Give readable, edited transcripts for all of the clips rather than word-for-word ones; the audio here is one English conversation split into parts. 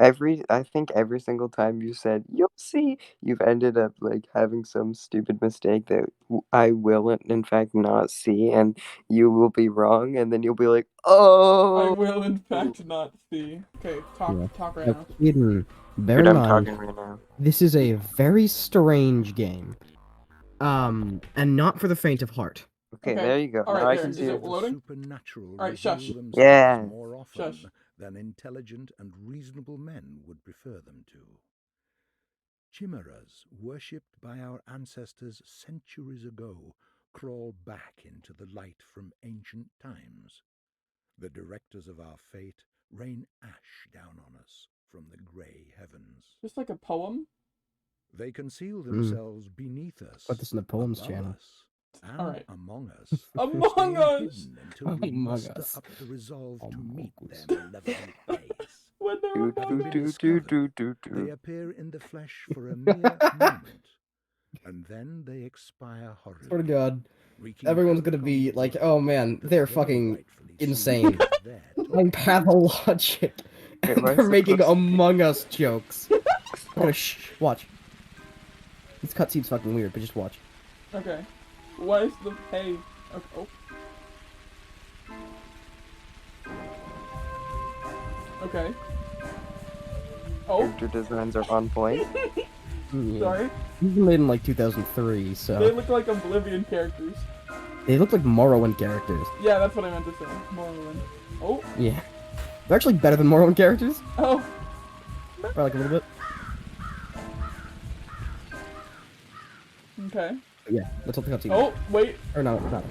I think every single time you said, "You'll see," you've ended up, like, having some stupid mistake that I will, in fact, not see, and you will be wrong, and then you'll be like, I "Oh!" will, in fact, not see. Okay, Yeah. talk right Now, now. Eden, bear Dude, in I'm mind, talking right now. this is a very strange game. And not for the faint of heart. Okay, Okay. there you go. All Now right, I there. can Is see it it. The loading? supernatural All right, shush. reveal themselves Yeah. more often Shush. than intelligent and reasonable men would prefer them to. Chimeras, worshipped by our ancestors centuries ago, crawl back into the light from ancient times. The directors of our fate rain ash down on us from the grey heavens. Just like a poem? They conceal themselves beneath Put us, this in the poems above channel. us, All and right. among us, Among staying Us! hidden until we Among muster Us. up the resolve to meet Among their Us. malevolent gaze. When they're Do, among Having do, been us. do, do, discovered, do, do, they do. appear in the flesh for a mere moment, and then they expire Swear to horribly, God, wreaking everyone's havoc gonna on the be like, world oh man, that they're they fucking rightfully insane. see as their I'm totem. pathologic. Wait, And what they're is making supposed to be? Among Us jokes. I'm gonna watch. This cutscene's fucking weird, but just watch. Okay. What is the pay? Okay. Oh. Okay. Oh. Character designs are on point. Yeah. Sorry. These were made in like 2003, so They look like Oblivion characters. they look like Morrowind characters. Yeah, that's what I meant to say. Morrowind. Oh. Yeah, they're actually better than Morrowind characters. Oh. By like a little bit. Okay. But yeah, let's hope the cutscene. Oh, wait. Or no, not.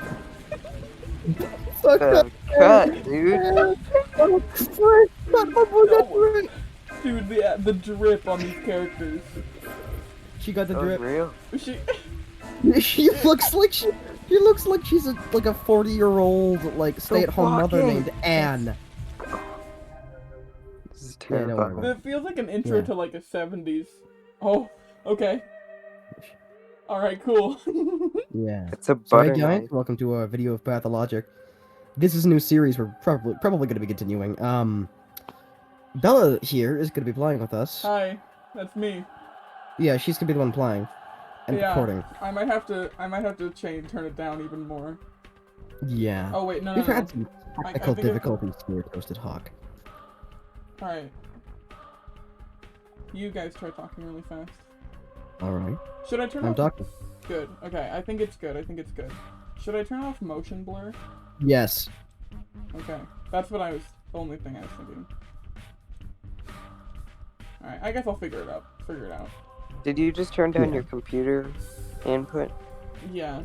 Cut, dude. Oh, frick! Not my boy got No. drip. Dude, the drip on these characters. She got the That was drip. real. She. She looks like she looks like she's like a 40-year-old like stay-at-home mother walking. named Anne. This is Yeah, don't worry terrifying. about it. It feels like an intro Yeah. to like a 70s. Oh, okay. Alright, cool. Yeah. It's a So hey butter guys, knife. welcome to a video of Pathologic. This is a new series we're probably going to be continuing. Bella here is going to be playing with us. Hi, that's me. Yeah, she's going to be the one playing and Yeah, recording. I might have to turn it down even more. Yeah. Oh wait, no. We've had I some think technical I can- difficulties here, Toastedhawk. Alright. You guys try talking really fast. All right. Should I turn I'm off? talking. Good. Okay, I think it's good. Should I turn off motion blur? Yes. Okay, that's what the only thing I was thinking. Alright, I guess I'll figure it out. Did you just turn down Yeah. your computer input? Yeah,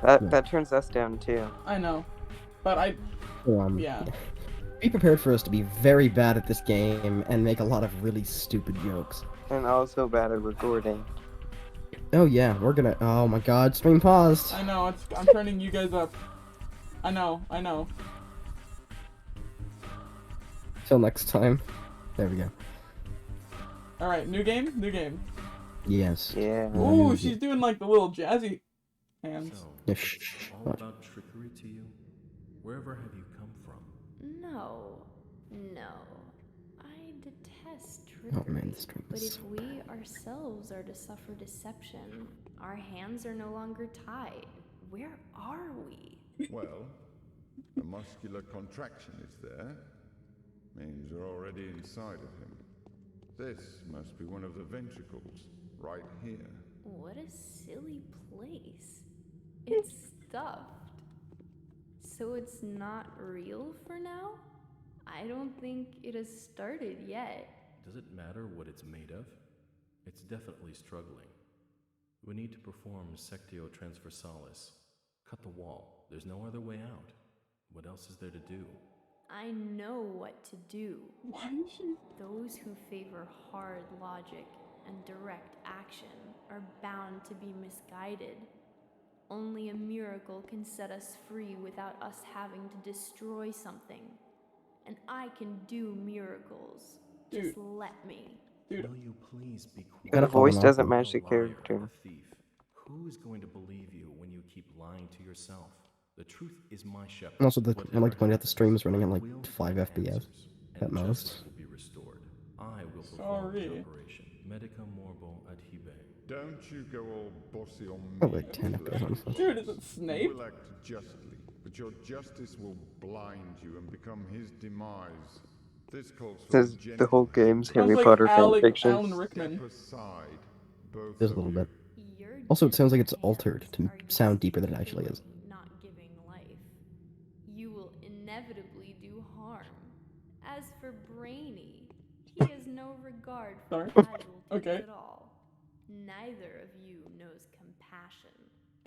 That turns us down too. I know. But yeah. Be prepared for us to be very bad at this game and make a lot of really stupid jokes. And also bad at recording. Oh yeah, we're gonna. Oh my God, stream paused. I know, I'm turning you guys up. I know. Till next time. There we go. Alright, new game? Yes. Yeah. Ooh, she's doing like the little jazzy hands. Yeah, So, shh, is it all watch. about trickery to you? Wherever have you come from? No. I detest Oh trickery. man, this stream But is if so we ourselves are to suffer deception, our hands are no longer tied. Where are we? Well, the muscular contraction is there. Means you're already inside of him. This must be one of the ventricles, right here. What a silly place. It's stuffed. So it's not real for now? I don't think it has started yet. Does it matter what it's made of? It's definitely struggling. We need to perform Sectio Transversalis. Cut the wall. There's no other way out. What else is there to do? I know what to do. Why is she? Those who favor hard logic and direct action are bound to be misguided. Only a miracle can set us free without us having to destroy something. And I can do miracles. Just Dude. let me. Dude. Will you please be quiet? gotta The voice follow doesn't Malcolm. match the A liar and character. a thief. Who is going to believe you when you keep lying to yourself? The truth is my shepherd. And also, I'd like to point out the stream is running at like We'll 5 find FPS answers, at and most. justice will be restored. I will perform the Sorry. operation. Medica morbo adhibe. Don't you go all bossy on me. Probably 10 episodes on foot. Dude, is it You Snape? will act justly, but your justice will blind you and become his demise. This calls for Says the whole game's Sounds Harry like Potter Alan fanfiction. Rickman. Step aside, both Just a of little you. bit. Your Also, it sounds like it's hands altered to are sound just deeper than it actually is. killing, not giving life. You will inevitably do harm. As for Brainy, he has no regard for Sorry. casualties Okay. at all. Neither of you knows compassion.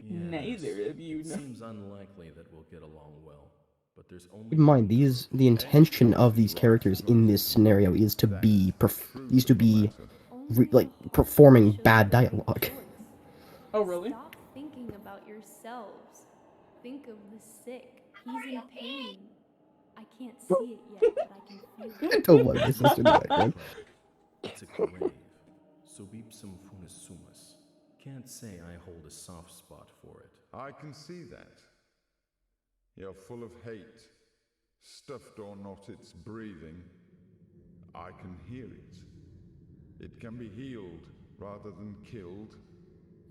Neither of you It know. seems unlikely that we'll get along well, but there's only Keep in mind, one the intention of these characters in this scenario is to be Only a performing heart bad shows the right dialogue. choice. Oh, really? Stop thinking about yourselves. Think of the sick. He's in pain. I can't see it yet, but I can feel I it. don't want my sister in the background. It's a grave. Subipsum funis sumus. Can't say I hold a soft spot for it. I can see that. You're full of hate. Stuffed or not, it's breathing. I can hear it. It can be healed rather than killed.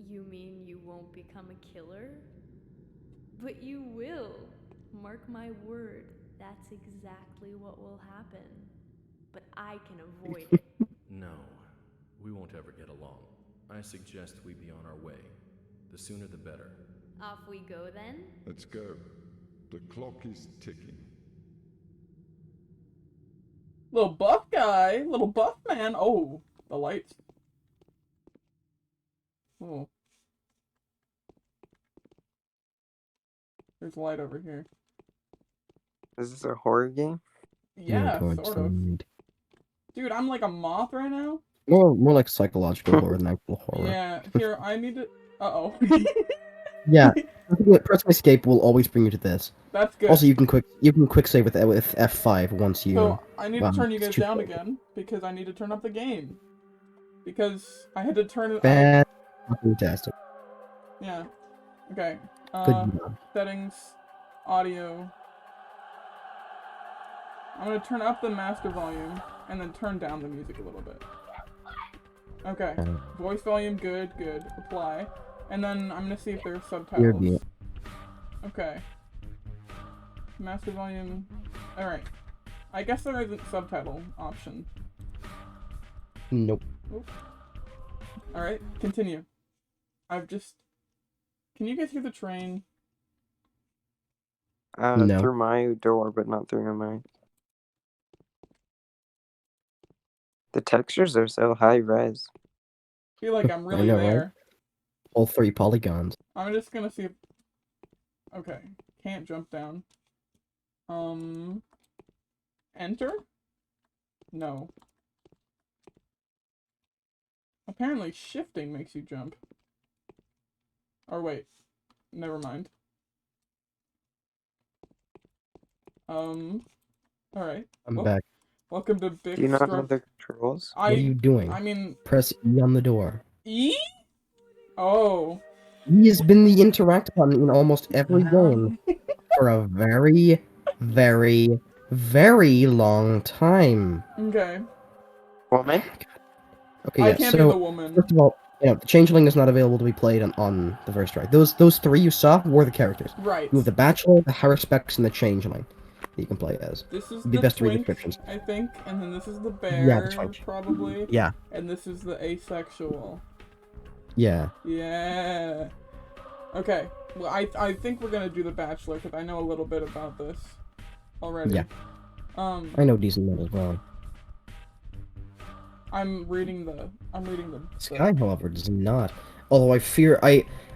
You mean you won't become a killer? But you will. Mark my word, that's exactly what will happen. But I can avoid it. No, we won't ever get along. I suggest we be on our way. The sooner the better. Off we go then? Let's go. The clock is ticking. Little buff guy, little buff man. Oh, the lights. Oh. There's light over here. Is this a horror game? Yeah, towards sort the of. lead. Dude, I'm like a moth right now. More like psychological horror than actual horror. Yeah, here, I need to... Uh-oh. Yeah. Pressing escape will always bring you to this. That's good. Also, you can quick save with F5 once you. So, I need to turn you it's guys too down cold. again, because I need to turn up the game. Because I had to turn it... Bad. Fantastic. Yeah. Okay. Good job. Settings. Audio. I'm gonna turn up the master volume, and then turn down the music a little bit. Okay. Voice volume, good, good. Apply. And then I'm gonna see if there's subtitles. Okay. Master volume. Alright. I guess there isn't subtitle option. Nope. Alright, continue. I've just... Can you get through the train? No. Through my door, but not through mine. The textures are so high res. I feel like I'm really know, right? there. All 3 polygons. I'm just gonna see if... Okay. Can't jump down. Enter? No. Apparently shifting makes you jump. Or wait. Never mind. Alright. I'm Well, back. welcome to Big Do you not know Struggle. the controls? What are you doing? I mean... Press E on the door. E? Oh. E has been the interact button in almost every game for a very, very, very long time. Okay. Woman? Okay, I yeah, can't be so, the woman. first of all, the Changeling is not available to be played on the first try. Those 3 you saw were the characters. Right. You have the Bachelor, the Haruspex, and the Changeling that you can play as. This is It'd be the best to read twink, descriptions. I think, and then this is the bear, Yeah, the twink. probably. Yeah. And this is the asexual. Yeah. Yeah. Okay. Well, I think we're gonna do the Bachelor because I know a little bit about this already. Yeah. I know decent amount as well. I'm reading the. Sky, however, does not. Although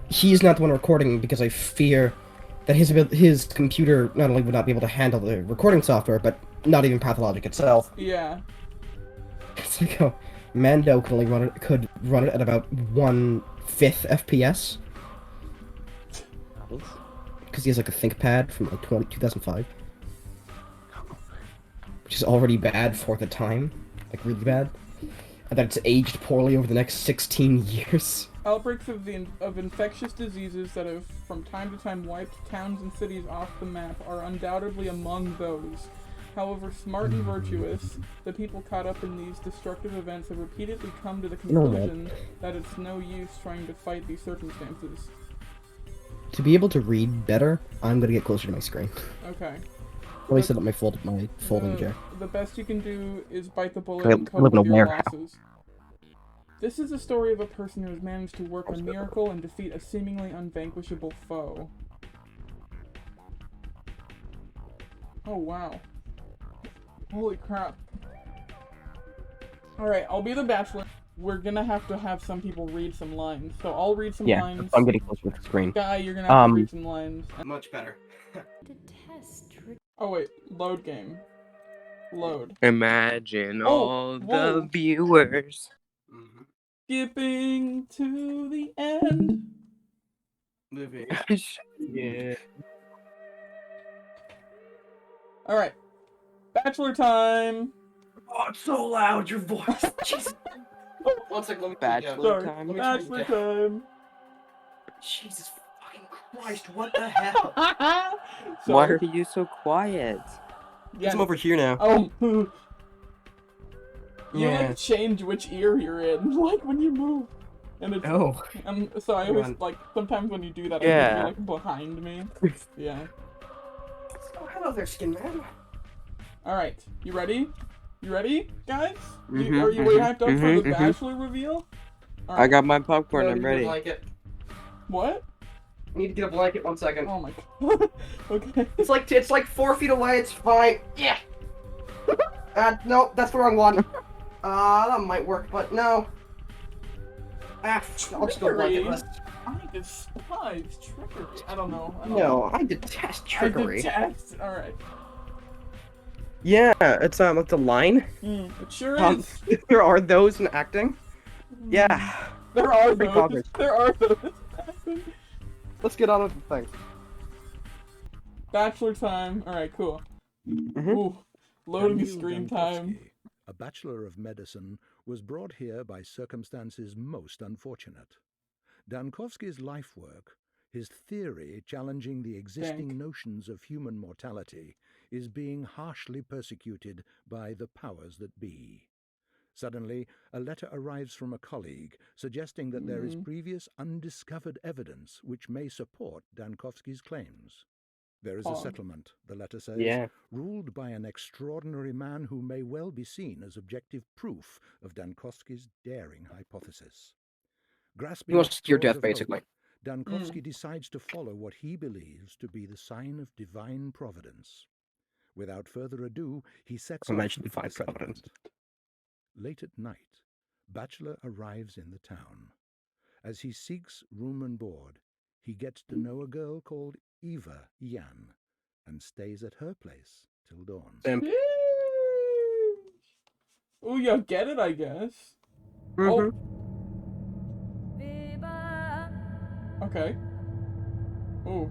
he's not the one recording because I fear that his computer not only would not be able to handle the recording software, but not even Pathologic itself. Yeah. It's like how Mando could run it at about 1/5 FPS. Because he has like a ThinkPad from like 2005. Which is already bad for the time. Like really bad. And that it's aged poorly over the next 16 years. Outbreaks of infectious diseases that have from time to time wiped towns and cities off the map are undoubtedly among those. However smart and virtuous, the people caught up in these destructive events have repeatedly come to the You know what? conclusion that it's no use trying to fight these circumstances. To be able to read better, I'm gonna get closer to my screen. Okay. Let me set up my folding chair. The best you can do is bite the bullet I and cope live in with a your warehouse. losses. This is a story of a person who has managed to work a miracle and defeat a seemingly unvanquishable foe. Oh wow. Holy crap. Alright, I'll be the bachelor. We're gonna have to have some people read some lines. So I'll read some lines. I'm getting closer to the screen. Guy, you're gonna have to read some lines. Much better. Oh wait, load game. Load. Imagine all whoa. the viewers. Skipping to the end. Living. Yeah. Alright. Bachelor time. Oh, it's so loud, your voice. Jesus. One second, let me Bachelor Sorry. time. Bachelor time. Jesus fucking Christ, what the hell? Why Sorry. are you so quiet? I'm over here now. Oh. You Yeah. like change which ear you're in, like when you move. And it's Oh. so I always Run. like sometimes when you do that I Yeah. think you're like behind me. Yeah. Oh, hello there, Skin Man. Alright. You ready? You ready, guys? Are you Mhm, way hyped up for the mhm. Bachelor reveal? All I right. got my popcorn. I'm ready. What? I need to get a blanket. 1 second. Oh my god. Okay. It's like 4 feet away. It's fine. Yeah. No, that's the wrong one. That might work, but no. I'll just go Trickery? blanketless. I despise trickery. I don't know. No, I detest trickery. I detest. All right. Yeah, it's like the line. It sure is. There are those in acting. Yeah. There are Pretty those. obvious. There are those. Let's get on with the thing. Bachelor time. All right, cool. Ooh, loading Daniil screen time. Dankovsky, a Bachelor of Medicine, was brought here by circumstances most unfortunate. Dankovsky's life work, his theory challenging the existing notions of human mortality, is being harshly persecuted by the powers that be. Suddenly, a letter arrives from a colleague suggesting that there is previous undiscovered evidence which may support Dankovsky's claims. There is a settlement, the letter says, ruled by an extraordinary man who may well be seen as objective proof of Dankovsky's daring hypothesis. Grasping at Your straws death, of basically. hope, Dankovsky decides to follow what he believes to be the sign of divine providence. Without further ado, he sets off Imagine for divine the settlement. providence. Late at night, Bachelor arrives in the town. As he seeks room and board, he gets to know a girl called Eva Yan and stays at her place till dawn. Oh, you get it, I guess. Mm-hmm. Oh. Okay. Oh.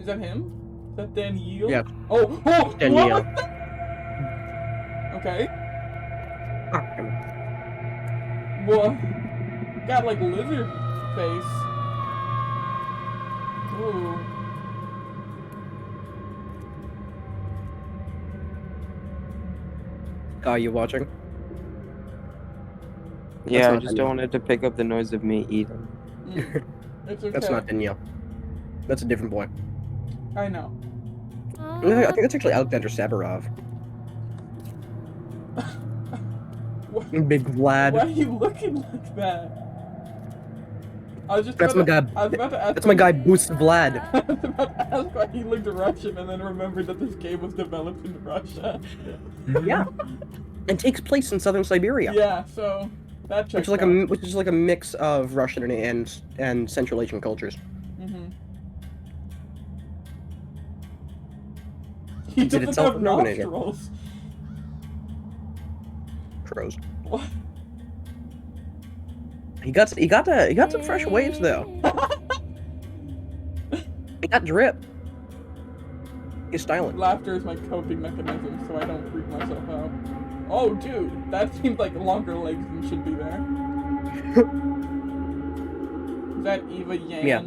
Is that him? Is that Daniel? Yeah. Oh, Daniel. What? Okay. What? Got like lizard face. Ooh. Are you watching? Yeah, I not just Danielle. don't want it to pick up the noise of me eating. It's okay. That's not Danielle. That's a different boy. I know. I think that's actually Alexander Saburov. Big Vlad. Why are you looking like that? I was just That's my guy. I was about to ask That's my guy, Boost Vlad. I was about to ask why he looked Russian and then remembered that this game was developed in Russia. Yeah. And takes place in southern Siberia. Yeah, so that checks out. Which is like a mix of Russian and Central Asian cultures. Mm-hmm. He did doesn't itself have nominated. nostrils. Crows. What? He got some fresh waves though. He got drip. He's styling. Laughter is my coping mechanism, so I don't freak myself out. Oh, dude, that seems like longer legs than should be there. Is that Eva Yan? Yeah.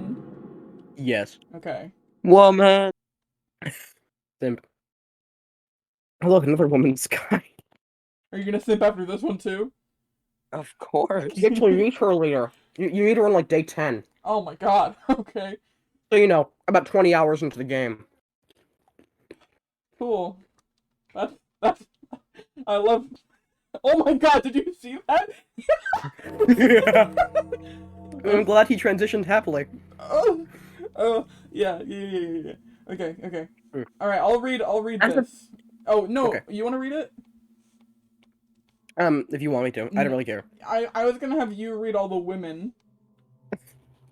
Yes. Okay. Woman. Simp. Oh, look, another woman's sky. Are you gonna simp after this one too? Of course. You actually meet her later. You meet her on like day 10. Oh my god. Okay. So you know, about 20 hours into the game. Cool. That's. I love. Oh my god! Did you see that? I'm glad he transitioned happily. Oh, yeah. Okay. Mm. All right, I'll read As the- this. Oh no, Okay. you want to read it? If you want me to, I don't really care. I was gonna have you read all the women,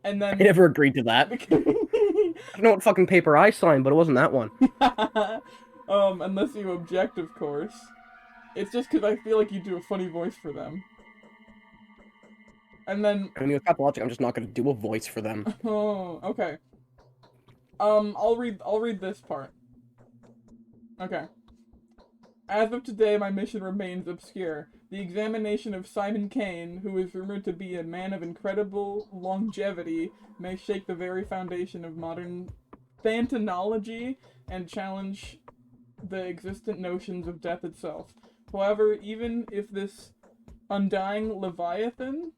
and I then. never agreed to that. I don't know what fucking paper I signed, but it wasn't that one. Unless you object, of course. It's just because I feel like you do a funny voice for them. And then. I mean, with Pathologic, I'm just not gonna do a voice for them. Oh, okay. I'll read this part. Okay. As of today, my mission remains obscure. The examination of Simon Kane, who is rumored to be a man of incredible longevity, may shake the very foundation of modern thanatonology and challenge the existent notions of death itself. However, even if this undying Leviathan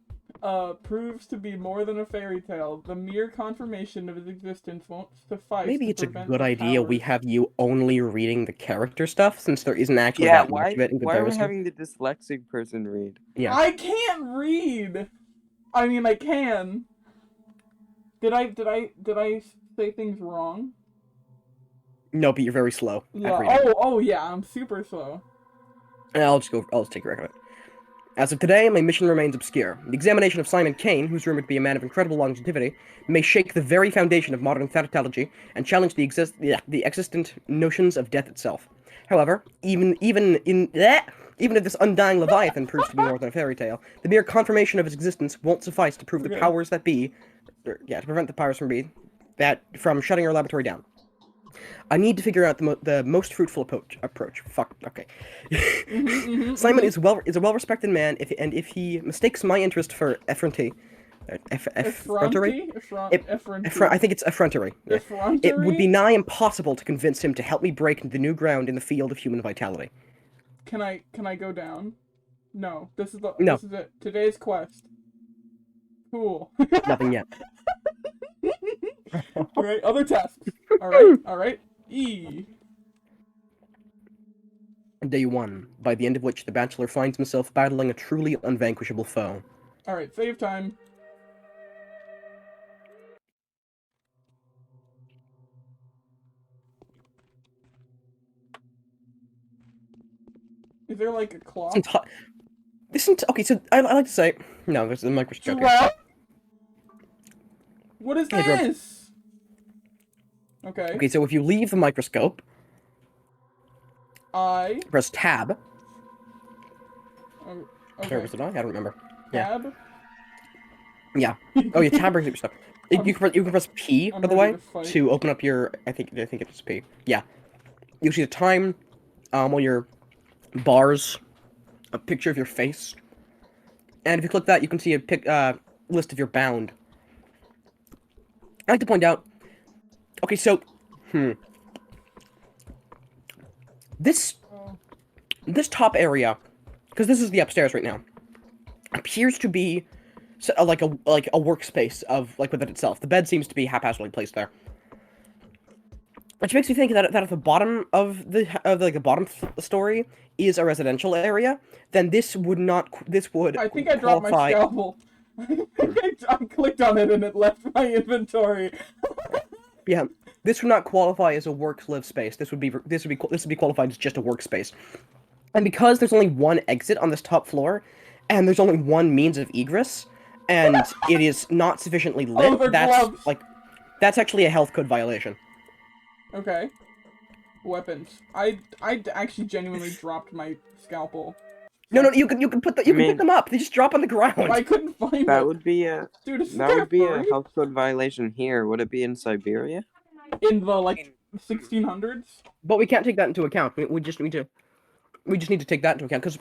proves to be more than a fairy tale, the mere confirmation of his existence won't suffice Maybe to it's a prevent good the idea we powers. have you only reading the character stuff, since there isn't actually Yeah, that much of it in why are we comparison. having the dyslexic person read? Yeah. I can't read. I mean, I can. Did I say things wrong? No, but you're very slow Yeah. at reading. Oh yeah. I'm super slow. And I'll just take your record of it. As of today, my mission remains obscure. The examination of Simon Kane, who's rumored to be a man of incredible longevity, may shake the very foundation of modern thanatology and challenge the existent notions of death itself. However, even if this undying Leviathan proves to be more than a fairy tale, the mere confirmation of its existence won't suffice to prove the Okay. powers that be, to prevent the powers from shutting our laboratory down. I need to figure out the most fruitful approach. Fuck. Okay. Simon is a well-respected man, if he mistakes my interest for effrontery, Effrontery? I think it's effrontery. Yeah. It would be nigh impossible to convince him to help me break into new ground in the field of human vitality. Can I go down? No. This is it. Today's quest. Cool. Nothing yet. Alright, other tasks. Alright. E. Day 1, by the end of which the Bachelor finds himself battling a truly unvanquishable foe. Alright, save time. Is there like a clock? Okay, so I like to say... No, there's the microscope here. Giraffe? What is Hey, Drum. this? Okay. Okay, so if you leave the microscope, press tab. Okay. Or was it I? I don't remember. Yeah. Tab? Yeah. Oh, yeah, tab brings up your stuff. You can press P, by the way, to open up your... I think it's P. Yeah. You see the time, all your bars, a picture of your face. And if you click that, you can see a list of your bound. I'd like to point out... Okay, so... This top area, because this is the upstairs right now, appears to be like a workspace of within itself. The bed seems to be haphazardly placed there, which makes me think that at the bottom of the bottom story is a residential area. Then this would not. This would. I think I dropped my scalpel. I clicked on it and it left my inventory. Yeah. This would not qualify as a work-live space. This would be qualified as just a workspace. And because there's only one exit on this top floor, and there's only one means of egress, and it is not sufficiently lit, that's actually a health code violation. Okay. Weapons. I actually genuinely dropped my scalpel. No, you can pick them up. They just drop on the ground. I couldn't find it. That would be a a health code violation here. Would it be in Siberia? In the 1600s? But we can't take that into account. We just need to take that into account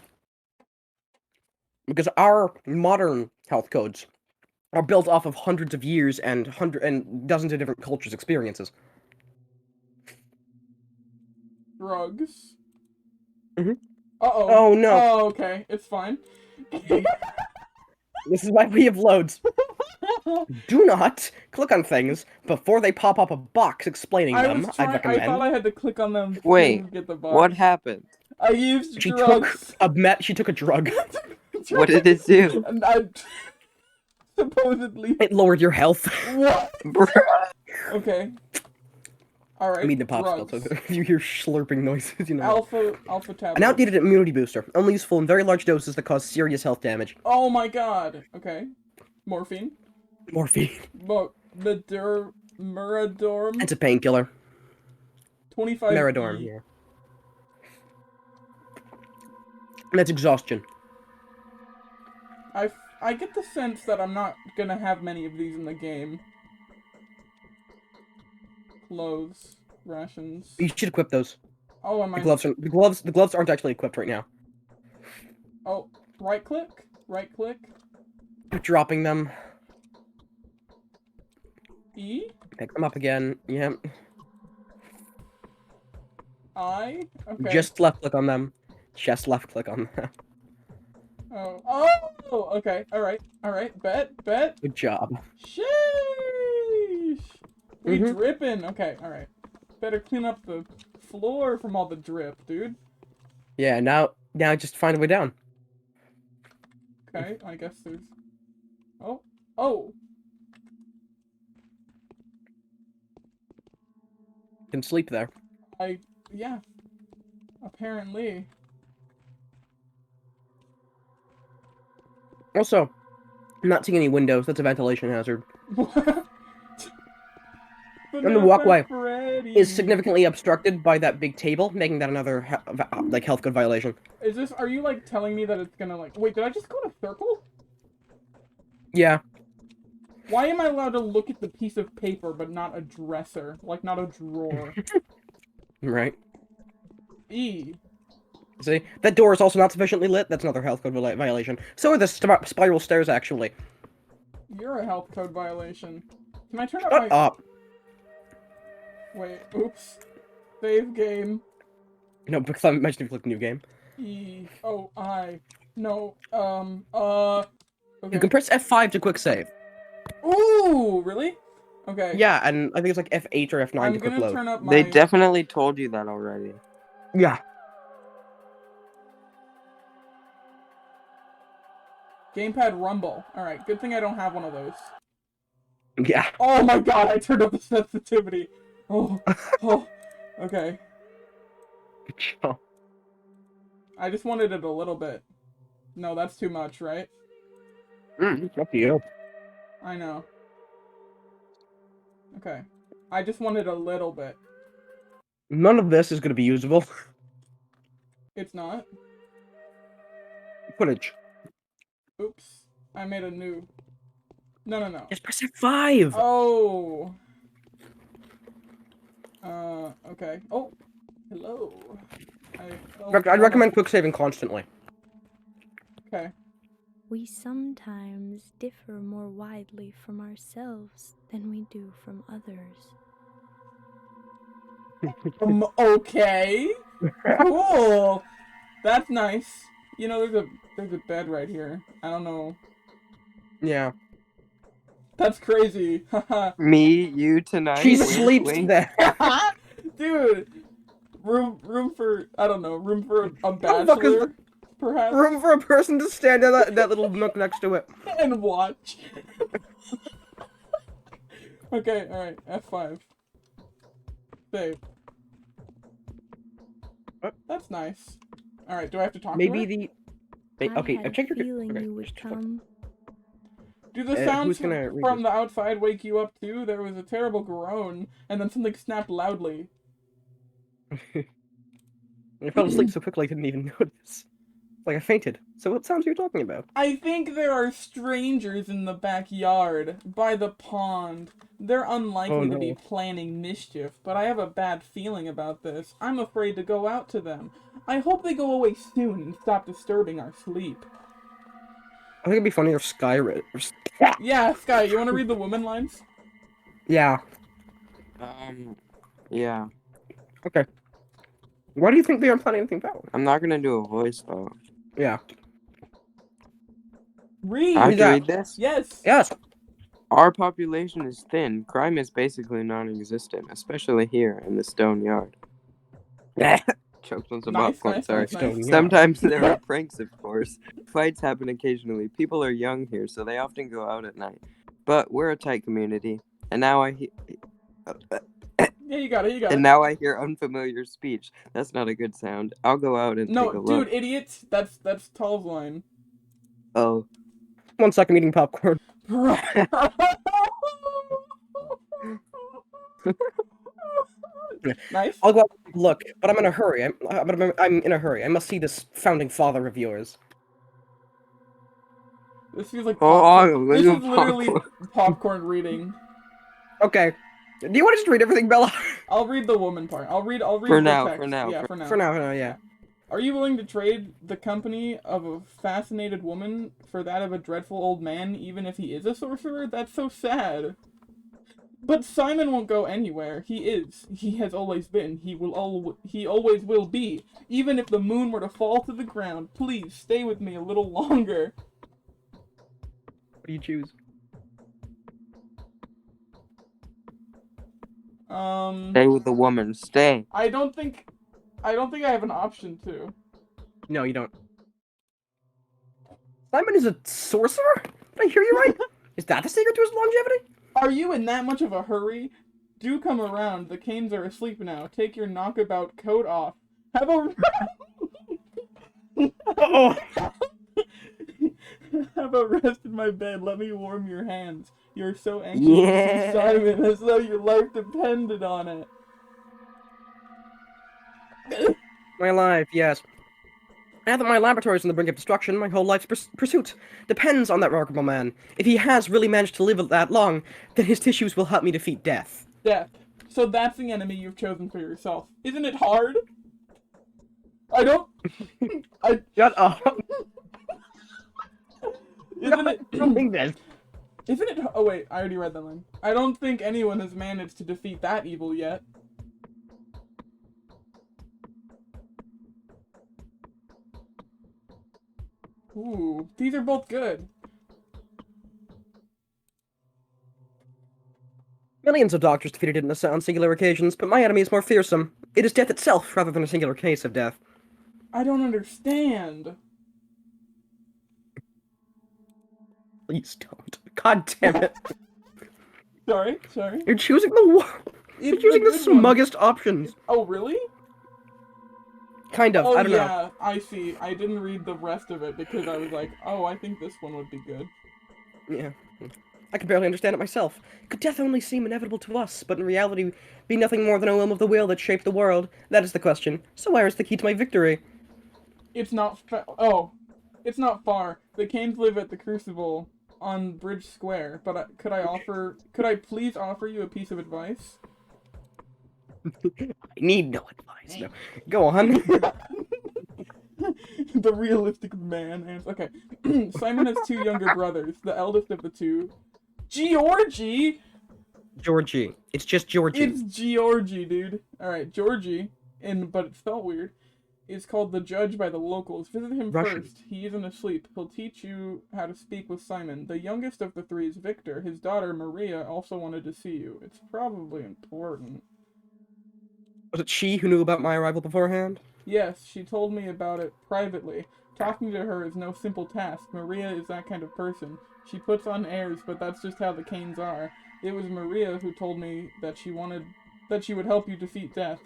because our modern health codes are built off of hundreds of years and dozens of different cultures' experiences. Drugs. Mhm. Uh-oh. Oh, no. Oh, okay. It's fine. This is why we have loads. Do not click on things before they pop up a box explaining them. I'd I recommend. thought I had to click on them Wait, to get the box. what happened? I used She drugs. she took a drug. What did it do? And I supposedly. It lowered your health. What? Bruh. Okay. All right. I mean the popsicle, so if you hear slurping noises, you know. Alpha tablet. An outdated immunity booster, only useful in very large doses that cause serious health damage. Oh my god. Okay. Morphine. Morphine. Muradorm. It's a painkiller. 25. Meridorm, yeah. That's exhaustion. I get the sense that I'm not gonna have many of these in the game. Clothes, rations. You should equip those. Oh, am I? The gloves aren't actually equipped right now. Oh, right click. Right click. Dropping them. E. Pick them up again. Yeah. I. Okay. Just left click on them. Just left click on them. Oh. Oh. Okay. All right. All right. Bet. Good job. Sheesh. We dripping. Okay. All right. Better clean up the floor from all the drip, dude. Yeah. Now just find a way down. Okay. I guess there's. Oh. Oh. You can sleep there. Yeah. Apparently. Also, I'm not seeing any windows. That's a ventilation hazard. And the walkway is significantly obstructed by that big table, making that another health code violation. Are you like telling me that it's gonna like, wait, did I just go in a circle? Yeah. Why am I allowed to look at the piece of paper but not a dresser? Like, not a drawer? Right. E. See? That door is also not sufficiently lit. That's another health code violation. So are the spiral stairs, actually. You're a health code violation. Can I turn up Shut up. Wait, oops. Save game. No, because I mentioned if you click new game. E. Oh, I. No, okay. You can press F5 to quick save. Ooh, really? Okay. Yeah, and I think it's like F8 or F9 to quick load. Turn up my... They definitely told you that already. Yeah. Gamepad rumble. Alright, good thing I don't have one of those. Yeah. Oh my god, I turned up the sensitivity. Oh, okay. Good job. I just wanted it a little bit. No, that's too much, right? It's up to you. I know. Okay. I just wanted a little bit. None of this is going to be usable. It's not? Footage. Oops. I made a new... No. Just press F5! Oh! Okay. Oh! Hello. I'd recommend quick saving constantly. Okay. We sometimes differ more widely from ourselves than we do from others. Okay. Cool. That's nice. You know, there's a bed right here. I don't know. Yeah. That's crazy. Me, you tonight. She wink, sleeps wink. there. Dude. Room for, I don't know, room for a bachelor, perhaps? Room for a person to stand in that little nook next to it. And watch. Okay, alright, F5. Save. That's nice. Alright, do I have to talk to her? Okay, check your... feeling Okay, you would come. Do the sounds who's gonna read from this? the outside wake you up too? There was a terrible groan, and then something snapped loudly. I fell asleep so quickly I didn't even notice. Like I fainted. So what sounds are you talking about? I think there are strangers in the backyard, by the pond. They're unlikely to be planning mischief, but I have a bad feeling about this. I'm afraid to go out to them. I hope they go away soon and stop disturbing our sleep. I think it'd be funny if Sky read. Yeah, Sky, you want to read the woman lines? Yeah. Yeah. Okay. Why do you think they aren't planning anything valid? I'm not gonna do a voice though. Yeah. Read! I have Read to that. read this? Yes! Yes. Our population is thin. Crime is basically non-existent, especially here in the stone yard. Choked on some Nice, popcorn, nice, sorry. nice, nice. Stone Yard. Sometimes there are pranks, of course. Fights happen occasionally. People are young here, so they often go out at night. But we're a tight community, and now I hear... Yeah, you got it, you got And it. now I hear unfamiliar speech. That's not a good sound. I'll go out and No, take a dude, look. idiot! That's Tall's line. Oh. 1 second eating popcorn. Nice. I'll go out and take a look, but I'm in a hurry. I'm in a hurry. I must see this founding father of yours. This feels like Hold popcorn. on, This little is literally popcorn. popcorn reading. Okay. Do you want to just read everything, Bella? I'll read the woman part. I'll read For the now, text. for now, Yeah, for- for now. For now, yeah. Are you willing to trade the company of a fascinated woman for that of a dreadful old man, even if he is a sorcerer? That's so sad. But Simon won't go anywhere. He is. He has always been. He always will be. Even if the moon were to fall to the ground, please stay with me a little longer. What do you choose? Stay with the woman. Stay. I don't think I have an option to. No, you don't. Simon is a sorcerer? Did I hear you right? Is that the secret to his longevity? Are you in that much of a hurry? Do come around. The canes are asleep now. Take your knockabout coat off. Have a Uh-oh. have a rest in my bed. Let me warm your hands. You're so anxious Yeah. to see Simon, as though your life depended on it. My life, yes. Now that my laboratory is on the brink of destruction, my whole life's pursuit depends on that remarkable man. If he has really managed to live that long, then his tissues will help me defeat death. Death. So that's the enemy you've chosen for yourself. Isn't it hard? I don't... Shut up. Isn't it... Doing this. Isn't it... Oh wait, I already read that line. I don't think anyone has managed to defeat that evil yet. Ooh, these are both good. Millions of doctors defeated it on singular occasions, but my enemy is more fearsome. It is death itself, rather than a singular case of death. I don't understand. Please don't. God damn it. Sorry. You're choosing You're choosing the smuggest options. Oh, really? Kind of, Oh, I don't know. yeah, I see. I didn't read the rest of it because I was like, oh, I think this one would be good. Yeah. I can barely understand it myself. Could death only seem inevitable to us, but in reality be nothing more than a whim of the will that shaped the world? That is the question. So where is the key to my victory? It's not it's not far. The Canes live at the Crucible on Bridge Square, but could I please offer you a piece of advice? I need no advice. No. Go on. The realistic man answers. Okay. Simon has two younger brothers. The eldest of the two, Georgie. Georgie. It's just Georgie. It's Georgie, dude. Alright, Georgie, but it's spelled weird, is called the judge by the locals. Visit him Russian. first. He isn't asleep. He'll teach you how to speak with Simon. The youngest of the three is Victor. His daughter, Maria, also wanted to see you. It's probably important. Was it she who knew about my arrival beforehand? Yes, she told me about it privately. Talking to her is no simple task. Maria is that kind of person. She puts on airs, but that's just how the Canes are. It was Maria who told me that she would help you defeat death.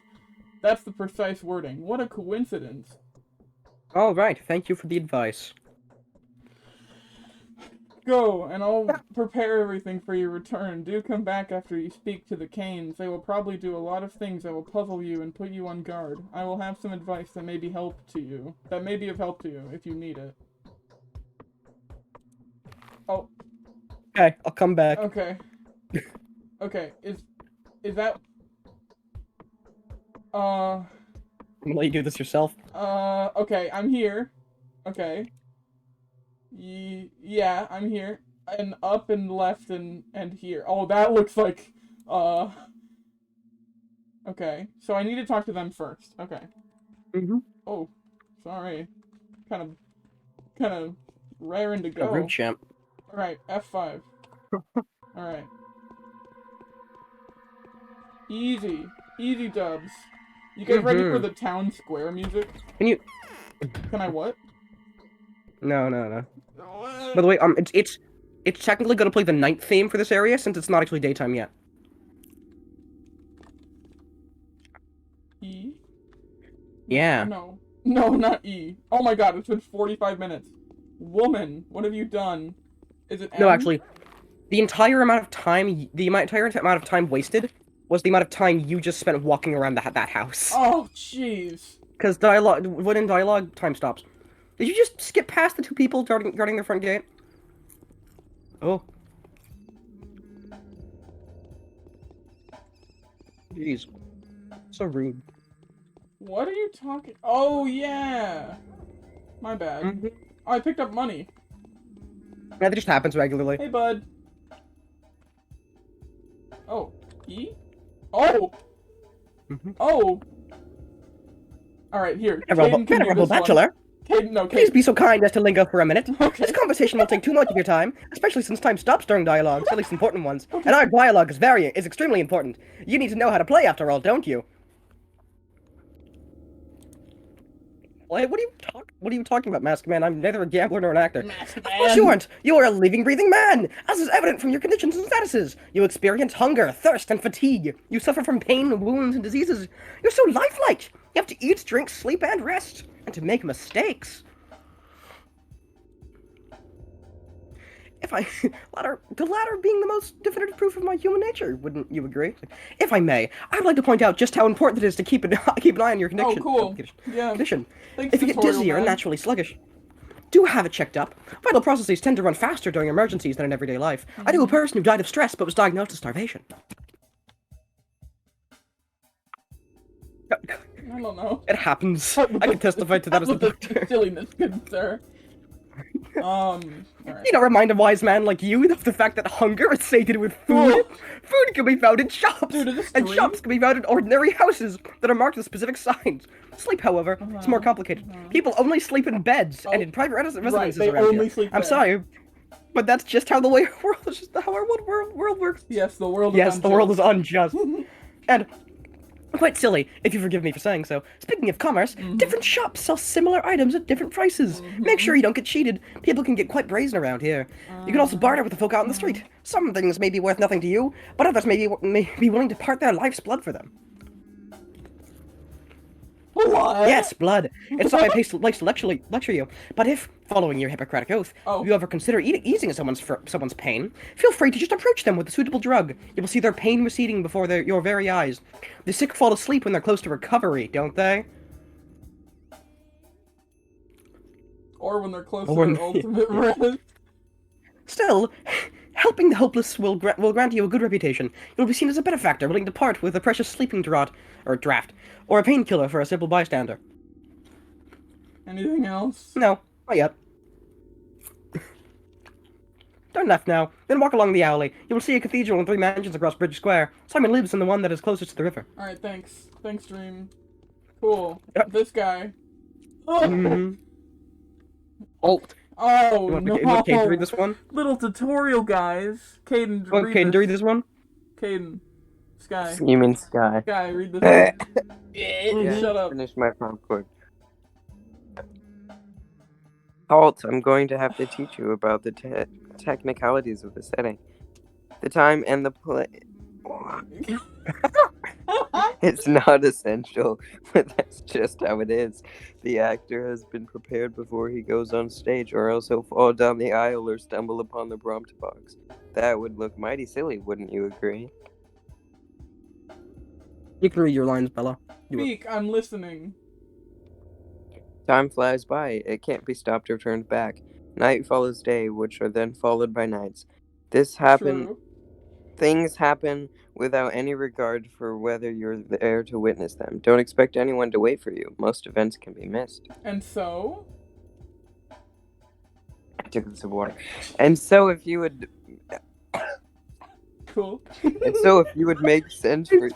That's the precise wording. What a coincidence. All right. Thank you for the advice. Go, and I'll prepare everything for your return. Do come back after you speak to the Canes. They will probably do a lot of things that will puzzle you and put you on guard. I will have some advice that may be of help to you if you need it. Oh. Okay, I'll come back. Okay. Okay, is that... I'm gonna let you do this yourself. Okay, I'm here. Okay. Yeah, I'm here. And up and left and here. Oh, that looks like, okay. So I need to talk to them first. Okay. Mm-hmm. Oh, sorry. Kind of raring to A rude go. champ. Alright, F5. Alright. Easy. Easy dubs. You guys ready for the town square music? Can you? Can I what? No. By the way, it's technically gonna play the night theme for this area since it's not actually daytime yet. E? Yeah. No. No, not E. Oh my god, it's been 45 minutes. Woman, what have you done? Is it M? No, actually, the entire amount of time wasted was the amount of time you just spent walking around that house. Oh, jeez. Because when in dialogue, time stops. Did you just skip past the two people guarding the front gate? Oh. Jeez. So rude. What are you talking? Oh, yeah. My bad. Mm-hmm. Oh, I picked up money. Yeah, that just happens regularly. Hey, bud. Oh, E? Oh! Mm-hmm. Oh! Alright, here. Venerable Bachelor, No, please be so kind as to linger for a minute. Okay. This conversation will take too much of your time, especially since time stops during dialogues, at least important ones. And our dialogue is extremely important. You need to know how to play after all, don't you? What are you talking about, Masked Man? I'm neither a gambler nor an actor. Of course you aren't! You are a living, breathing man! As is evident from your conditions and statuses. You experience hunger, thirst, and fatigue. You suffer from pain, wounds, and diseases. You're so lifelike! You have to eat, drink, sleep, and rest. And to make mistakes. The latter being the most definitive proof of my human nature, wouldn't you agree? If I may, I'd like to point out just how important it is to keep an eye on your condition. Oh, cool. Yeah. Condition. Thanks, If you get tutorial dizzy or man. naturally sluggish, do have it checked up. Vital processes tend to run faster during emergencies than in everyday life. I knew a person who died of stress but was diagnosed with starvation. I don't know. It happens. I can testify to that as a doctor. Silliness, good sir. Alright. You know, remind a wise man like you of the fact that hunger is sated with food. Food can be found in shops, Dude, is this and Dream? shops can be found in ordinary houses that are marked with specific signs. Sleep, however, is more complicated. People only sleep in beds and in private residences they around only here. sleep I'm there. sorry, but that's just how how our world works. Yes, the world is Yes, the world is unjust. unjust. And quite silly, if you forgive me for saying so. Speaking of commerce, different shops sell similar items at different prices. Make sure you don't get cheated. People can get quite brazen around here. You can also barter with the folk out in the street. Some things may be worth nothing to you, but others may be willing to part their life's blood for them. What? Yes, blood. It's not my place to lecture you, but if, following your Hippocratic oath, you ever consider easing someone's pain, feel free to just approach them with a suitable drug. You will see their pain receding before your very eyes. The sick fall asleep when they're close to recovery, don't they? Or when they're close Or to their ultimate rest. Still, helping the hopeless will grant you a good reputation. You'll be seen as a benefactor willing to part with a precious sleeping draft, or a painkiller for a simple bystander. Anything else? No, not yet. Turn left now, then walk along the alley. You will see a cathedral and 3 mansions across Bridge Square. Simon lives in the one that is closest to the river. Alright, thanks. Thanks, Dream. Cool. Yep. This guy. Alt. Oh, You want no. Caden to read this one? Little tutorial, guys. Caden, You want Caden to read this one? Caden. Sky. You mean Sky. Sky, read this one. Yeah, Shut up. finish my popcorn. Halt, I'm going to have to teach you about the technicalities of the setting. The time and the place. It's not essential, but that's just how it is. The actor has been prepared before he goes on stage, or else he'll fall down the aisle or stumble upon the prompt box. That would look mighty silly, wouldn't you agree? You can read your lines, Bella. Speak, I'm listening. Time flies by. It can't be stopped or turned back. Night follows day, which are then followed by nights. True. Things happen without any regard for whether you're there to witness them. Don't expect anyone to wait for you. Most events can be missed. And so? I took a sip of water. And so if you would Cool. make sense for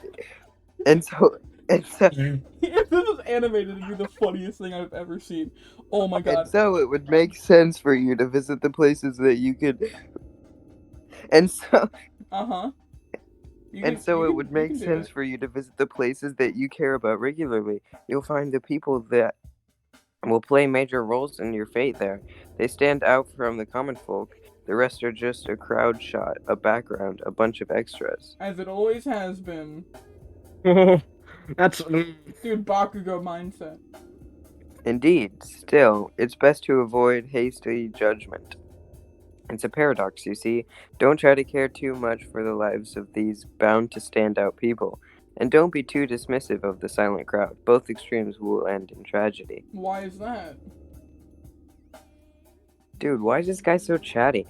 if this was animated to be the funniest thing I've ever seen. Oh my And god. so it would make sense for you to visit the places that you could. And so Uh-huh. it would You make can do sense it. for you to visit the places that you care about regularly. You'll find the people that will play major roles in your fate there. They stand out from the common folk. The rest are just a crowd shot, a background, a bunch of extras. As it always has been. That's Dude, Bakugo mindset. Indeed, still, it's best to avoid hasty judgment. It's a paradox, you see. Don't try to care too much for the lives of these bound to stand out people. And don't be too dismissive of the silent crowd. Both extremes will end in tragedy. Why is that? Dude, why is this guy so chatty?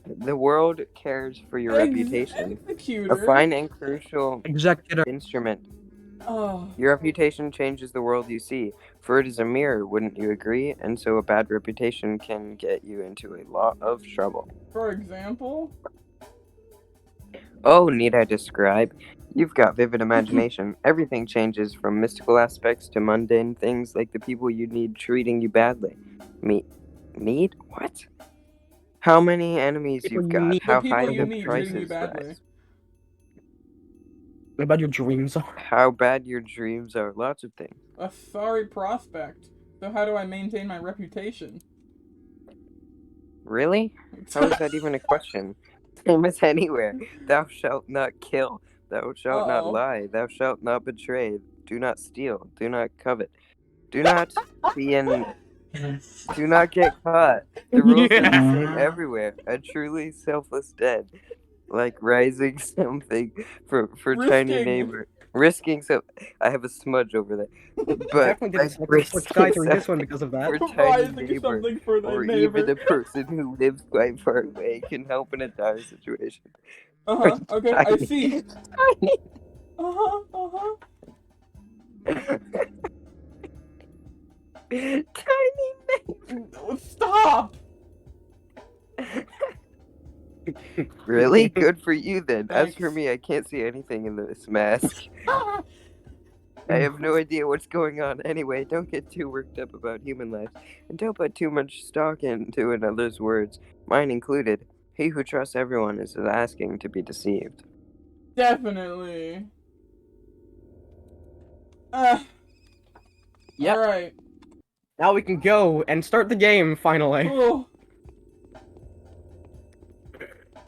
The world cares for your reputation. A Executor. fine and crucial executor. instrument. Oh. Your reputation changes the world you see, for it is a mirror, wouldn't you agree? And so a bad reputation can get you into a lot of trouble. For example? Oh, need I describe? You've got vivid imagination. Everything changes from mystical aspects to mundane things like the people you need treating you badly. Need? What? How many enemies People you've you got? need- How The high people you the need treating you prices badly. rise? What about your dreams are? How bad your dreams are. Lots of things. A sorry prospect. So how do I maintain my reputation? Really? How is that even a question? Same as anywhere. Thou shalt not kill. Thou shalt not Uh-oh. lie. Thou shalt not betray. Do not steal. Do not covet. Do not be in. Do not get caught. The rules are the same everywhere. A truly selfless dead, like rising something for tiny Risking. neighbor, risking so. I have a smudge over there, but Definitely like didn't switch risking sky to read this one something because of that. for tiny Rising neighbor, something for thy or neighbor. even a person who lives quite far away can help in a dire situation. Uh-huh. Okay, I Tiny- see. tiny- Uh-huh. Uh-huh. Tiny neighbor. Stop! Really? Good for you then. As for Thanks. me, I can't see anything in this mask. I have no idea what's going on. Anyway, don't get too worked up about human life, and don't put too much stock into another's words, mine included. He who trusts everyone is asking to be deceived. Definitely. Yep. Alright. Now we can go and start the game finally. Cool.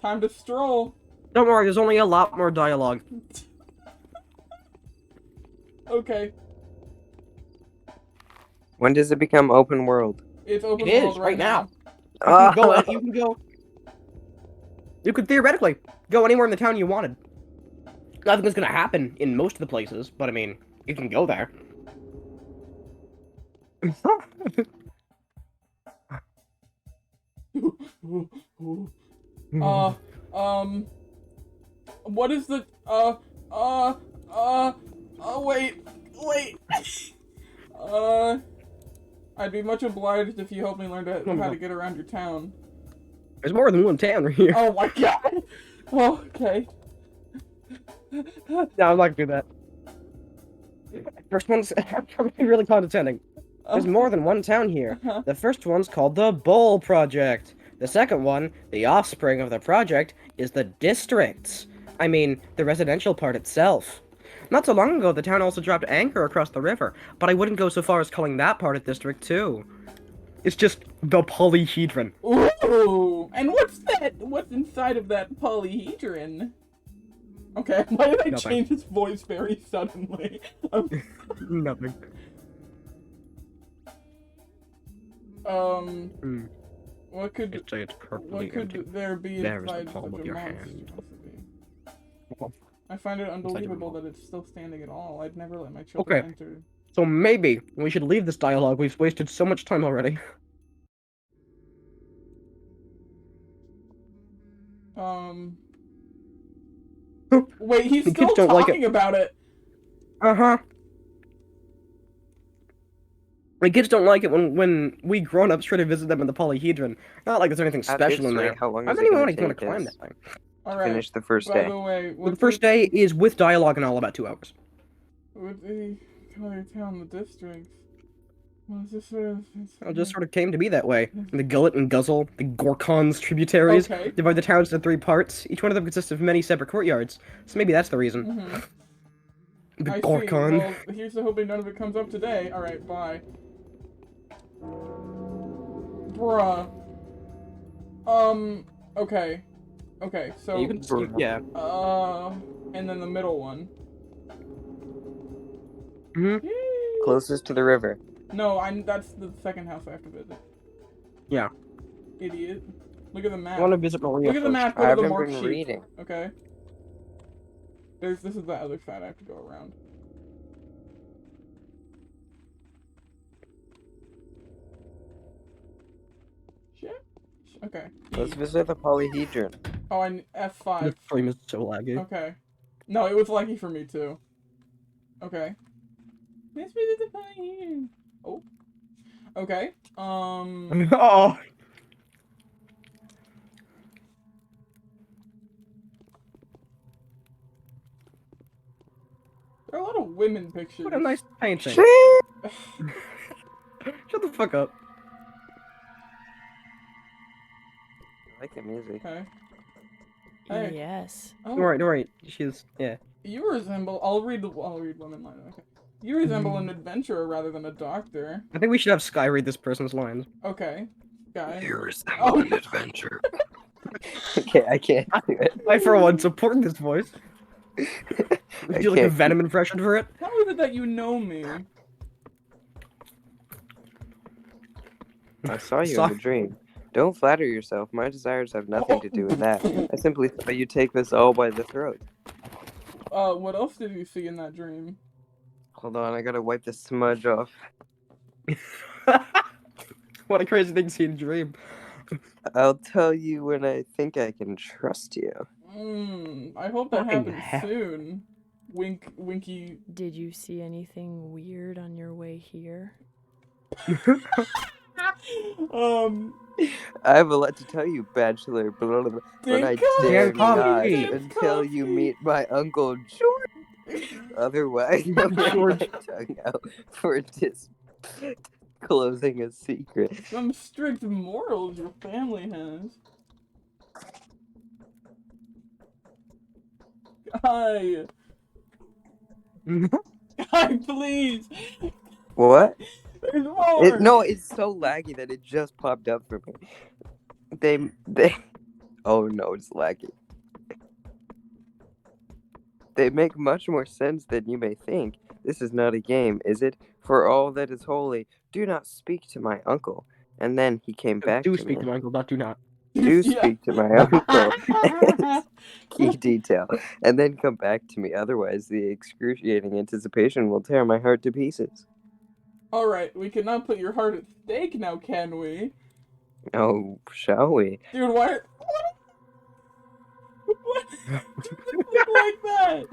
Time to stroll. Don't worry, there's only a lot more dialogue. Okay. When does it become open world? It's open It world is right now. Ah! You can go. You could theoretically go anywhere in the town you wanted. Nothing is gonna happen in most of the places, but I mean, you can go there. What is the, wait. I'd be much obliged if you helped me learn how to get around your town. There's more than one town here. Oh my god! Oh, okay. No, I'm not gonna do that. First one's really condescending. There's more than one town here. The first one's called the Bull Project. The second one, the offspring of the project, is the districts. I mean, the residential part itself. Not so long ago, the town also dropped anchor across the river, but I wouldn't go so far as calling that part a district, too. It's just the polyhedron. Ooh! And what's that? What's inside of that polyhedron? Okay, why did I Nothing. change his voice very suddenly? Nothing. What could It's perfectly what could empty. there be There is the inside palm such of a your hand. monstrosity? I find it unbelievable that it's still standing at all. I'd never let my children Okay. enter. So maybe we should leave this dialogue. We've wasted so much time already. Wait, he's The still kids don't like talking it. about it. Uh-huh. The kids don't like it when we grown-ups try to visit them in the polyhedron. Not like there's anything At special this in there. rate, how long How is many it more going do you to want to take climb us that thing? All to right. finish the first By day? the way, The first day is with dialogue and all about 2 hours. color town, the districts. Well, It just sort of came to be that way. The Gullet and Guzzle, the Gorkon's tributaries, Okay. divide the towns into 3 parts. Each one of them consists of many separate courtyards. So maybe that's the reason. Mm-hmm. The I see. Gorkon. Well, here's to hoping none of it comes up today. Alright, bye. Bruh. Okay. Okay, so... You can, yeah. And then the middle one. Mm-hmm. Closest to the river. No, that's the second house I have to visit. Yeah. Idiot. Look at the map. I want to visit Maria Look at the first. map, I go to the haven't mark been sheet. reading. Okay? This is the other side I have to go around. Shit. Okay. Let's visit the polyhedron. Oh, and F5. The stream is so laggy. Okay. No, it was laggy for me too. Okay. Let's visit the polyhedron. Oh. Okay. Oh. There are a lot of women pictures. What a nice painting. Shut the fuck up. I like the music. Okay. Hey. Yes. Oh, Don't worry. She's, yeah. you resemble. I'll read women line. Okay. You resemble an adventurer rather than a doctor. I think we should have Sky read this person's lines. Okay. Guy. You resemble Oh. an adventure. Okay, I can't do it. I, for one, support this voice. Would you like a can't- Venom impression for it? How is it that you know me? I saw you Saw- in a dream. Don't flatter yourself. My desires have nothing to do with that. I simply thought you'd take this all by the throat. What else did you see in that dream? Hold on, I gotta wipe the smudge off. What a crazy thing to see in a dream. I'll tell you when I think I can trust you. I hope that Fucking happens hell. soon. Wink, winky. Did you see anything weird on your way here? I have a lot to tell you, Bachelor, but I Think dare of not it. until you meet my Uncle George. Otherwise, I'll get my tongue out for disclosing a secret. Some strict morals your family has. Hi. Hi, please. What? There's more. No, it's so laggy that it just popped up for me. They. Oh no, it's laggy. They make much more sense than you may think. This is not a game, is it? For all that is holy, do not speak to my uncle. And then he came back Do to speak me. to my uncle, not do not. Do Yeah. speak to my uncle. Key detail. And then come back to me. Otherwise, the excruciating anticipation will tear my heart to pieces. Alright, we cannot put your heart at stake now, can we? Oh, shall we? Dude, why? What? Look like that?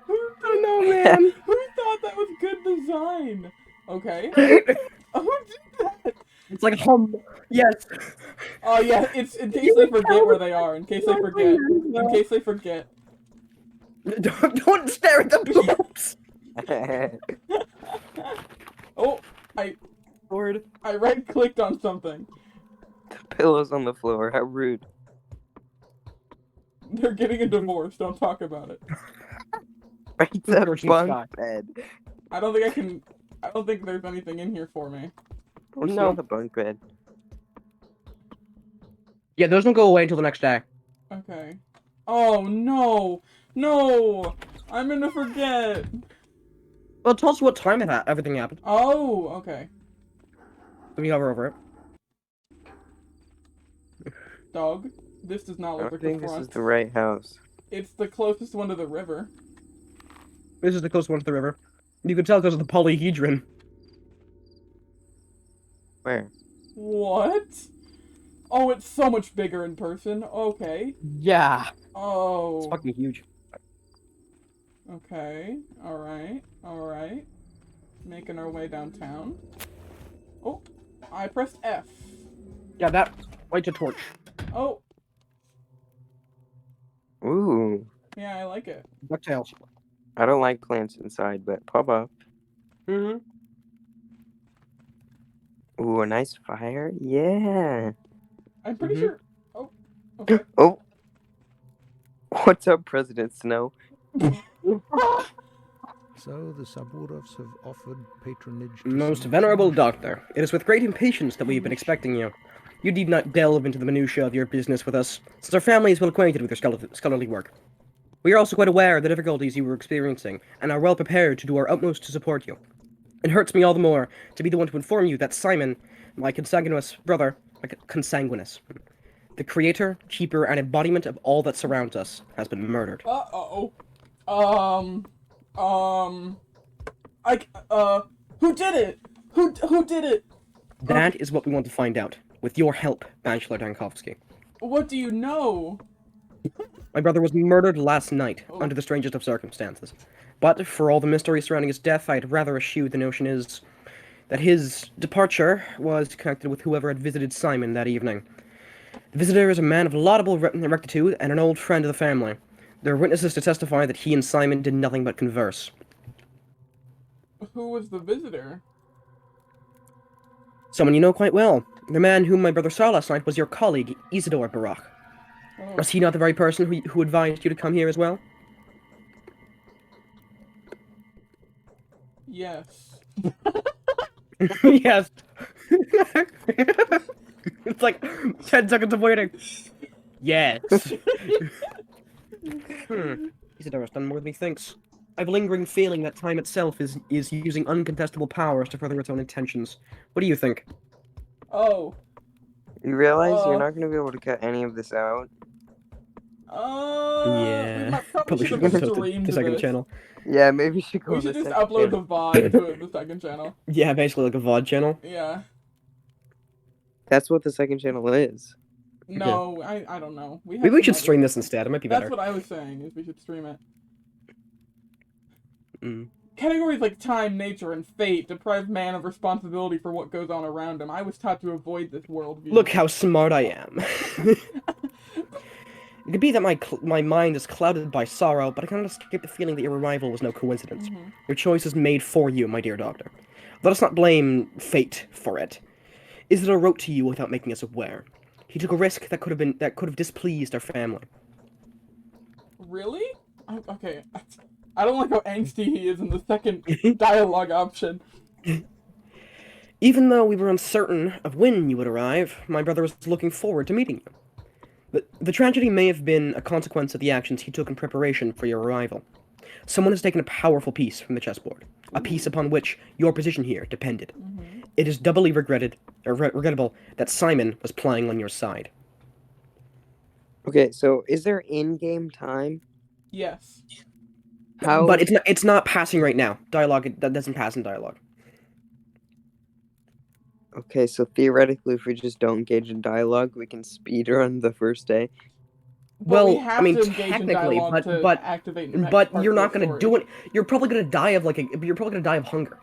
Who Oh no, man. Who thought that was good design? Okay. Who did that? It's like yes. Oh yeah, it's in case they forget where they are. In case they forget. In case they forget. Don't stare at the boobs. Oh, Lord. I right-clicked on something. Pillows on the floor. How rude. They're getting a divorce. Don't talk about it. It's a George bunk Scott. bed. I don't think I can. I don't think there's anything in here for me. It's No. not a bunk bed. Yeah, those don't go away until the next day. Okay. Oh no, no! I'm gonna forget. Well, tell us what time everything happened. Oh, okay. Let me hover over it. Dog, this does not I look don't like think the this front. is the right house. It's the closest one to the river. This is the closest one to the river. You can tell because of the polyhedron. Where? What? Oh, it's so much bigger in person. Okay. Yeah. It's Oh. fucking huge. Okay. Alright. Alright. Making our way downtown. Oh. I pressed F. Yeah, that lights a torch. Oh. Ooh. Yeah, I like it. DuckTales. I don't like plants inside, but pop up. Mm-hmm. Ooh, a nice fire? Yeah. I'm pretty sure. Oh, okay. Oh, what's up, President Snow? So the Saburovs have offered patronage to Most some venerable commotion. doctor, it is with great impatience that we have been expecting you. You need not delve into the minutiae of your business with us, since our family is well acquainted with your scholarly work. We are also quite aware of the difficulties you were experiencing, and are well prepared to do our utmost to support you. It hurts me all the more to be the one to inform you that Simon, my consanguineous brother, the creator, keeper, and embodiment of all that surrounds us, has been murdered. Uh-oh. Um, um, I, who did it? Who did it? That is what we want to find out, with your help, Bachelor Dankovsky. What do you know? My brother was murdered last night, Oh. under the strangest of circumstances. But for all the mystery surrounding his death, I'd rather eschew the notion is that his departure was connected with whoever had visited Simon that evening. The visitor is a man of laudable rectitude and an old friend of the family. There are witnesses to testify that he and Simon did nothing but converse. Who was the visitor? Someone you know quite well. The man whom my brother saw last night was your colleague, Isidore Barak. Oh. Was he not the very person who advised you to come here as well? Yes. Yes. It's like 10 seconds of waiting. Yes. Isidore has done more than he thinks. I have a lingering feeling that time itself is using uncontestable powers to further its own intentions. What do you think? Oh. You realize you're not going to be able to cut any of this out? Yeah. Probably should should have go to streamed the second this. channel. Yeah, maybe you should go We on the should just second upload channel. the VOD to the second channel. Yeah, basically like a VOD channel. Yeah. That's what the second channel is. No, I don't know. Maybe we should stream this instead. It might be better. That's what I was saying, is we should stream it. Mm. Categories like time, nature, and fate deprive man of responsibility for what goes on around him. I was taught to avoid this worldview. Look how smart I am. It could be that my mind is clouded by sorrow, but I cannot escape the feeling that your arrival was no coincidence. Mm-hmm. Your choice is made for you, my dear doctor. Let us not blame fate for it. Isidore wrote to you without making us aware. He took a risk that could have displeased our family. Really? Okay. I don't like how angsty he is in the second dialogue option. Even though we were uncertain of when you would arrive, my brother was looking forward to meeting you. The tragedy may have been a consequence of the actions he took in preparation for your arrival. Someone has taken a powerful piece from the chessboard, a piece upon which your position here depended. Mm-hmm. It is doubly regrettable that Simon was playing on your side. Okay, so is there in-game time? Yes. How? But it's not passing right now. Dialogue that doesn't pass in dialogue. Okay, so theoretically, if we just don't engage in dialogue, we can speedrun the first day. But we Well, have I mean, to engage in technically, dialogue to but activate the next but part you're of the not gonna story. do it. You're probably gonna die of hunger.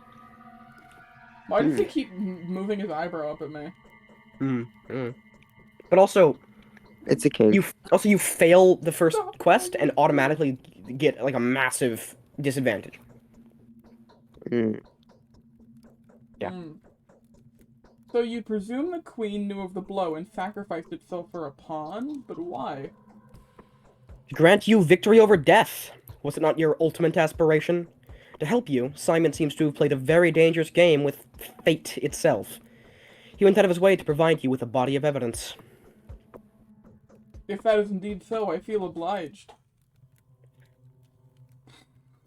Why does he keep moving his eyebrow up at me? But also, It's a cave. you fail the first quest and automatically get like a massive disadvantage. Mm. Yeah. So you presume the queen knew of the blow and sacrificed itself for a pawn? But why? To grant you victory over death. Was it not your ultimate aspiration? To help you, Simon seems to have played a very dangerous game with fate itself. He went out of his way to provide you with a body of evidence. If that is indeed so, I feel obliged.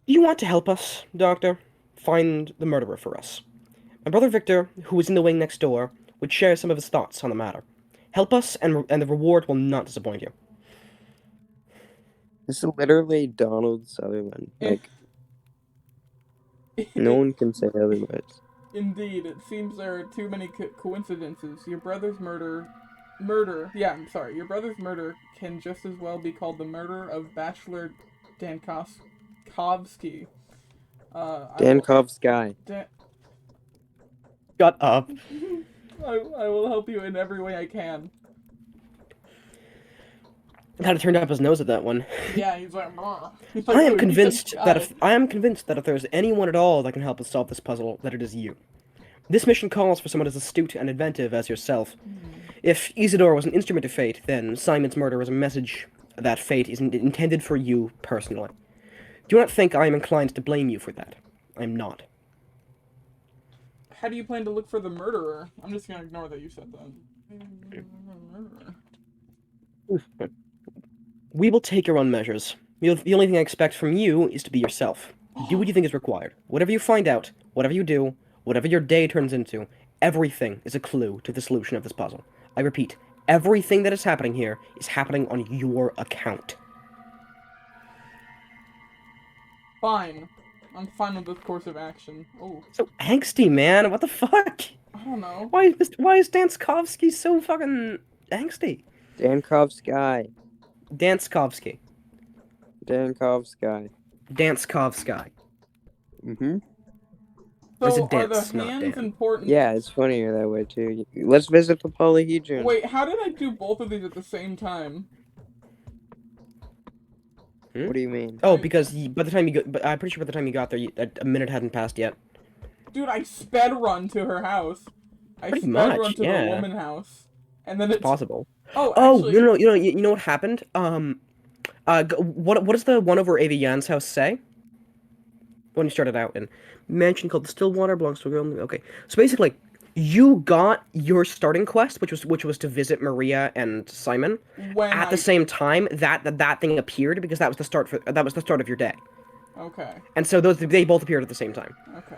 Do you want to help us, Doctor? Find the murderer for us. My brother Victor, who is in the wing next door, would share some of his thoughts on the matter. Help us, and the reward will not disappoint you. This is literally Donald Sutherland. Like, no one can say otherwise. Indeed, it seems there are too many coincidences. Your brother's murder can just as well be called the murder of Bachelor Dankovsky. Dankovsky. Shut up. I will help you in every way I can. Kind of turned up his nose at that one. Yeah, he's like, he's like, I am "Dude, he's convinced a that guy." if there's anyone at all that can help us solve this puzzle, that it is you. This mission calls for someone as astute and inventive as yourself. If Isidore was an instrument of fate, then Simon's murder was a message that fate is intended for you personally. Do not think I am inclined to blame you for that. I am not. How do you plan to look for the murderer? I'm just gonna ignore that you said that. We will take your own measures. The only thing I expect from you is to be yourself. Do what you think is required. Whatever you find out, whatever you do, whatever your day turns into, everything is a clue to the solution of this puzzle. I repeat, everything that is happening here is happening on your account. Fine. I'm fine with this course of action. Oh, So angsty, man. What the fuck? I don't know. Why is Danskovsky so fucking angsty? Dankovsky. Danskovsky. Dankovsky. Danskovsky. Mm-hmm. Or is So it are the dance, not hands Dan? important? Yeah, it's funnier that way too. Let's visit the polyhedron. Wait, how did I do both of these at the same time? What do you mean? Oh, because by the time you but I'm pretty sure by the time you got there, a minute hadn't passed yet. Dude, I sped run to her house. I Pretty sped much, run to yeah. the woman house, and then It's possible. Oh, Oh, actually, no, you know what happened? What does the one over Ava Yan's house say? When you started out in mansion called the Stillwater belongs to a girl. Okay, so basically, you got your starting quest, which was to visit Maria and Simon. when At the same time, that thing appeared because that was the start of your day, Okay. and so they both appeared at the same time. Okay.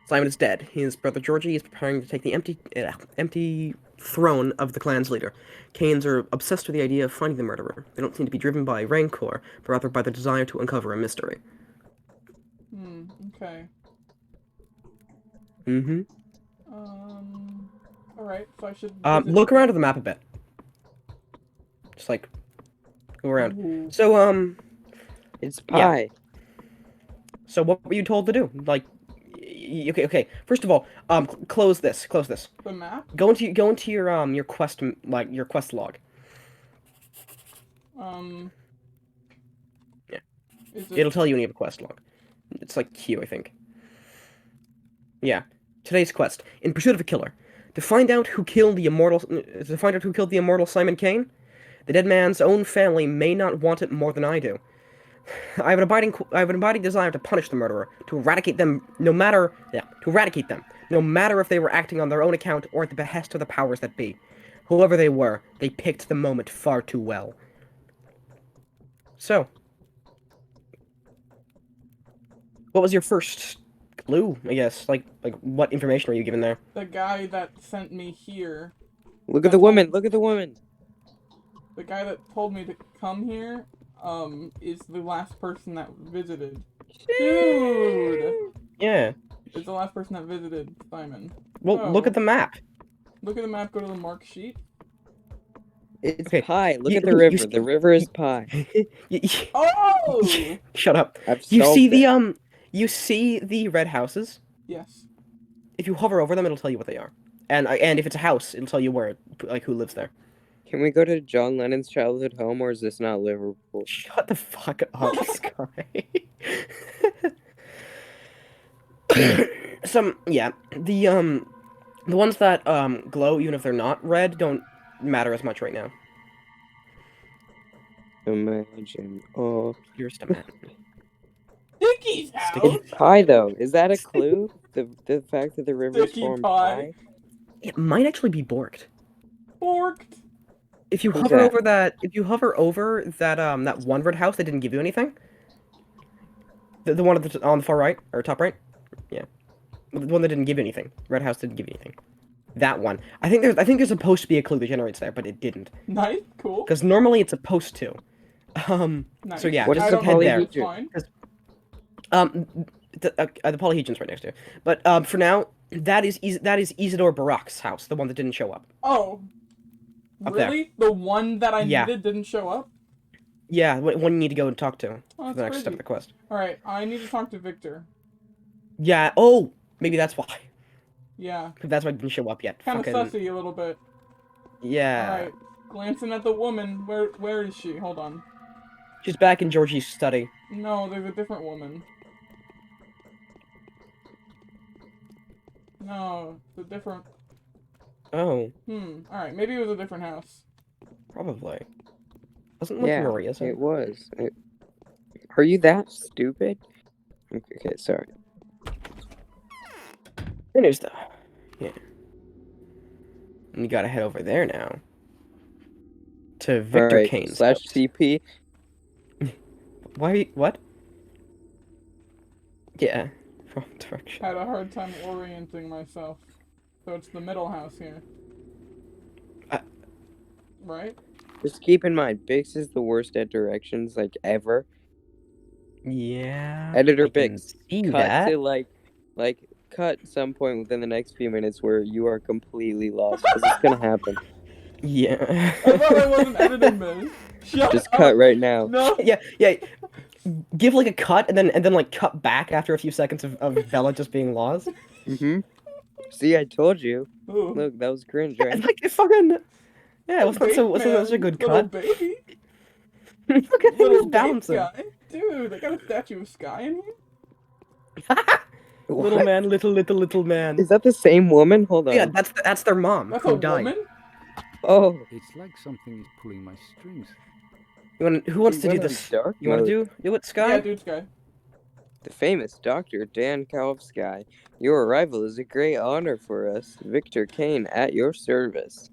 Simon is dead. His brother Georgie is preparing to take the empty throne of the clan's leader. Canes are obsessed with the idea of finding the murderer. They don't seem to be driven by rancor, but rather by the desire to uncover a mystery. Okay. Mm-hmm. Alright, so I should Look around at the map a bit. Just, like, go around. Ooh. So, It's pie. Yeah. So what were you told to do? Like, okay. First of all, close this. The map? Go into your quest, like, your quest log. Yeah. It'll tell you when you have a quest log. It's like Q, I think. Yeah. Today's quest: in pursuit of a killer. To find out who killed the immortal Simon Kane. The dead man's own family may not want it more than I do. I have an abiding desire to punish the murderer, to eradicate them, no matter if they were acting on their own account or at the behest of the powers that be. Whoever they were, they picked the moment far too well. So, what was your first clue, I guess? Like what information were you given there? The guy that sent me here. Look at the woman. Look at the woman. The guy that told me to come here, is the last person that visited. Dude! Yeah. Is the last person that visited Simon. Well, look at the map. Look at the map, go to the mark sheet. It's Okay. pie. Look at the river. The river is pie. Oh! Shut up. You see the red houses? Yes. If you hover over them, it'll tell you what they are. And if it's a house, it'll tell you where, like, who lives there. Can we go to John Lennon's childhood home, or is this not Liverpool? Shut the fuck up, Sky. The ones that glow, even if they're not red, don't matter as much right now. Imagine. Oh. Here's the map. Sticky's house! It's pie, though. Is that a clue? The fact that the river's Sticky formed pie. pie? It might actually be borked. Borked! If you hover over that one red house that didn't give you anything, the one on the far right or top right, yeah, the one that didn't give you anything. Red house didn't give you anything. That one. I think there's supposed to be a clue that generates there, but it didn't. Nice, cool. Because normally it's supposed to. Nice. So yeah, What is just the head there. polyhedron? The polyhedron's right next to it. But for now, that is Isidore Barak's house, the one that didn't show up. Oh. Up Really? The one that I needed didn't show up? Yeah, one you need to go and talk to Oh, for the next crazy. step of the quest. Alright, I need to talk to Victor. Yeah. Oh, maybe that's why. Yeah. That's why it didn't show up yet. Kind of Fucking... sussy a little bit. Yeah. Alright. Glancing at the woman. Where is she? Hold on. She's back in Georgie's study. No, there's a different woman. No, it's a different... Oh. Alright, maybe it was a different house. Probably. Wasn't like Maria's house? It was. Are you that stupid? Okay, sorry. Anyways, though. Yeah. And you gotta head over there now. To Victor Kane's house. /CP. Why? What? Yeah. Wrong direction. Had a hard time orienting myself. So it's the middle house here. Right? Just keep in mind, Bix is the worst at directions, like, ever. Yeah. Editor I can Bix, see cut that. to, cut some point within the next few minutes where you are completely lost, because it's gonna happen. Yeah. I thought I wasn't editing this. Just cut right now. No. Yeah. Give like a cut and then like cut back after a few seconds of Bella just being lost. See, I told you. Ooh. Look, that was cringe, right? Like it fucking. Yeah, wasn't such a good little cut. baby. Look at him, Little he's bouncing. guy. Dude, I got a statue of Sky in here? Little man, little man. Is that the same woman? Hold on. Yeah, that's their mom That's who a died. woman? Oh. It's like something is pulling my strings. Who wants to do this? You want to do it, Sky? Yeah, dude, Sky. The famous Dr. Dan Kalfsky. Your arrival is a great honor for us. Victor Kane at your service.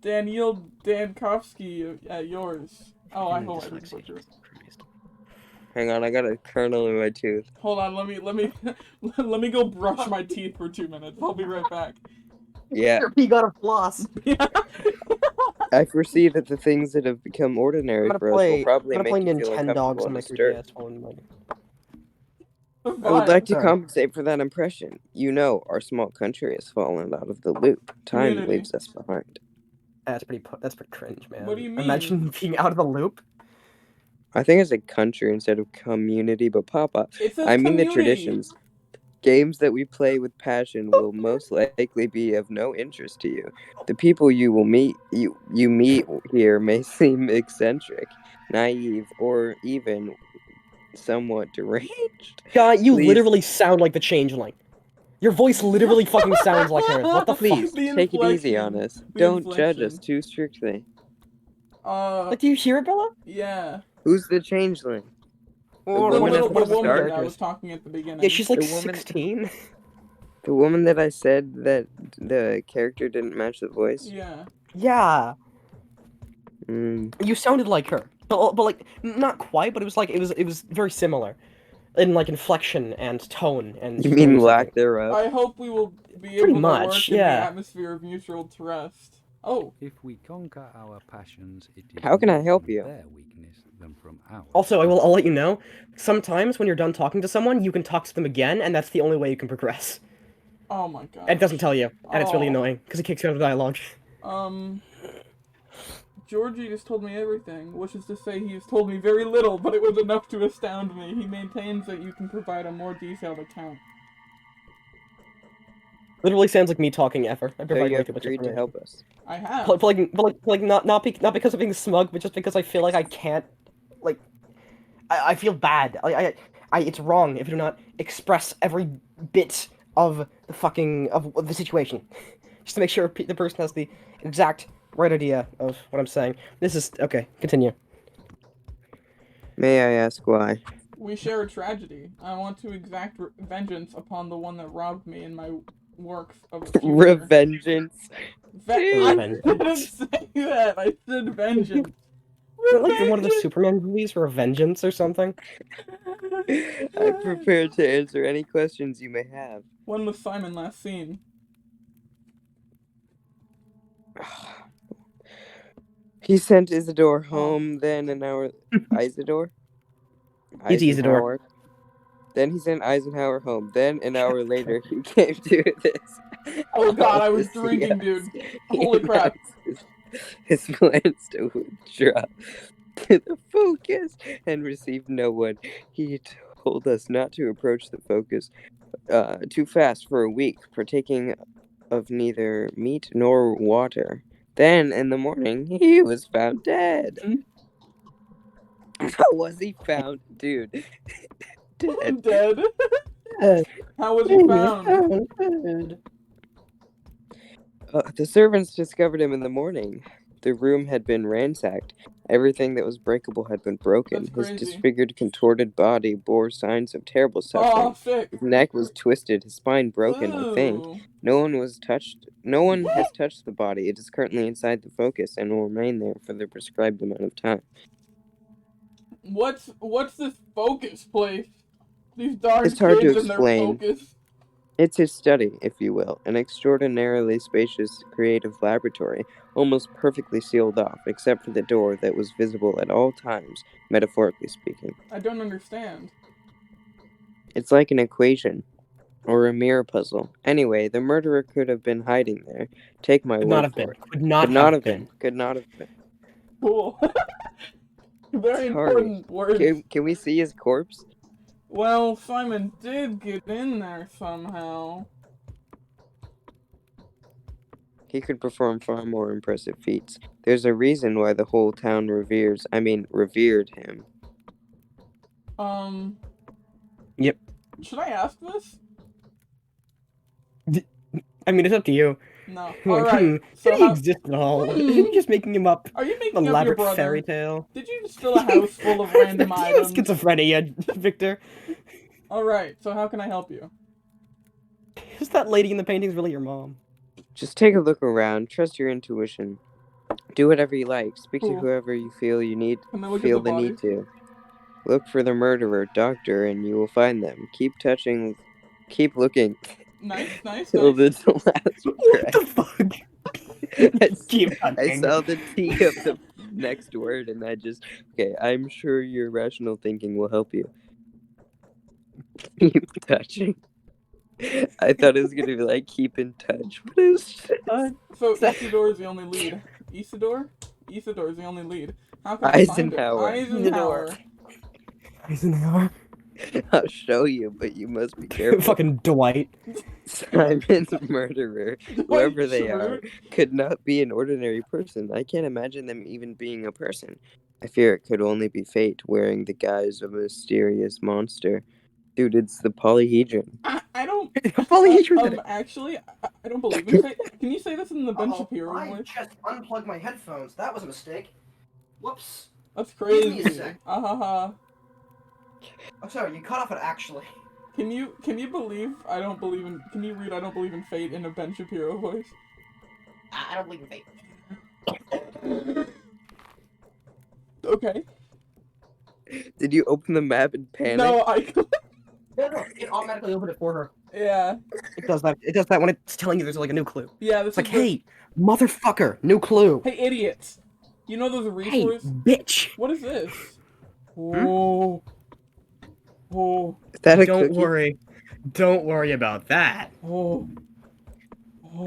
Daniel Dankowski at yours. Oh, I hope I didn't butcher it. Hang on, I got a kernel in my tooth. Hold on, let me go brush my teeth for 2 minutes. I'll be right back. Yeah. He got a floss. I foresee that the things that have become ordinary for us will probably make you feel uncomfortable and disturbed. I would like to compensate for that impression. You know, our small country has fallen out of the loop. Time leaves us behind. That's pretty cringe, man. What do you mean? Imagine being out of the loop. I think it's a country instead of community, but Papa, I mean community. The traditions. Games that we play with passion will most likely be of no interest to you. The people you will meet here may seem eccentric, naive, or even somewhat deranged. God, you literally sound like the changeling. Your voice literally fucking sounds like hers. What the Please, fuck? take it easy on us. Don't judge us too strictly. Like, do you hear it, Bella? Yeah. Who's the changeling? The woman that I was talking at the beginning. Yeah, she's like 16. The woman that I said that the character didn't match the voice? Yeah. Yeah. Mm. You sounded like her. But like, not quite, but it was very similar. In like inflection and tone and... You mean lack thereof? I hope we will be able to work in the atmosphere of mutual trust. Oh. If we conquer our passions, it is How can I help you? their weakness than from ours. Also, I'll let you know, sometimes when you're done talking to someone, you can talk to them again, and that's the only way you can progress. Oh my god. And it doesn't tell you, and it's really annoying, because it kicks you out of dialogue. Georgie just told me everything, which is to say he has told me very little, but it was enough to astound me. He maintains that you can provide a more detailed account. Literally sounds like me talking ever. I So provide you way have too much agreed to help us. I have. But not because of being smug, but just because I feel like I can't, like, I feel bad. It's wrong if you do not express every bit of the fucking, of the situation. Just to make sure the person has the exact right idea of what I'm saying. This is, okay, continue. May I ask why? We share a tragedy. I want to exact vengeance upon the one that robbed me in my works of the future. Revengeance. I didn't say that. I said vengeance. Like in one of the Superman movies, Revengeance or something? I'm prepared to answer any questions you may have. When was Simon last seen? He sent Isidore home, then an hour... Isidore? It's Isidore. Then he sent Eisenhower home. Then an hour later, he came to this. Oh god, I was drinking, dude. Holy crap. His plans to withdraw to the focus and receive no one. He told us not to approach the focus too fast for a week, partaking of neither meat nor water. Then, in the morning, he was found dead. How was he found? Dude, dead. Dead. Yeah, How was he he was found? found dead. The servants discovered him in the morning. The room had been ransacked. Everything that was breakable had been broken. That's His crazy. disfigured, contorted body bore signs of terrible Oh, suffering. sick. His neck was twisted, his spine broken, I think. Ooh. No one has touched the body. It is currently inside the focus and will remain there for the prescribed amount of time. What's this focus place? These darn It's hard to kids and their explain. focus. It's his study, if you will, an extraordinarily spacious creative laboratory, almost perfectly sealed off, except for the door that was visible at all times, metaphorically speaking. I don't understand. It's like an equation, or a mirror puzzle. Anyway, the murderer could have been hiding there. Take my Could not word have for been. it. Could not Could not have have been. been. Could not have been. Cool. Very Sorry. important words. Can we see his corpse? Well, Simon did get in there somehow. He could perform far more impressive feats. There's a reason why the whole town revered him. Yep. Should I ask this? I mean, it's up to you. No. Like, Alright, did so he how... exist at all? Is he just making him up? Are you An making up your elaborate brother? fairy tale? Did you just fill a house full of random Do you have items? schizophrenia, Victor? Alright, so how can I help you? Is that lady in the painting's really your mom? Just take a look around. Trust your intuition. Do whatever you like. Speak to Cool. whoever you feel Can I look at the the need bodies? to. Look for the murderer, doctor, and you will find them. Keep looking Nice, nice, till nice. the last What breath. the fuck? Keep I hunting. saw the T of the next word, and okay, I'm sure your rational thinking will help you. Keep touching. I thought it was gonna be like keep in touch, but it was just... So Isidore is the only lead. Isidore? Isidore is the only lead. How can I find him? Eisenhower. Eisenhower. I'll show you, but you must be careful. Fucking Dwight. Simon's murderer, whoever they are, Schrute. could not be an ordinary person. I can't imagine them even being a person. I fear it could only be fate wearing the guise of a mysterious monster. Dude, it's the polyhedron. I don't... Polyhedron did it. Actually, I don't believe in fate. Can you say this in the Ben Shapiro voice? just unplugged my headphones. That was a mistake. Whoops. That's Give me a crazy. sec. Ahaha. I'm sorry, you cut off it actually. Can you believe I don't believe in... Can you read I don't believe in fate in a Ben Shapiro voice? I don't believe in fate. Okay. Did you open the map and panic? No, No, it automatically opened it for her. Yeah. It does that. It does that when it's telling you there's like a new clue. Yeah, this It's like, is the- hey, motherfucker, new clue. Hey, idiots! You know those Hey, resources? bitch. What is this? Oh. Oh. Is that a Don't cookie? worry. Don't worry about that. Oh.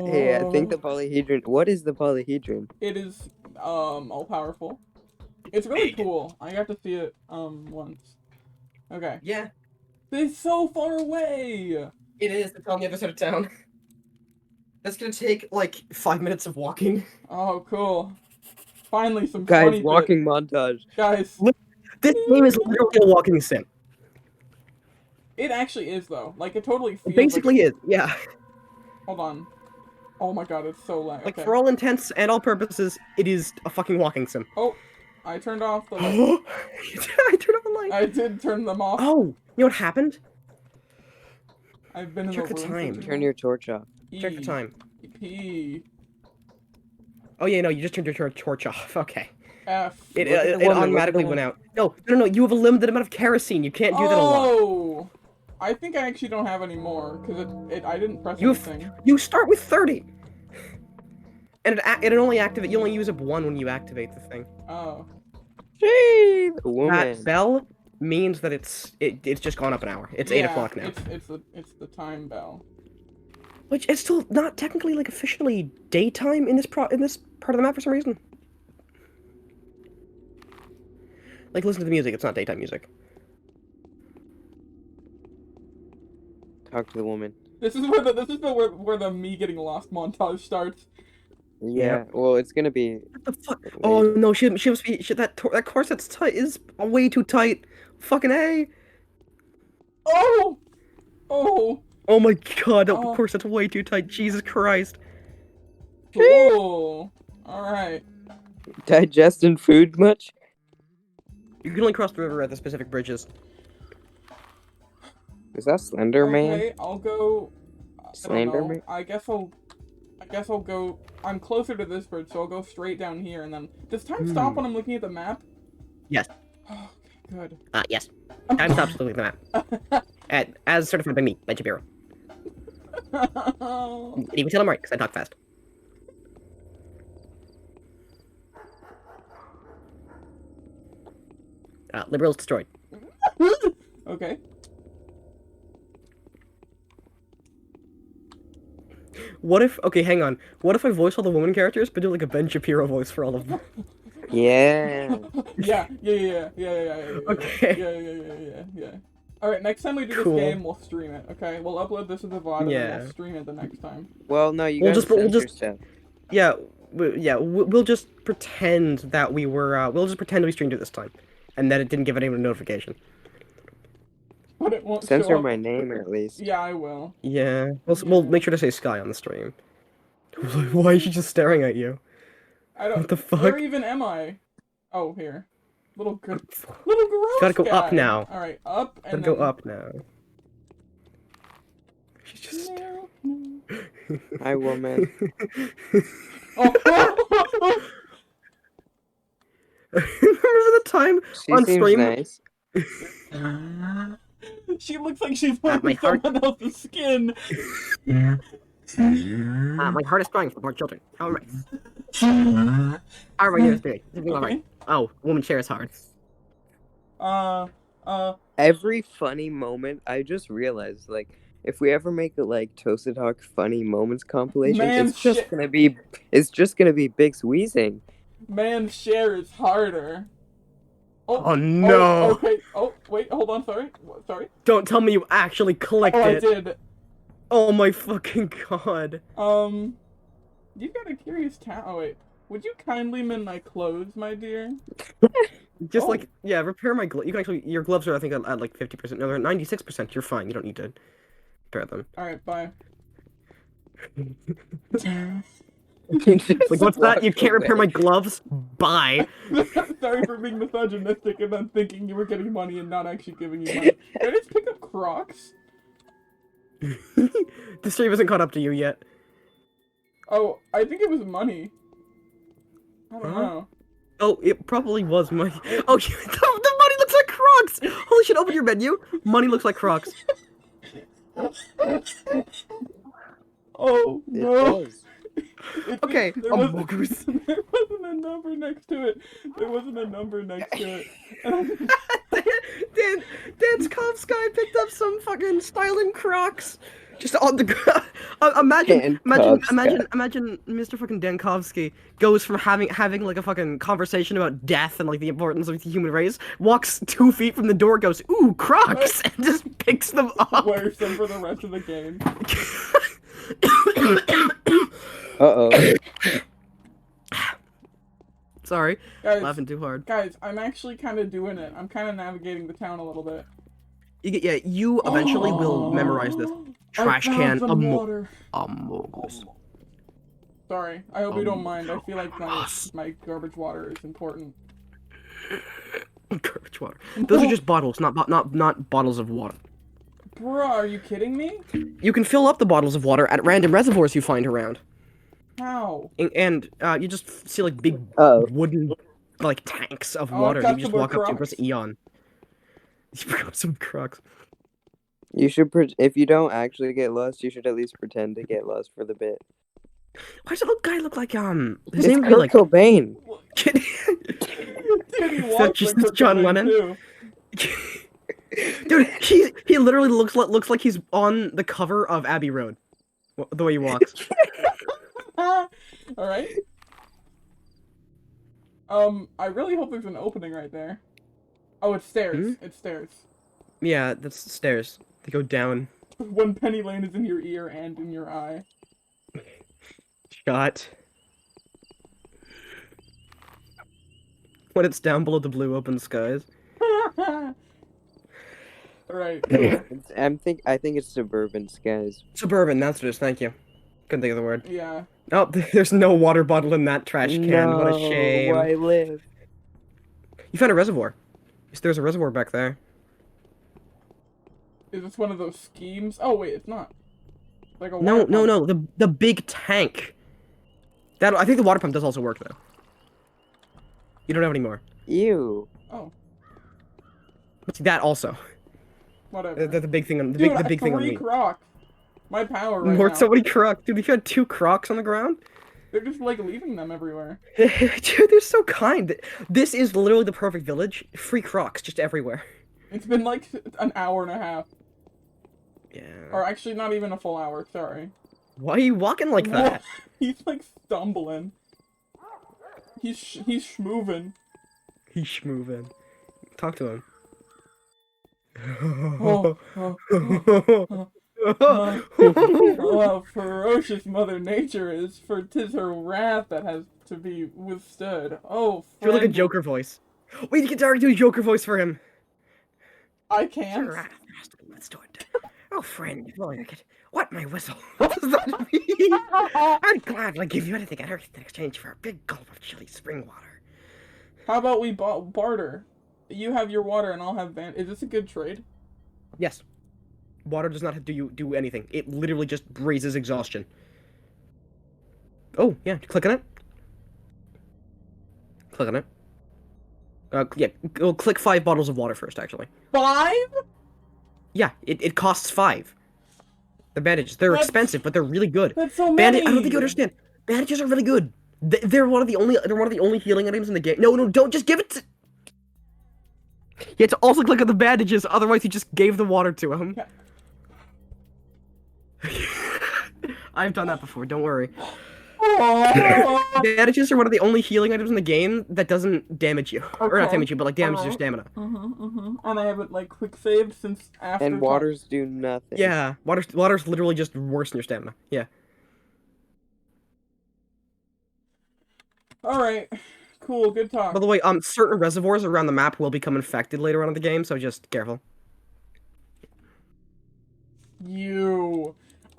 Hey, I think the polyhedron... What is the polyhedron? It is, all powerful. It's really cool. I got to see it, once. Okay. Yeah, It's so far away! it is. It's on the other side of town. That's gonna take, like, 5 minutes of walking. Oh, cool. Finally, some Guys, funny walking montage. Guys, This game is literally a walking sim. it actually is, though. Like, it totally feels It basically is, yeah. Hold on. Oh my god, it's so loud. Like, Okay. for all intents and all purposes, it is a fucking walking sim. Oh, I turned off the light. I turned off the light. I did turn them off. Oh, you know what happened? I've been in Check the the room time. for too Turn your torch off. long. Check the time. P. Oh yeah, no, you just turned your torch off. Okay. F. It Look at the woman, look at automatically the went woman. out. No, you have a limited amount of kerosene. You can't do that a lot. Oh! I think I actually don't have any more, because I didn't press anything. You start with 30. And it only activate. You only use up one when you activate the thing. Oh. Gee, the woman. That bell means that it's just gone up an hour. It's 8 o'clock now. It's the time bell. Which is still not technically like officially daytime in this part of the map for some reason. Like, listen to the music. It's not daytime music. Talk to the woman. This is where the me getting lost montage starts. Yeah, well, it's gonna be What the fuck? Oh later. no, she must be that corset's tight is way too tight. Fucking A. Oh! Oh! Oh my god, that Oh. corset's way too tight. Jesus Christ. Cool. Alright. Digesting food much? You can only cross the river at the specific bridges. Is that Slender Man? Okay, I'll go. I don't Slender know. Man? I guess I'll go. I'm closer to this bridge, so I'll go straight down here, and then does time stop when I'm looking at the map? Yes. Oh, good. Yes. Time stops looking at the map. As certified by me, by Shapiro. You can tell I'm right, because I talk fast. Liberals destroyed. Okay. What if, okay, hang on. What if I voice all the woman characters, but do like a Ben Shapiro voice for all of them? Yeah. Yeah. Okay. Yeah. Alright, next time we do Cool. this game, we'll stream it, okay? We'll upload this as a VOD, and then Yeah. we'll stream it the next time. Well, no, you We'll gotta just- we'll censor just- stuff. Yeah, we'll just pretend that we were, we'll just pretend we streamed it this time. And that it didn't give anyone a notification. But it won't show Censor up. my name at least. Yeah, I will. Yeah. We'll make sure to say Sky on the stream. Why is she just staring at you? I don't. What the fuck? Where even am I? Oh, here. Little gross Gotta go guy. up now. All right, up and Gotta go then... up now. She's just. Hi, woman. Oh. Remember the time She on seems stream? nice. She looks like she's my wearing heart- someone else's skin. My heart is crying for more children. How am I? How are my ears doing? Everything all right? Oh, woman share is hard. Every funny moment, I just realized, like, if we ever make a like Toastedhawk funny moments compilation, Man, it's just shit. gonna be Bix wheezing. Man, share is harder. Oh no! Oh, okay. Oh, wait, hold on. Sorry. Don't tell me you actually clicked Oh, I it. did. Oh my fucking god. You've got a curious talent. Oh wait. Would you kindly mend my clothes, my dear? Just like, yeah, repair my gloves. You can actually, your gloves are, I think, at like 50%. No, they're at 96%. You're fine. You don't need to repair them. Alright, bye. Like, what's that? You can't repair my gloves? Bye. Sorry for being misogynistic and then thinking you were getting money and not actually giving you money. Did I just pick up Crocs? The stream hasn't caught up to you yet. Oh, I think it was money. I don't know. Oh, it probably was money. Oh, the money looks like Crocs! Holy shit, open your menu. Money looks like Crocs. Oh, no. Okay, There wasn't a number next to it. Danskovsky picked up some fucking styling Crocs. Just on the ground. Imagine Mr. fucking Dankovsky goes from having like a fucking conversation about death and like the importance of the human race, walks 2 feet from the door, goes, "Ooh, Crocs," and just picks them up. Wears them for the rest of the game. Uh-oh. Sorry, Guys, laughing too hard. Guys, I'm actually kind of doing it. I'm kind of navigating the town a little bit. You eventually will memorize this. Trash can, moguls. Sorry, I hope you don't mind. I feel like my garbage water is important. Garbage water. Those are just bottles, not bottles of water. Bruh, are you kidding me? You can fill up the bottles of water at random reservoirs you find around. How? And you just see like big wooden like tanks of water. I And you just walk up to Crocs. press Eon. You forgot some Crocs. You should, if you don't actually get lost, you should at least pretend to get lost for the bit. Why does the little guy look like his It's name would be Kurt like Cobain. Dude, he Is that walks just like Kurt John Cobain, Lennon? too. Dude, he literally looks like he's on the cover of Abbey Road. The way he walks. Alright. I really hope there's an opening right there. Oh, it's stairs. It's stairs. Yeah, that's stairs. They go down. when Penny Lane is in your ear and in your eye. Shot. When it's down below the blue open skies. Alright, cool. I think it's suburban skies. Suburban, that's what it is, thank you. Couldn't think of the word. Yeah. Oh, there's no water bottle in that trash can. What a shame. I live. You found a reservoir. There's a reservoir back there. Is this one of those schemes? Oh, wait, it's not. Like a No, water no, pump. no. The big tank. That I think the water pump does also work though. You don't have any more. Ew. Oh, But see, that also. whatever. The big thing on Dude, the big thing on 3 me. crocs. My power right More now. so many crocs. Dude, you had 2 crocs on the ground? They're just, like, leaving them everywhere. Dude, they're so kind. This is literally the perfect village. Free crocs just everywhere. It's been, like, an hour and a half. Yeah. Or actually, not even a full hour, sorry. Why are you walking like that? He's, like, stumbling. He's schmoving. He's schmoving. Talk to him. Oh, how ferocious Mother Nature is, for 'tis her wrath that has to be withstood. Oh, Do like a friend, Joker voice. Wait, you can already do a Joker voice for him. I can't. Your wrath has to be withstood. Oh, friend, what my whistle? What does that mean? I'd gladly give you anything on earth in exchange for a big gulp of chilly spring water. How about we barter? You have your water and I'll have Is this a good trade? Yes. Water does not have to do anything. It literally just raises exhaustion. Oh, yeah, click on it. Click on it. Yeah, go click 5 bottles of water first, actually. 5? Yeah, it costs 5. The bandages, they're expensive, but they're really good. That's so many. I don't think you understand. Bandages are really good. They're one of the only healing items in the game. No, don't just give it to... You have to also click on the bandages, otherwise you just gave the water to him. Yeah. I've done that before, don't worry. Oh. Bandages are one of the only healing items in the game that doesn't damage you. Or not damage you, but like damages your stamina. And I haven't, like, quick saved since after. And waters do nothing. Yeah, water's literally just worsen your stamina. Yeah. Alright. Cool, good talk. By the way, certain reservoirs around the map will become infected later on in the game, so just careful.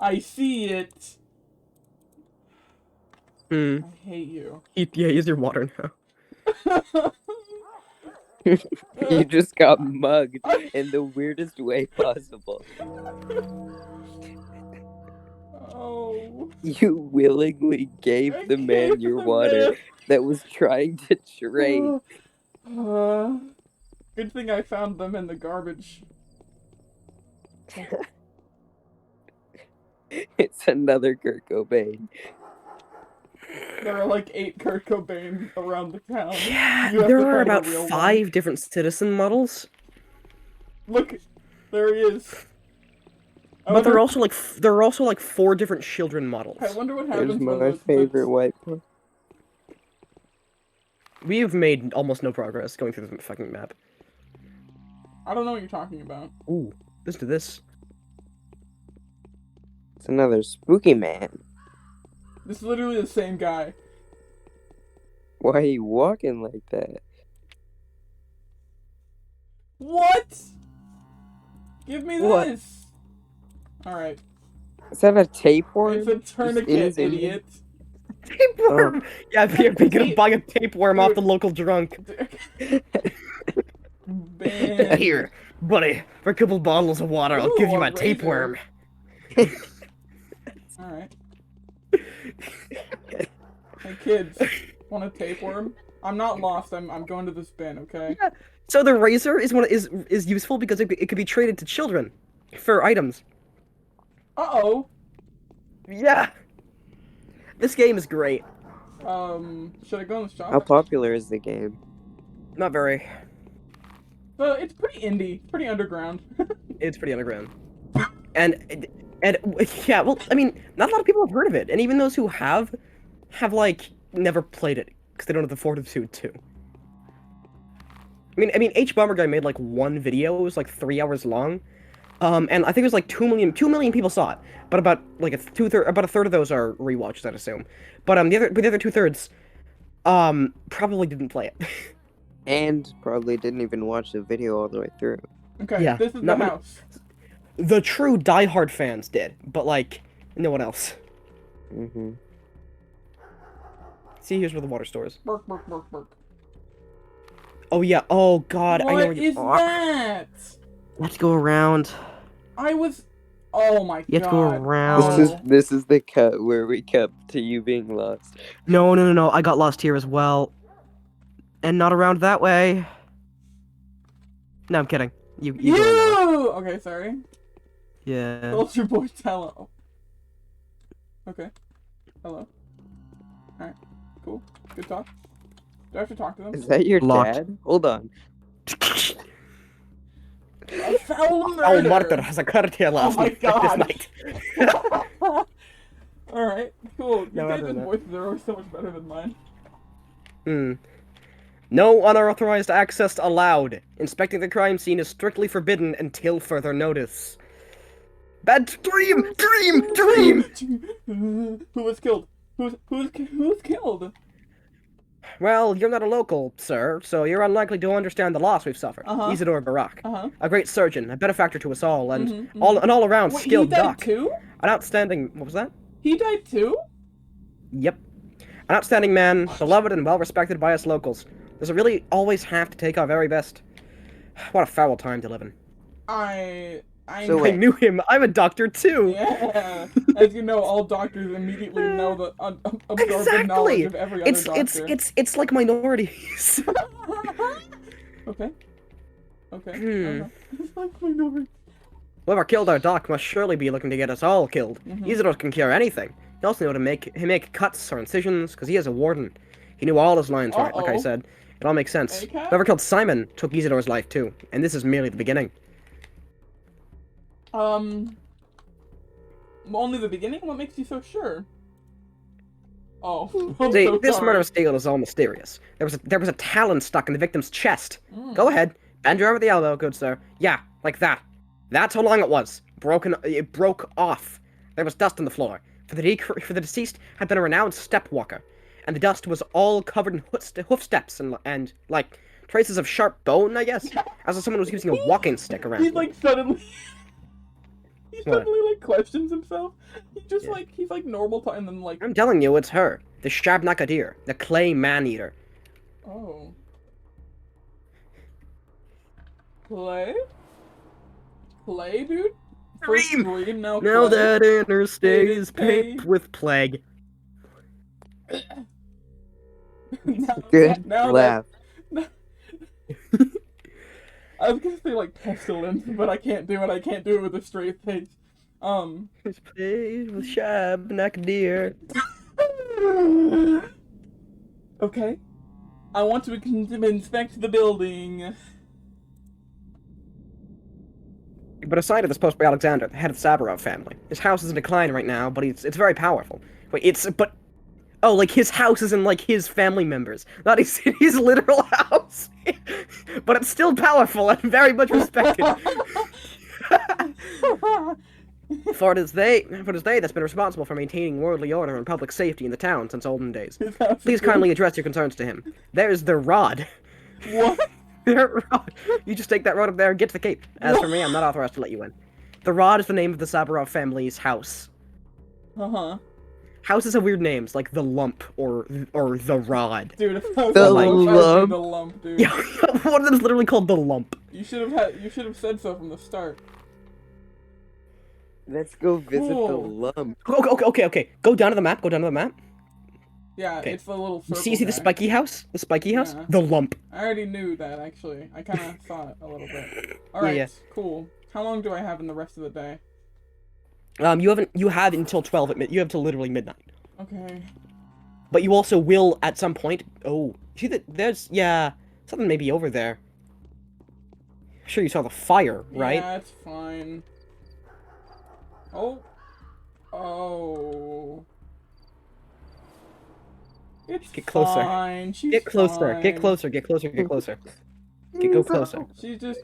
I see it. Hmm. I hate you. Yeah, use your water now. You just got mugged in the weirdest way possible. Oh. You willingly gave the man your water that was trying to trade. Good thing I found them in the garbage. It's another Kurt Cobain. There are like 8 Kurt Cobains around the town. Yeah, You have there to are find a about real 5 different citizen models. Look, there he is. But there are also like 4 different children models. I wonder what There's happens when my those favorite white boy. We have made almost no progress going through the fucking map. I don't know what you're talking about. Ooh, listen to this. It's another spooky man. This is literally the same guy. Why are you walking like that? What? Give me What? this. Alright. Is that a tapeworm? It's a tourniquet, idiot. Tapeworm! Yeah, you're gonna buy a tapeworm off the local drunk. Here, buddy, for a couple bottles of water, I'll give you Ooh, a a tapeworm. Alright. Hey kids, want a tapeworm? I'm not lost, I'm going to this bin, okay? Yeah. So the razor is useful because it could be traded to children for items. Uh-oh. Yeah. This game is great. Should I go in the shop? How popular is the game? Not very. It's pretty indie. It's pretty underground. It's pretty underground. And yeah, well, I mean, not a lot of people have heard of it, and even those who have like never played it because they don't have the fortitude to. I mean, H Bomber Guy made like one video. It was like 3 hours long, And I think it was like 2 million people saw it, but about like about a third of those are rewatches, I'd assume. But the other 2/3, probably didn't play it. And probably didn't even watch the video all the way through. Okay, Yeah, this is the not many- house. The true diehard fans did, but like no one else. Mm-hmm. See, here's where the water store is. Burk, burk, burk, burk. Oh yeah. Oh god, I know where What you is are. that? Let's go around. I was. Oh my god. You have to go around. This is the cut where we cut to you being lost. No. I got lost here as well. And not around that way. No, I'm kidding. You go in that way. Okay, sorry. Yeah. Soldier boy, hello. Okay. Hello. Alright. Cool. Good talk. Do I have to talk to them? Is that your Locked. dad? Hold on. A foul murder! Oh, murder has occurred here last my night. God. This night. Alright, cool. You No, guys' other than voices are always so much better than mine. No unauthorized access allowed. Inspecting the crime scene is strictly forbidden until further notice. Bad dream! Who was killed? Who's killed? Well, you're not a local, sir, so you're unlikely to understand the loss we've suffered. Uh-huh. Isidore Barak, Uh-huh. a great surgeon, a benefactor to us all, and Mhm, an all-around Wait, skilled he died doc. too? An outstanding. What was that? He died too? Yep. An outstanding man, beloved and well respected by us locals. Does it really always have to take our very best? What a foul time to live in. I So I wait. knew him. I'm a doctor too. Yeah. As you know, all doctors immediately know the absorbent knowledge Exactly. of every other doctor. It's like minorities. Okay. Okay. Hmm. It's like minority. Whoever killed our doc must surely be looking to get us all killed. Mhm. Isidore can cure anything. He also knew how to make cuts or incisions, because he is a warden. He knew all his lines right, like I Uh-oh. said. It all makes sense. ACAB? Whoever killed Simon took Isidore's life too, and this is merely the beginning. Only the beginning? What makes you so sure? Oh, I'm See, so this sorry. murder deal is all mysterious. There was a talon stuck in the victim's chest. Mm. Go ahead, bend you over the elbow, good sir. Yeah, like that. That's how long it was. It broke off. There was dust on the floor. For the deceased had been a renowned step walker, and the dust was all covered in hoof steps and like traces of sharp bone, I guess, as if someone was using a walking stick around. He's like suddenly. He What? suddenly like questions himself. He just Yeah. he's like normal time and then like. I'm telling you, it's her, the Shabnakadir, the clay man-eater. Oh. Play? Play, dude? First Dream! dream, now Now play? that interstate It is is paved paved. with plague. now, Good now laugh. I was gonna say like pestilence, but I can't do it. I can't do it with a straight face. It's paved with Shabnakadir. Okay. I want to inspect the building. But aside of this post by Alexander, the head of the Saburov family, his house is in decline right now, but it's very powerful. Oh, like his house is in like his family members, not his literal house. But it's still powerful and very much respected. For it is they that's been responsible for maintaining worldly order and public safety in the town since olden days. His house is Please good. kindly address your concerns to him. There's the rod. What? Their rod. You just take that rod up there and get to the cape. As for me, I'm not authorized to let you in. The rod is the name of the Saburov family's house. Uh-huh. Houses have weird names, like the Lump or the Rod. Dude, if I was The a lump, I would lump. be the lump, dude. Yeah, one of them is literally called the Lump. You should have said so from the start. Let's go visit the Cool. lump. Okay. Go down to the map. Yeah, Okay. it's the little You circle see the guy. spiky house? The spiky house? Yeah. The Lump. I already knew that, actually. I kind of saw it a little bit. Alright, Yeah. cool. How long do I have in the rest of the day? You have until 12 you have till literally midnight. Okay. But you also will at some point. Oh, see that? There's something maybe over there. Sure, you saw the fire, right? Yeah, it's fine. Oh. Oh. It's Get closer. fine. She's Get closer. fine. Get closer. Get closer. Go closer. She's just.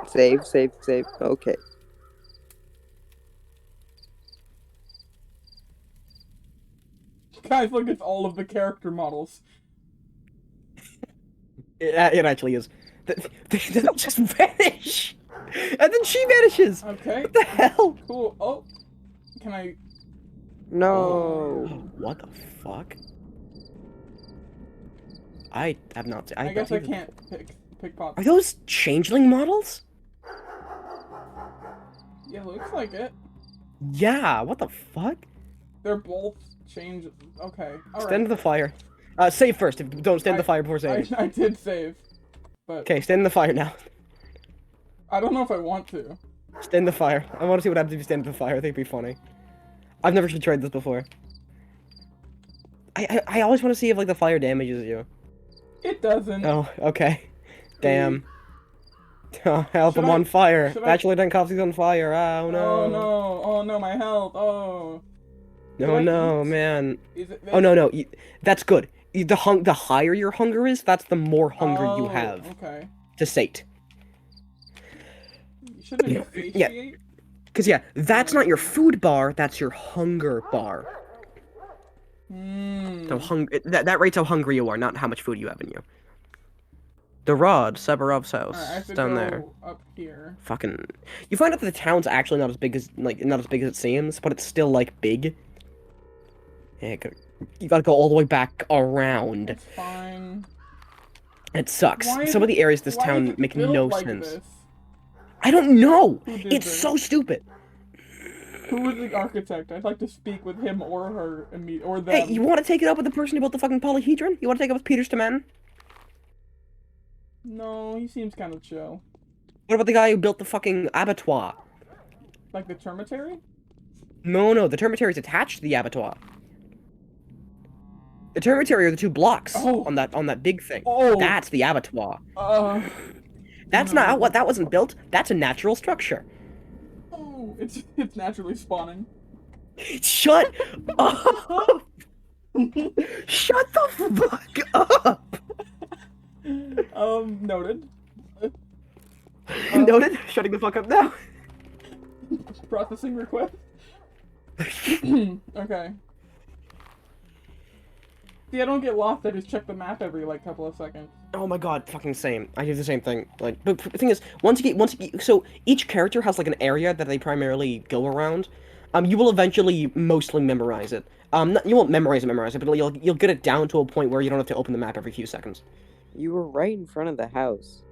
Save, save, save. Okay. Guys, look, it's all of the character models. It actually is. They'll just vanish! And then she vanishes! Okay. What the hell? Cool. Oh. Can I... No. What the fuck? I have not... I guess I can't pick pop. Are those changeling models? Yeah, looks like it. Yeah, what the fuck? They're both change... Okay, alright. Stand in the fire. Save first. Don't stand in the fire before saving. I did save. But... Okay, stand in the fire now. I don't know if I want to. Stand in the fire. I want to see what happens if you stand in the fire. I think it'd be funny. I've never actually tried this before. I always want to see if, like, the fire damages you. It doesn't. Oh, okay. Damn. Oh, help, I'm on fire. Bachelor Den Coffee's on fire. Oh, no. Oh, no. Oh, no, my health. Oh. No, no, man. Oh, no, no. That's good. The higher your hunger is, that's the more hunger you have. Okay. To sate. Shouldn't it be yeah. Because, yeah, that's not your food bar, that's your hunger bar. So that rates how hungry you are, not how much food you have in you. The rod, Severov's house. I have to down go there. Up here. Fucking. You find out that the town's actually not as big as it seems, but it's still like big. Yeah, you gotta go all the way back around. It's fine. It sucks. Some of the areas of this town make no like sense. This? I don't know. It's so stupid. Who was the architect? I'd like to speak with him or her or them. Hey, you want to take it up with the person who built the fucking polyhedron? You want to take it up with Peter Stamen? No, he seems kind of chill. What about the guy who built the fucking abattoir? Like the termitary? No, the termitary is attached to the abattoir. The termitary are the two blocks on that big thing. That's the abattoir. That's not what that wasn't built. That's a natural structure. Oh, it's naturally spawning. Shut up! Shut the fuck up! Noted. Noted? Shutting the fuck up now. Processing request. Okay. See, I don't get lost, I just check the map every, like, couple of seconds. Oh my god, fucking same. I do the same thing. Like, but the thing is, so each character has, like, an area that they primarily go around. You will eventually mostly memorize it. You won't memorize it, but you'll get it down to a point where you don't have to open the map every few seconds. You were right in front of the house.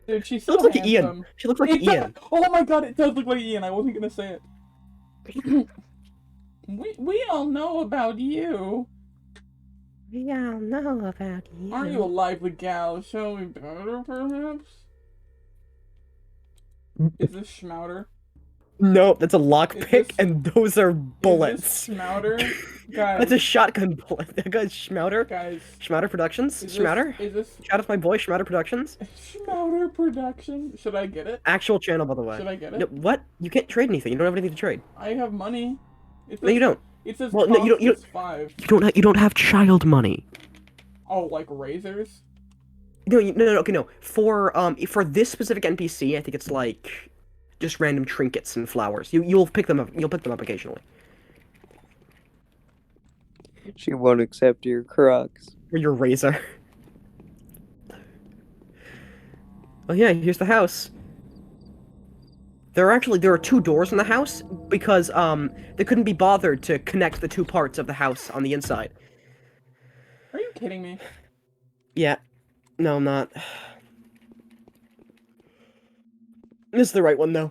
Dude, she's so looks like Ian. She looks like Ian. Oh my god, it does look like Ian. I wasn't gonna say it. We all know about you. We all know about you. Aren't you a lively gal? Shall we better, perhaps? Is this Schmouter? Nope, that's a lockpick, and those are bullets. Is this Schmouter? Guys. That's a shotgun bullet. That guy's Schmouter. Guys. Schmouter Productions? Schmouter? Is this... Shout out to my boy, Schmouter Productions. Schmouter Productions? Should I get it? Actual channel, by the way. Should I get it? No, what? You can't trade anything. You don't have anything to trade. I have money. No, you don't. It says well, no, you don't. 5. You don't have child money. Oh, like razors? No, okay, no. For this specific NPC, I think it's like just random trinkets and flowers. You'll pick them up. You'll pick them up occasionally. She won't accept your Crocs or your razor. Well, yeah. Here's the house. There are 2 doors in the house because they couldn't be bothered to connect the 2 parts of the house on the inside. Are you kidding me? Yeah. No, I'm not. This is the right one, though.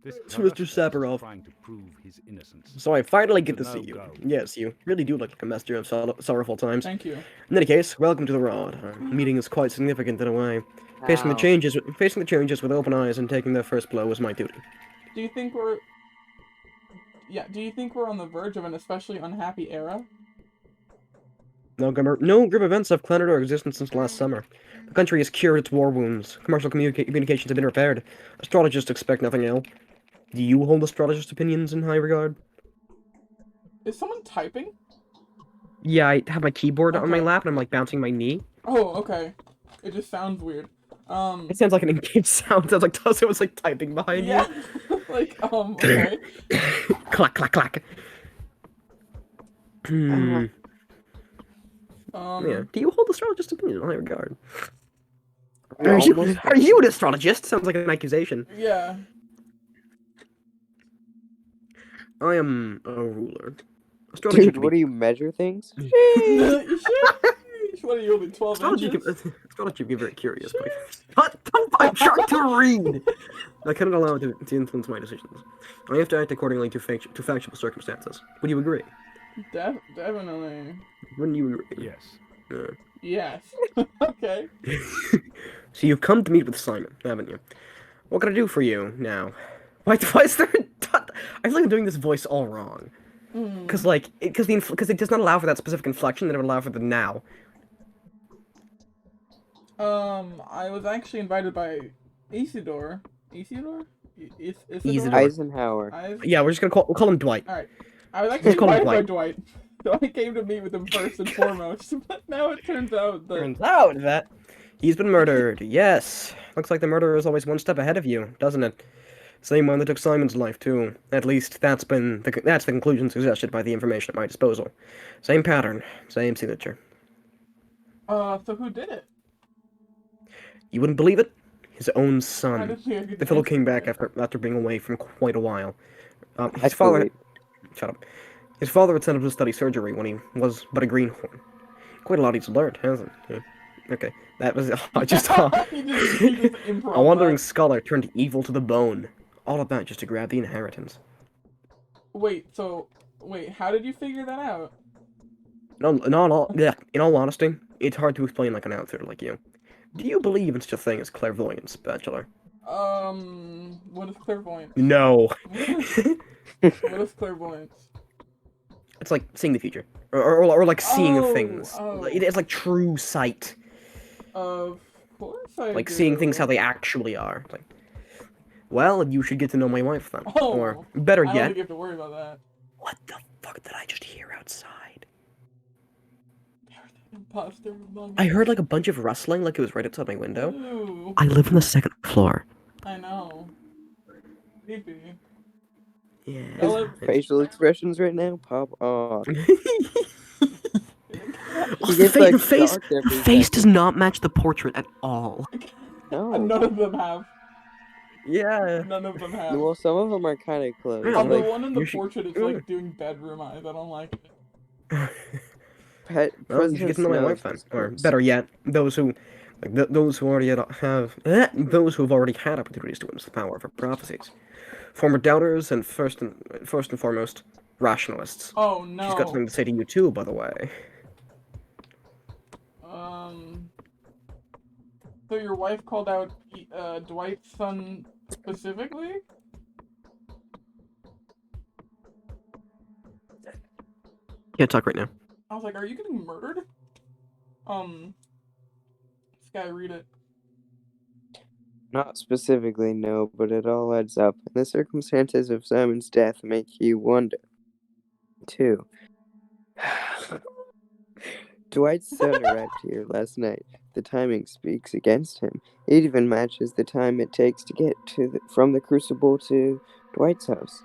It's Mr. Saparov. Trying to prove his innocence. So I finally get to see you. Yes, you really do look like a master of sorrowful times. Thank you. In any case, welcome to the Rod. Our meeting is quite significant in a way. Facing the changes with open eyes and taking their first blow was my duty. Do you think we're on the verge of an especially unhappy era? No grim events have clouded our existence since last summer. The country has cured its war wounds. Commercial communications have been repaired. Astrologists expect nothing ill. Do you hold astrologist opinions in high regard? Is someone typing? Yeah, I have my keyboard on my lap and I'm like bouncing my knee. Oh, okay. It just sounds weird. It sounds like an in-game sound. It sounds like Tusso was like typing behind Yeah. Like, okay. you. Clack, clack, clack. Yeah. Do you hold astrologist opinion in high regard? Are you an astrologist? Sounds like an accusation. Yeah. I am a ruler. Astrology Dude, what do you measure things? What are you, only 12 inches? Astrology can be very curious, but I'm trying to read! I cannot allow it to influence my decisions. I have to act accordingly to factual circumstances. Would you agree? Definitely. Wouldn't you agree? Yes. Yes. Okay. So you've come to meet with Simon, haven't you? What can I do for you now? Why is there I feel like I'm doing this voice all wrong. Because it does not allow for that specific inflection, then it would allow for the now. I was actually invited by Isidore. Isidore? Eisenhower. Yeah, we'll call him Dwight. Alright. I was actually invited by Dwight. So I came to meet with him first and foremost. But now it turns out that... He's been murdered. Yes. Looks like the murderer is always one step ahead of you, doesn't it? Same one that took Simon's life, too. At least that's the conclusion suggested by the information at my disposal. Same pattern, same signature. So who did it? You wouldn't believe it? His own son. The The fellow came back after being away from quite a while. His father... Shut up. His father had sent him to study surgery when he was but a greenhorn. Quite a lot he's learned, hasn't he? Okay, that was... I just... a wandering scholar turned evil to the bone. All of that just to grab the inheritance. Wait, how did you figure that out? In all honesty, it's hard to explain like an outsider like you. Do you believe in such a thing as clairvoyance, Bachelor? What is clairvoyance? No. What is clairvoyance? It's like seeing the future. Or like seeing things. It's like true sight. Of course I Like do. seeing things how they actually are. Like, well, you should get to know my wife then. Oh, or better I don't yet. think you have to worry about that. What the fuck did I just hear outside? Imposter I heard like a bunch of rustling, like it was right outside my window. Ooh. I live on the second floor. I know. Creepy. Yeah. Facial expressions right now pop off. The face does not match the portrait at all. No. And none of them have. Yeah. None of them have. Well, some of them are kind of close. The one in the portrait is like doing bedroom eyes. I don't like it. Well, you should get to know my wife then. Or better yet, those who already have those who have already had opportunities to witness the power of her prophecies. Former doubters and first and foremost rationalists. Oh no. She's got something to say to you too, by the way. So your wife called out Dwight's son specifically? Can't talk right now. I was like, are you getting murdered? Sky, read it. Not specifically, no, but it all adds up. And the circumstances of Simon's death make you wonder. 2. Dwight's son arrived here last night. The timing speaks against him. It even matches the time it takes to get from the Crucible to Dwight's house.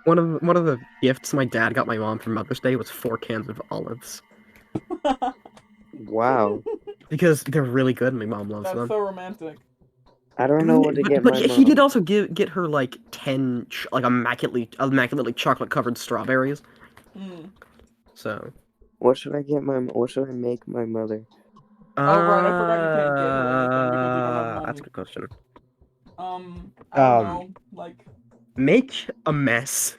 One of the gifts my dad got my mom for Mother's Day was 4 cans of olives. Wow. Because they're really good and my mom loves them. That's so romantic. I don't know what to get my mom. But he did also get her like 10 immaculately chocolate covered strawberries. So. What should I make my mother? Oh right, I forgot you can't give her anything because you don't have money. That's a good question. I don't know, like. Make a mess.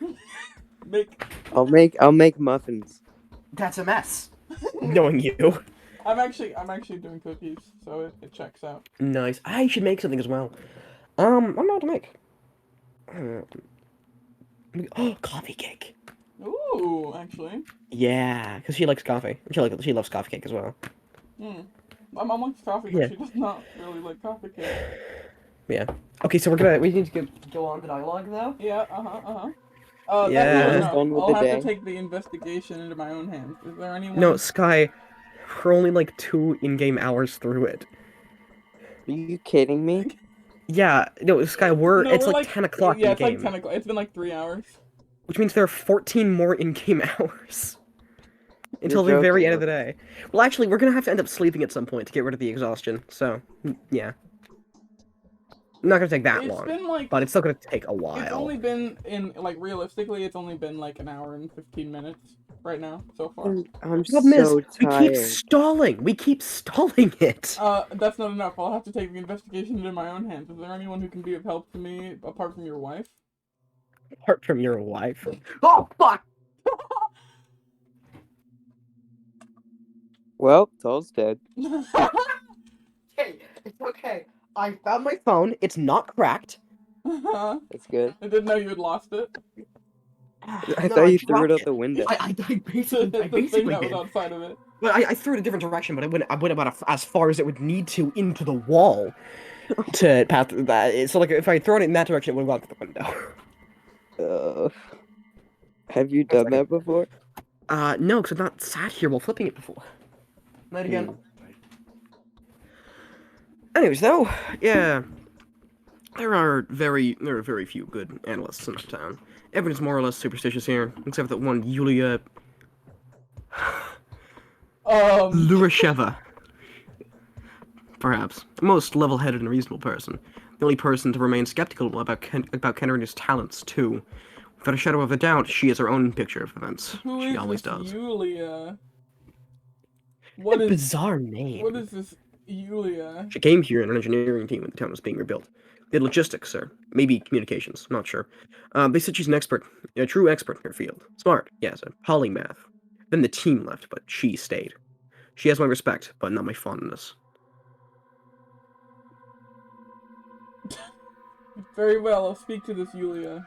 I'll make muffins. That's a mess. Knowing you. I'm actually doing cookies, so it checks out. Nice. I should make something as well. I don't know what to make. Oh, coffee cake. Ooh, actually. Yeah, because she likes coffee. She loves coffee cake as well. My mom likes coffee, but she does not really like coffee cake. Yeah. Okay, so we need to go on to dialogue though. Yeah. Yeah. I'll have to take the investigation into my own hands. Is there anyone? No, Sky. We're only like 2 in-game hours through it. Are you kidding me? Yeah, no, Sky, No, it's we're like 10 o'clock yeah, in it's like game. 10 o'clock. It's been like 3 hours. Which means there are 14 more in-game hours. You're Until the very joking, end of the right? day. Well, actually, we're gonna have to end up sleeping at some point to get rid of the exhaustion, so, yeah. Not gonna take that It's long, been like but it's still gonna take a it's while. only been like realistically, it's only been like an hour and 15 minutes right now so far. I'm The problem is, so we keep tired. stalling! We keep stalling it! That's not enough. I'll have to take the investigation into my own hands. Is there anyone who can be of help to me apart from your wife? Apart from your wife. Oh, fuck! Well, Toll's dead. Hey, it's okay. I found my phone. It's not cracked. That's good. I didn't know you had lost it. I No, thought I you threw it dropped out it. the window. I basically, I The thing basically that was did. outside of it. Well, I threw it a different direction, but I went about as far as it would need to into the wall to pass that. So, like, if I throw it in that direction, it would have gone through the window. Have you done that before? No, because I've not sat here while flipping it before. Not again. Anyways, though, yeah, there are very few good analysts in this town. Everyone's more or less superstitious here, except that one Yulia Lurasheva. Perhaps. The most level-headed and reasonable person. The only person to remain skeptical about Kenriner's talents, too. Without a shadow of a doubt, she has her own picture of events. She always does. Yulia? What a bizarre name. What is this Yulia? She came here in an engineering team when the town was being rebuilt. They had logistics, sir. Maybe communications. Not sure. They said she's an expert, a true expert in her field. Smart, yes, a polymath. Then the team left, but she stayed. She has my respect, but not my fondness. Very well, I'll speak to this Yulia.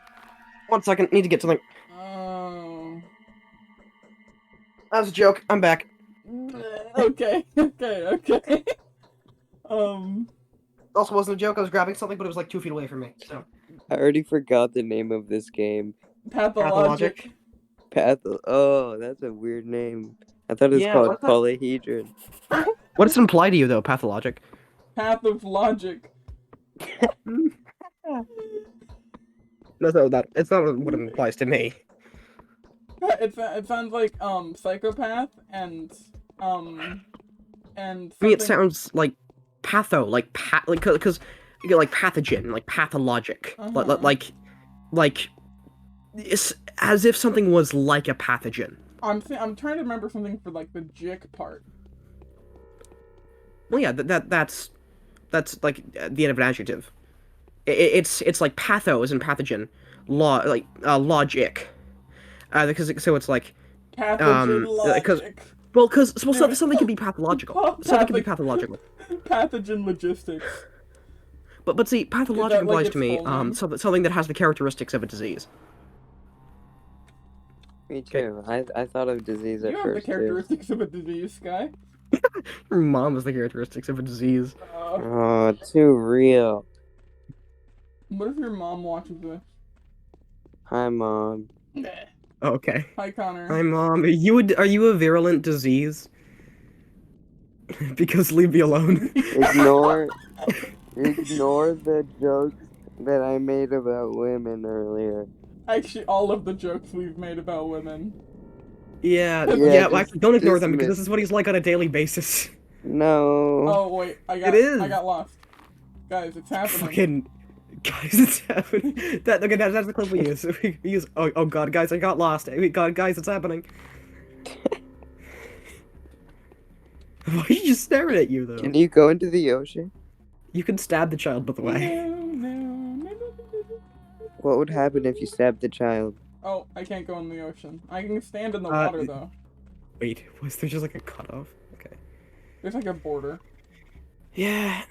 1 second, need to get something. Oh. That was a joke. I'm back. Okay. Also wasn't a joke. I was grabbing something, but it was like 2 feet away from me. So. I already forgot the name of this game. Pathologic. Oh, that's a weird name. I thought it was called Polyhedron. What does it imply to you, though, Pathologic? Path of logic. It's not what it implies to me. It sounds like psychopath and I mean, it sounds like patho, because you get like pathogen, like pathologic, like it's as if something was like a pathogen. I'm trying to remember something for like the jick part. Well, yeah, that's like the end of an adjective. It's like patho as in pathogen, logic, because it's like pathogen logic. Because something can be pathological. Something can be pathological. Pathogen logistics. But see, pathologic implies to me something that has the characteristics of a disease. Me too. I thought of disease at You have first. the characteristics of a disease, Sky. Your mom has the characteristics of a disease. Oh, too real. What if your mom watches this? Hi, Mom. Okay. Hi, Connor. Hi, Mom. Are you a virulent disease? Because leave me alone. Ignore the jokes that I made about women earlier. Actually, all of the jokes we've made about women. Yeah, just actually, don't ignore them, because dismiss. this is what he's like on a daily basis. No. Oh, wait, I got lost. Guys, it's happening. Fucking... Guys, it's happening. That's the clip we use. We use, oh god, guys, I got lost. Guys, it's happening. Why are you just staring at you, though? Can you go into the ocean? You can stab the child, by the way. What would happen if you stabbed the child? Oh, I can't go in the ocean. I can stand in the water, though. Wait, was there just like a cutoff? Okay. There's like a border. Yeah.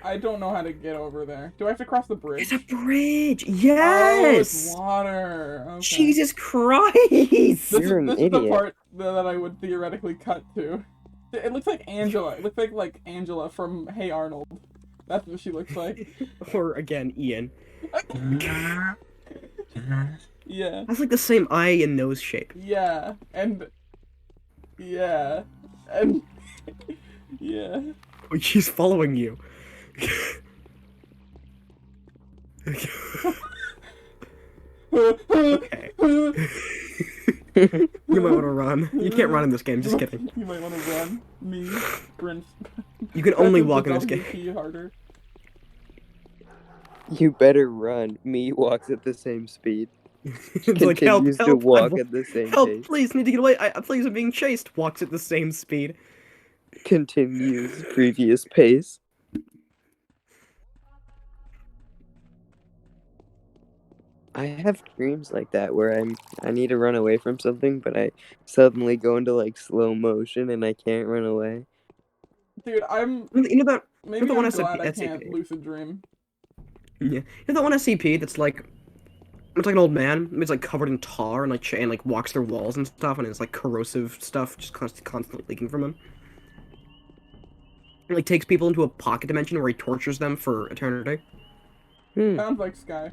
I don't know how to get over there. Do I have to cross the bridge? It's a bridge! Yes! Oh, it's water. Okay. Jesus Christ! This You're an is idiot. the part that I would theoretically cut to. It looks like Angela. It looks like Angela from Hey Arnold. That's what she looks like. Or, again, Ian. Yeah. That's like the same eye and nose shape. Yeah. And... Yeah. And... Yeah. She's following you. Okay. You might want to run. You can't run in this game, just kidding. You might want to run. Me, sprint. You can only walk in this game. WP harder. You better run. Me walks at the same speed. It's like, help, Continues to help, walk at the same help, pace. please, need to get away. Please, I'm being chased. Walks at the same speed. Continues previous pace. I have dreams like that where I need to run away from something, but I suddenly go into like slow motion and I can't run away. Dude, You know that? maybe one I'm I said glad I SCP. can't lucid dream. Yeah. You know that one SCP that's like, it's like an old man. It's like covered in tar and like walks through walls and stuff, and it's like corrosive stuff just constantly leaking from him. It like takes people into a pocket dimension where he tortures them for eternity. Sounds like Sky.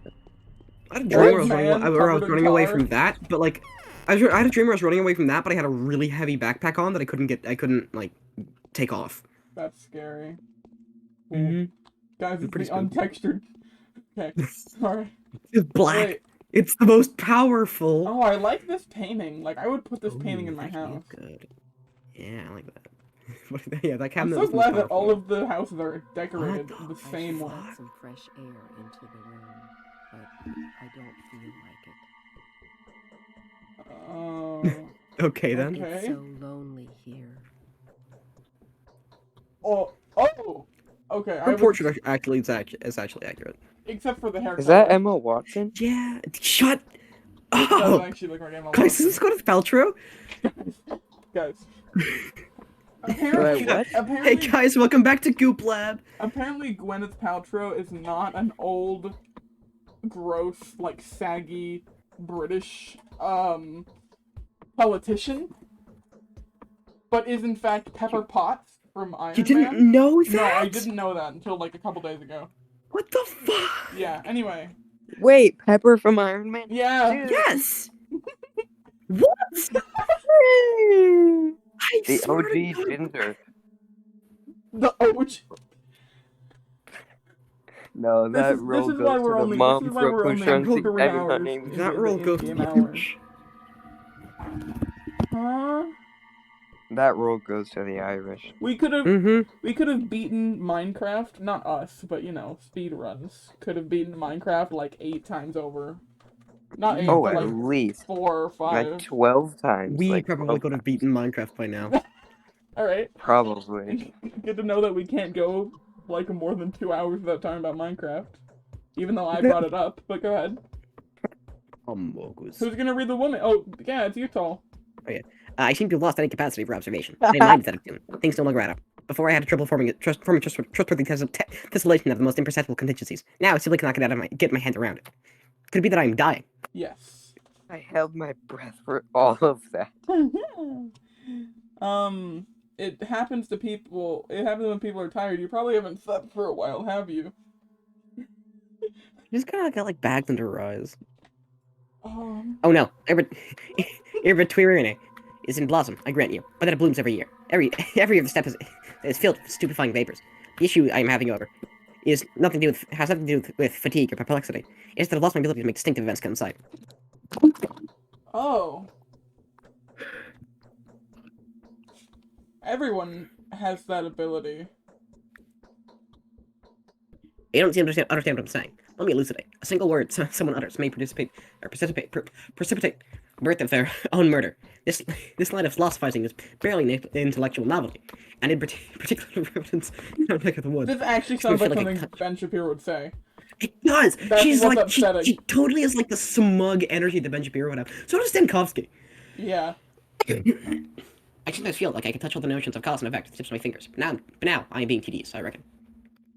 I had a dream Old where I man was covered in running away tar. from that, but like, I had a dream where I was running away from that, but I had a really heavy backpack on that I couldn't like take off. That's scary. Mm-hmm. Guys, it's Pretty the untextured. Okay, alright. It's black. Wait. It's the most powerful. Oh, I like this painting. Like, I would put this painting in my That's really house. good. Yeah, I like that. Yeah, that I'm cabinet so was glad that powerful. all of the houses are decorated the I same should way. let some fresh air into the room, but I don't feel like it. Okay then. Okay. It's so lonely here. Oh! Okay, Her portrait actually is actually accurate. Except for the hair Is color. that Emma Watson? Yeah. Shut It does up. actually look like Emma Guys, is Watson. this Gwyneth Paltrow? Guys. Apparently, What? Hey apparently, guys, welcome back to Goop Lab. apparently Gwyneth Paltrow is not an old, gross, like, saggy, British, politician, but is in fact Pepper Potts from Iron You Man. didn't know that? No, I didn't know that until, like, a couple days ago. What the fuck? Yeah, anyway. Wait, Pepper from Iron Man? Yeah! Dude. Yes. What? I The swear OG to God. Ginger. The OG. No, that This role is why goes we're to the only, mom this is why for we're only pushing on 3 her hours. name. is That the role goes in-game to hours. Huh? That role goes to the Irish. We could have Mm-hmm. beaten Minecraft, not us, but you know, speed runs. Could have beaten Minecraft like 8 times over. Not 8, Oh, but at like least 4 or 5. like 12 times. We like probably 12 could have times. beaten Minecraft by now. Alright. Probably. Good to know that we can't go like more than 2 hours without talking about Minecraft. Even though I brought it up, but go ahead. Who's gonna read the woman? Oh, yeah, it's Utah. I seem to have lost any capacity for observation. My mind is out of tune. Things no longer add up. Before I had trouble forming trustworthy tessellation of the most imperceptible contingencies. Now I simply cannot get my hand around it. Could it be that I am dying? Yes. I held my breath for all of that. It happens to people. It happens when people are tired. You probably haven't slept for a while, have you? She's kind of got like bags under her eyes. Oh no, Irbitwirine is in blossom, I grant you, but that it blooms every year. Every other step is filled with stupefying vapors. The issue I am having, however, has nothing to do with fatigue or perplexity. It's that I've lost my ability to make distinctive events coincide. Oh. Everyone has that ability. You don't seem to understand what I'm saying. Let me elucidate. A single word someone utters may precipitate birth of their own murder. This line of philosophizing is barely an intellectual novelty, and in particular reference in our neck of the woods. This actually sounds like something Ben Shapiro would say. It does. That's She's what's like upsetting. she totally has like the smug energy that Ben Shapiro would have. So does Stankovsky. Yeah. I sometimes feel like I can touch all the notions of cause and effect with the tips of my fingers. But now I am being tedious, I reckon.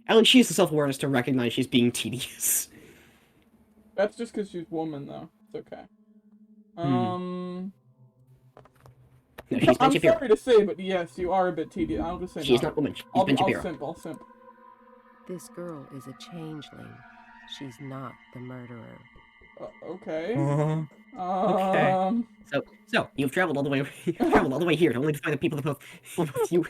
Ellen, she has the self-awareness to recognize she's being tedious. That's just because she's woman, though. It's okay. No, she's Ben I'm Shapiro. sorry to say, but yes, you are a bit tedious. I'll just say She's no. not woman. She's I'll Ben Shapiro. I'll simp. This girl is a changeling. She's not the murderer. Okay. Okay. So you've traveled all the way here to only to find the people that both you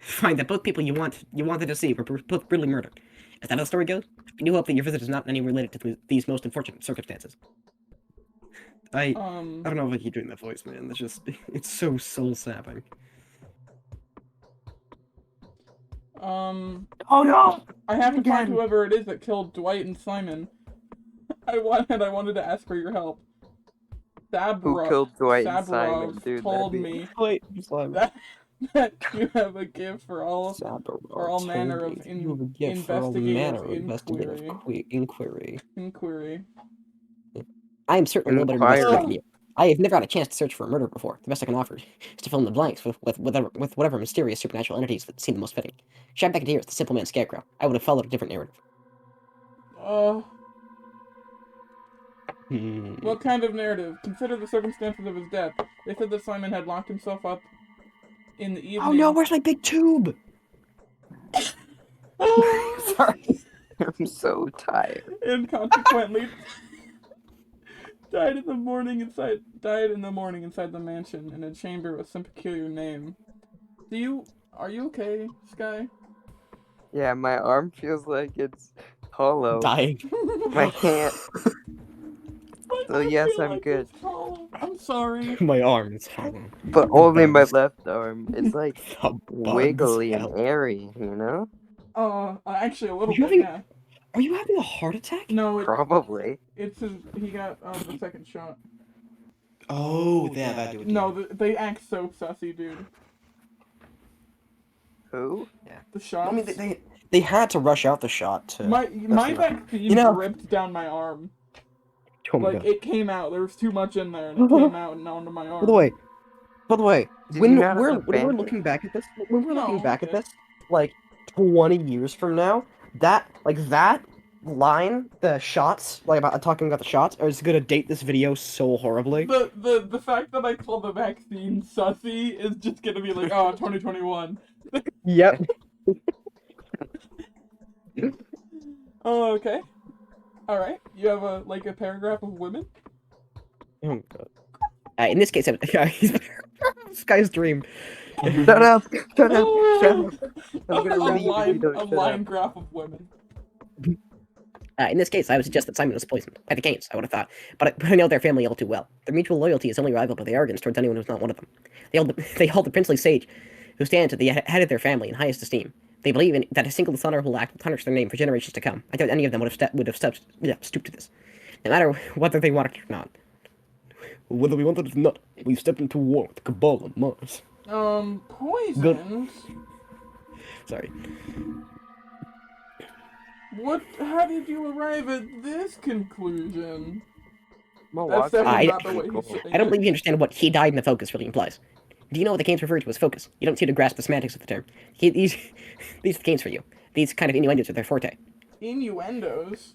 find that both people you wanted to see were both brutally murdered. Is that how the story goes? We do hope that your visit is not in any way related to these most unfortunate circumstances. I don't know if I keep doing that voice, man. That's just it's so soul sapping. Oh no! I have to find Again. whoever it is that killed Dwight and Simon. I wanted to ask for your help. Who killed Dwight and Simon, Saburov dude? told me that you have a gift for all manner of investigative inquiry. I am certainly no better investigator than Inquiry. you. I have never had a chance to search for a murder before. The best I can offer is to fill in the blanks with whatever mysterious supernatural entities that seem the most fitting. Shot back into here as the simple man Scarecrow. I would have followed a different narrative. What kind of narrative? Consider the circumstances of his death. They said that Simon had locked himself up in the evening. Oh no, where's my big tube? Sorry. I'm so tired. And consequently died in the morning inside the mansion in a chamber with some peculiar name. Are you okay, Sky? Yeah, my arm feels like it's hollow. Dying. My hand. So yes, I'm good. I'm sorry. My arm is falling. But only my left arm. It's like The wiggly bugs and airy, you know? Actually a little bit, yeah. Are you having a heart attack? No, Probably. he got the second shot. Oh, yeah, that dude. No, they act so sussy, dude. Who? Yeah. The shots. I mean, they had to rush out the shot to. My vaccine ripped down my arm. Oh my like God. it came out. There was too much in there, and it came out and onto my arm. By the way, Did when you not we're abandon- looking back at this, like 20 years from now, that line, the shots, like about talking about the shots, is gonna date this video so horribly. The fact that I call the vaccine sussy is just gonna be like, oh, 2021. Yep. Oh, okay. All right. You have a paragraph of women. Oh God. In this case, Sky's dream. Shut up! Shut up! Shut up! I'm gonna a read it if you don't shut line up. graph of women. In this case, I would suggest that Simon was poisoned by the Canes, I would have thought. But I know their family all too well. Their mutual loyalty is only rivaled by their arrogance towards anyone who's not one of them. They hold the princely sage, who stands at the head of their family in highest esteem. They believe that a single dishonorable act will tarnish their name for generations to come. I doubt any of them would have stooped to this, no matter whether they wanted it or not. Whether we wanted it or not, we stepped into war with the Cabal on Mars. Poisoned? Sorry. How did you arrive at this conclusion? That's definitely not the way he's saying I don't it. believe you understand what he died in the focus really implies. Do you know what the Canes refer to as focus? You don't seem to grasp the semantics of the term. These are the Canes for you. These kind of innuendos are their forte. Innuendos?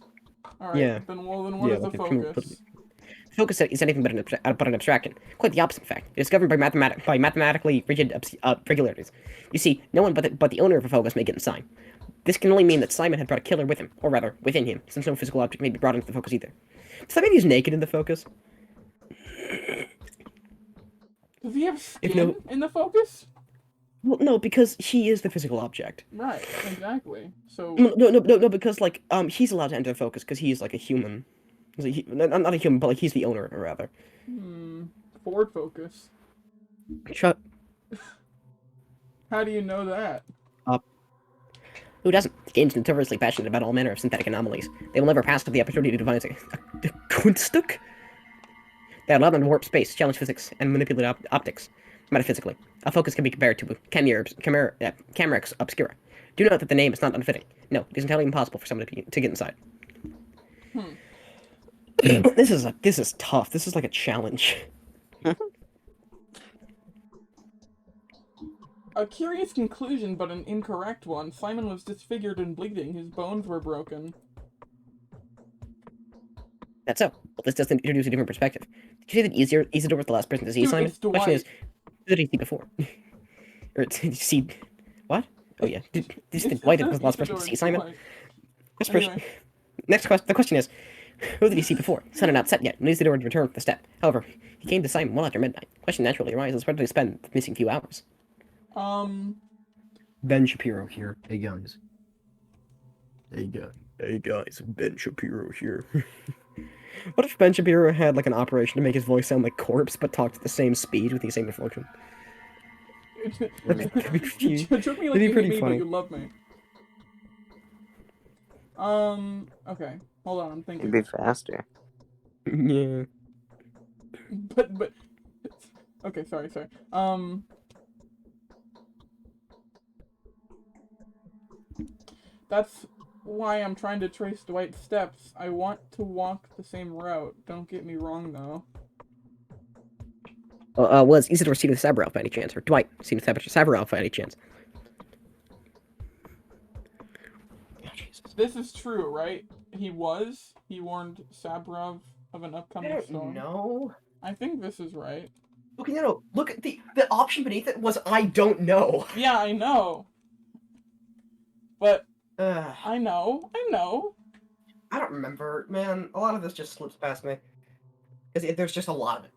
Alright, Yeah. then what is the focus? Focus is anything but an abstraction. Quite the opposite, in fact. It is governed by mathematically rigid regularities. You see, no one but the owner of a focus may get inside. This can only mean that Simon had brought a killer with him, or rather, within him, since no physical object may be brought into the focus either. Does that mean he's naked in the focus? Does he have skin in the focus? Well, no, because he is the physical object. Right, exactly. So No, because he's allowed to enter focus because he's like a human. Not a human, but like he's the owner, or rather. Ford Focus. Shut. How do you know that? Who doesn't? The game's notoriously passionate about all manner of synthetic anomalies. They will never pass up the opportunity to devise a Kunststück that allow them to warp space, challenge physics, and manipulate optics. Metaphysically, a focus can be compared to Camera Obscura. Do note that the name is not unfitting. No, it is entirely impossible for someone to get inside. This is tough. This is like a challenge. A curious conclusion, but an incorrect one. Simon was disfigured and bleeding. His bones were broken. That's so. Well, this does introduce a different perspective. Did you say that Isidore was the last person to see Dude, Simon? it's The question is, Dwight. who did he see before? Or did he see... What? Oh yeah. Did you see that Dwight was the last person to see Simon? Anyway. The question is, who did he see before? The sun had not set yet, and Isidore had returned from the step. However, he came to Simon well after midnight. The question naturally arises, where did he spend the missing few hours? Ben Shapiro here. Hey guys. Hey guys, Ben Shapiro here. What if Ben Shapiro had like an operation to make his voice sound like corpse, but talked at the same speed with the same inflection? That'd be Joke me like you hate me, but you love me. Okay. Hold on, I'm thinking. It'd be faster. Yeah. But okay, sorry. That's why I'm trying to trace Dwight's steps. I want to walk the same route. Don't get me wrong, though. Was Isidore seen with Sabralf by any chance? Or Dwight seen with Sabralf by any chance? Oh, Jesus. This is true, right? He warned Sabrov of an upcoming storm. No. I think this is right. Okay, no. Look at the option beneath it was I don't know. Yeah, I know. But I know. I don't remember, man. A lot of this just slips past me. Because there's just a lot of it.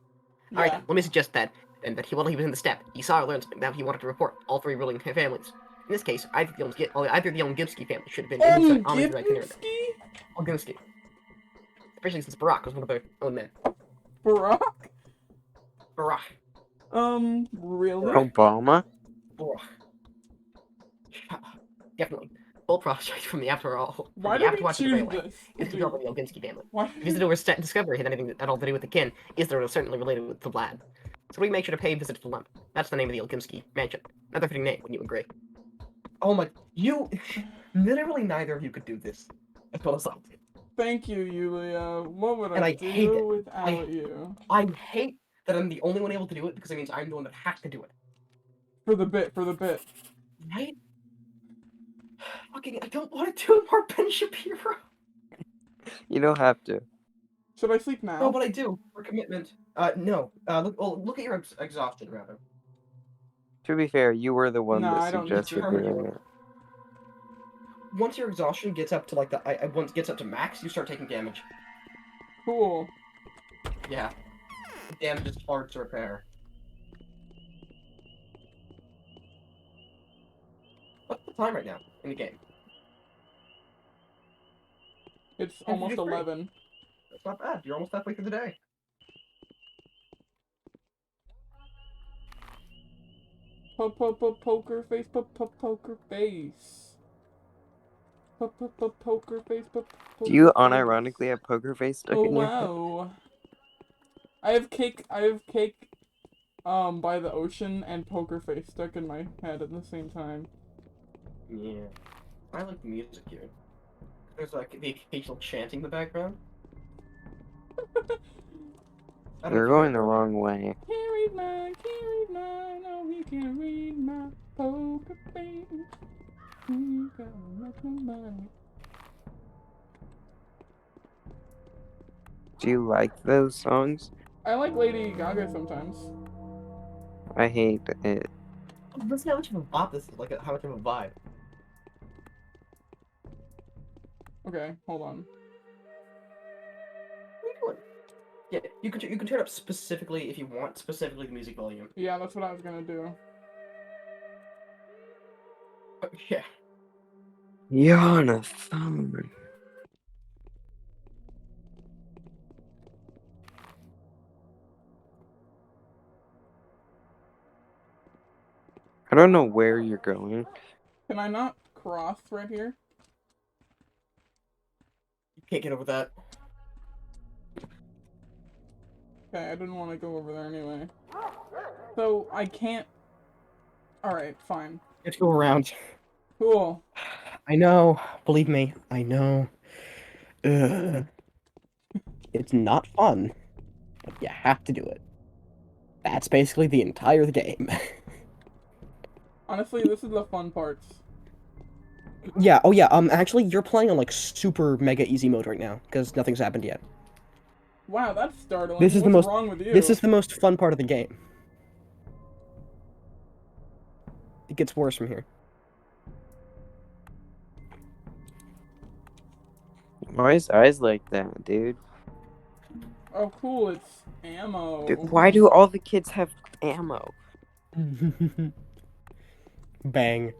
Yeah. Alright, let me suggest that. And that while he was in the step, he saw or learned something that he wanted to report. All three ruling families. In this case, either the Gimsky family should have been in on the direct internet. Gimsky? Especially since Barack was one of their own men. Barack? Barack. Really? Obama? Barack. Definitely. Full prospect from the after all. Why did we choose this? Is to go over the Oginski family. Why? If Isidore was discovery had anything at all to do with the kin, Isidore was certainly related with the Vlad. So we make sure to pay a visit to the lump. That's the name of the Oginski mansion. Another fitting name, wouldn't you agree? Oh my, literally neither of you could do this. As well as I did. Thank you, Yulia. What would I do hate it. without you? I hate that I'm the only one able to do it because it means I'm the one that has to do it. For the bit. Right? Fucking, I don't want to do more Ben Shapiro. You don't have to. Should I sleep now? No, but I do. For commitment. No. Look at your exhaustion, rather. To be fair, you were the one Nah, that I don't suggested need to. doing it. Once your exhaustion gets up to like once it gets up to max, you start taking damage. Cool. Yeah. The damage is hard to repair. What's the time right now in the game? It's almost 11. That's not bad. You're almost halfway through the day. Poker face. Poker face. Poker face. Do you unironically have poker face stuck in your head? Wow. I have cake by the ocean and poker face stuck in my head at the same time. Yeah. I like the music here. There's like the occasional chanting in the background. You're going the wrong way. Can't read mine, no, he can't read my poker face. You gotta make my money. Do you like those songs? I like Lady Gaga sometimes. I hate it. Listen how much of a bop this is, like how much of a vibe. Okay, hold on. Yeah, you can turn up specifically if you want, specifically the music volume. Yeah, that's what I was gonna do. Yeah. You're on a phone. I don't know where you're going. Can I not cross right here? You can't get over that. Okay, I didn't want to go over there anyway. So, I can't... Alright, fine. You have to go around. Cool. I know. Believe me, I know. Ugh. It's not fun, but you have to do it. That's basically the entire game. Honestly, this is the fun parts. Yeah, oh yeah, actually, you're playing on, like, super mega easy mode right now, because nothing's happened yet. Wow, that's startling. This is What's wrong with you? This is the most fun part of the game. It gets worse from here. Why his eyes like that, dude? Oh, cool, it's ammo. Dude, why do all the kids have ammo? Bang.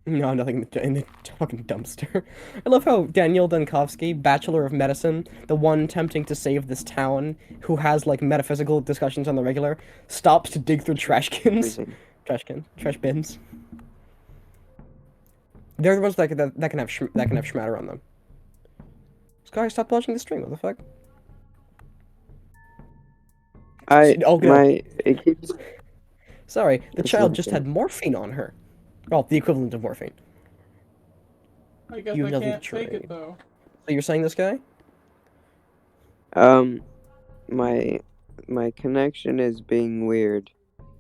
No, nothing in the fucking dumpster. I love how Daniel Dunkovsky, Bachelor of Medicine, the one attempting to save this town, who has like metaphysical discussions on the regular, stops to dig through trash cans. Freezing. Trash bins. They're the ones that can have schmatter on them. Sky, stop watching the stream. What the fuck? Oh no. It keeps. Sorry, the It's child not just good. had morphine on her. Well, the equivalent of morphine. I guess You I know the can't take trade. it though. So you're saying this guy? My connection is being weird.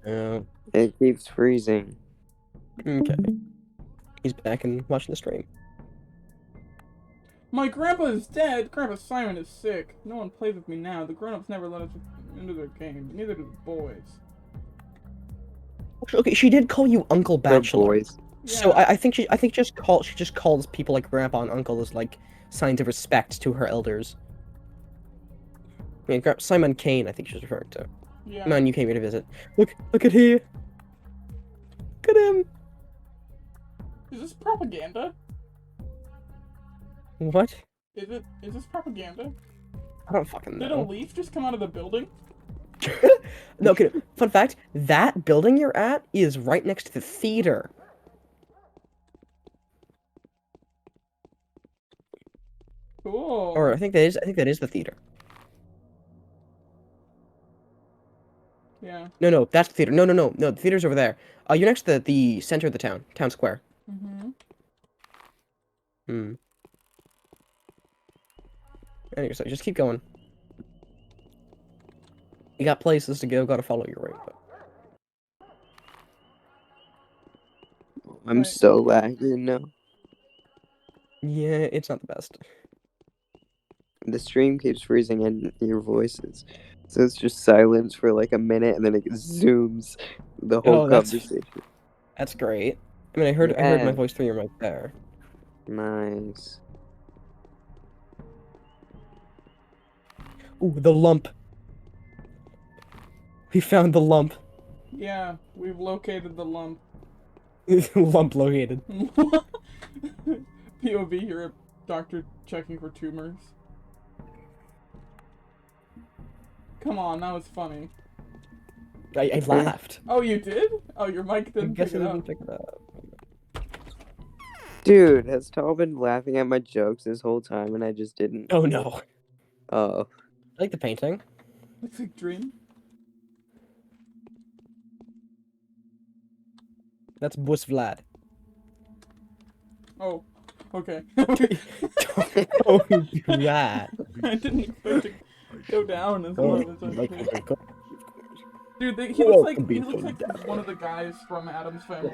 Oh. It keeps freezing. Okay. He's back and watching the stream. My grandpa is dead. Grandpa Simon is sick. No one plays with me now. The grown-ups never let us into their game. Neither do the boys. Okay, she did call you Uncle The Bachelor. boys. So Yeah. I think she just calls people like Grandpa and Uncle as like signs of respect to her elders. I mean, Simon Kane, I think she's referring to. Yeah. Man, you came here to visit. Look at here. Look at him. Is this propaganda? What? Is this propaganda? I don't fucking Did a know. leaf just come out of the building? No, okay. Fun fact: that building you're at is right next to the theater. Cool. Or I think that is the theater. Yeah. No, that's the theater. No, the theater's over there. You're next to the center of the town square. Mm-hmm. Hmm. Anyway, so just keep going. You got places to go. Gotta follow your route. But... I'm Right. so lagging now. yeah, it's not the best. The stream keeps freezing and your voices. So it's just silence for like a minute and then it zooms the whole Oh, conversation. that's great. I mean, I heard my Yeah. voice through your mic there. Nice. Ooh, the lump. We found the lump. Yeah, we've located the lump. Lump located. POV here at doctor checking for tumors. Come on, that was funny. I laughed. Oh, you did? Oh, your mic I didn't guess pick I it didn't up. pick it up. Dude, has Tal been laughing at my jokes this whole time and I just didn't? Oh no. Oh. I like the painting. Looks like Dream. That's Bus Vlad. Oh, okay. Oh, that. I didn't expect to go down as Oh, low as I like did. the Dude, Oh, he looks like one of the guys from Adam's Family.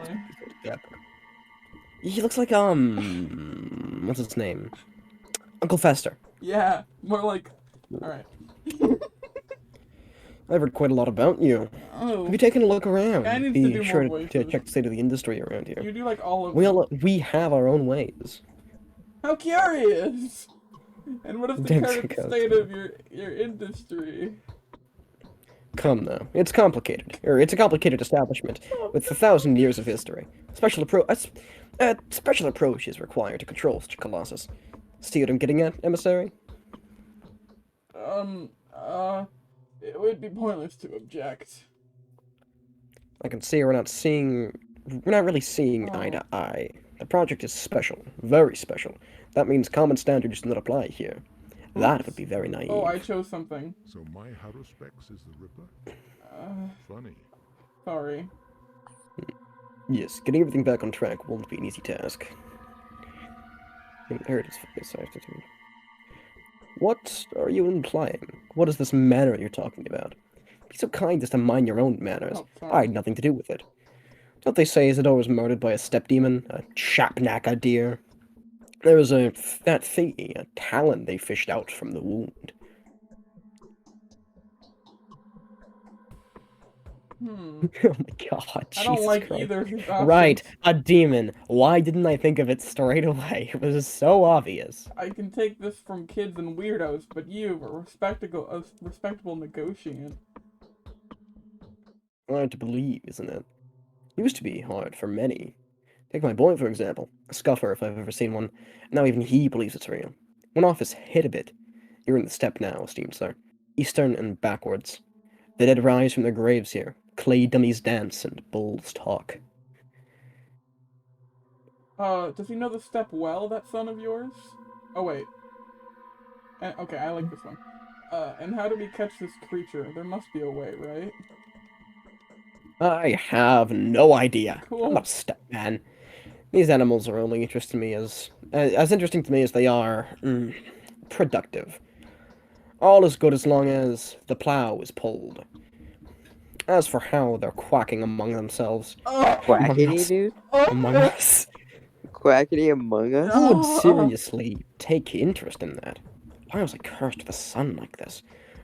He looks like what's his name? Uncle Fester. Yeah, more like. All right. I've heard quite a lot about you. Oh. Have you taken a look around? Guy needs to Be do sure more to voices. check the state of the industry around here. You do like all of them. We have our own ways. How curious! And what is the Damn, current Chico. state of your industry? Come now, it's complicated. It's a complicated establishment with 1,000 years of history. Special approach is required to control such a colossus. See what I'm getting at, emissary? It would be pointless to object. I can see we're not really seeing eye to eye. The project is special, very special. That means common standards do not apply here. That would be very naive. Oh, I chose something. So my Haruspex is the Ripper? Funny. Sorry. Yes, getting everything back on track won't be an easy task. I heard it's attitude. What are you implying? What is this manner you're talking about? Be so kind as to mind your own manners. Oh, I had nothing to do with it. Don't they say Isidore was murdered by a step demon? A chapnaka deer? There was that thingy, a talon they fished out from the wound. Hmm. Oh my god, I don't Jesus like Christ. either of these options. Right, a demon. Why didn't I think of it straight away? It was so obvious. I can take this from kids and weirdos, but you, a respectable negotiant. Hard to believe, isn't it? Used to be hard for many. Take my boy, for example. A scuffer, if I've ever seen one. Now even he believes it's real. Went off his head a bit. You're in the steppe now, esteemed sir. Eastern and backwards. The dead rise from their graves here. Clay dummies dance and bulls talk. Does he know the step well, that son of yours? Oh, wait. Okay, I like this one. And how do we catch this creature? There must be a way, right? I have no idea. I'm Cool. not a steppe man. These animals are only interesting to me as interesting to me as they are productive. All is good as long as the plow is pulled. As for how they're quacking among themselves, among Quackity, us, dude? among us, Quackity among us? who would seriously take interest in that? Why was I cursed with a son like this?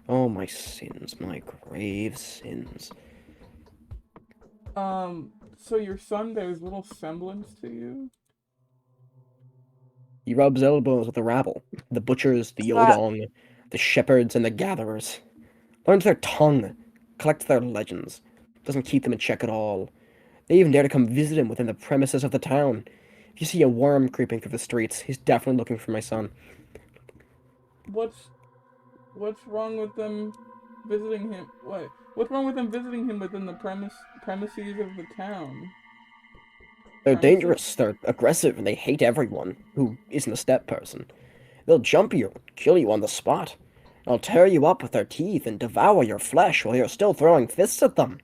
Oh, my sins, my grave sins. So your son bears little semblance to you? He rubs elbows with the rabble, the butchers, the yodong, the shepherds, and the gatherers. Learns their tongue, collects their legends, doesn't keep them in check at all. They even dare to come visit him within the premises of the town. If you see a worm creeping through the streets, he's definitely looking for my son. What's wrong with them visiting him? What? What's wrong with them visiting him within the premises of the town? They're Premises? dangerous, they're aggressive, and they hate everyone who isn't a step person. They'll jump you, kill you on the spot. They'll tear you up with their teeth and devour your flesh while you're still throwing fists at them.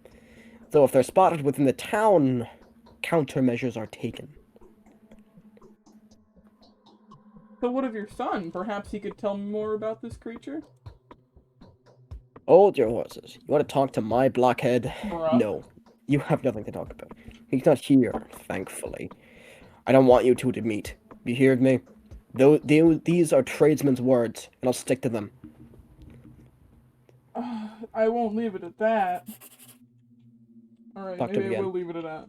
Though if they're spotted within the town, countermeasures are taken. So what of your son? Perhaps he could tell me more about this creature? Hold your horses. You want to talk to my blockhead? Bruh. No. You have nothing to talk about. He's not here, thankfully. I don't want you two to meet. You heard me? These are tradesmen's words, and I'll stick to them. I won't leave it at that. Alright, Talk to him maybe I again. will leave it at that.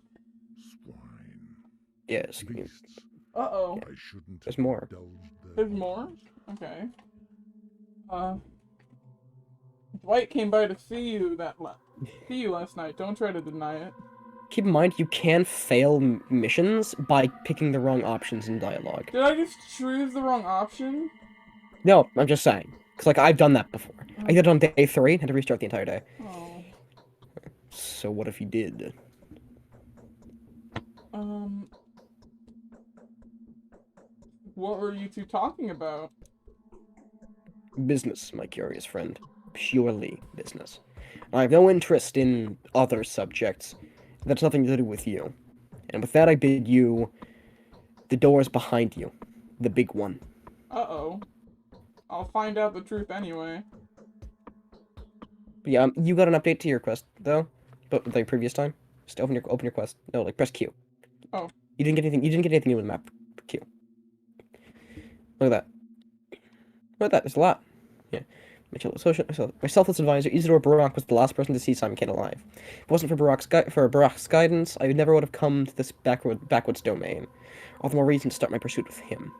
Swine. Yes. Beasts. Uh-oh. I shouldn't There's have more. indulged There's more? Okay. Dwight came by to see you last night. Don't try to deny it. Keep in mind, you can fail missions by picking the wrong options in dialogue. Did I just choose the wrong option? No, I'm just saying. Because, like, I've done that before. I did it on day 3, had to restart the entire day. Oh. So what if you did? What were you two talking about? Business, my curious friend. Purely business. I have no interest in other subjects. That's nothing to do with you. And with that, I bid you... The door is behind you. The big one. Uh-oh. I'll find out the truth anyway. But yeah, you got an update to your quest, though? But like previous time? Just open your quest. No, like, press Q. Oh. You didn't get anything new in the map. Q. Look at that. Look at that, there's a lot. Yeah. My selfless advisor, Isidore Barak, was the last person to see Simon Kane alive. If it wasn't for Barak's guidance, I never would have come to this backwoods domain. All the more reason to start my pursuit of him.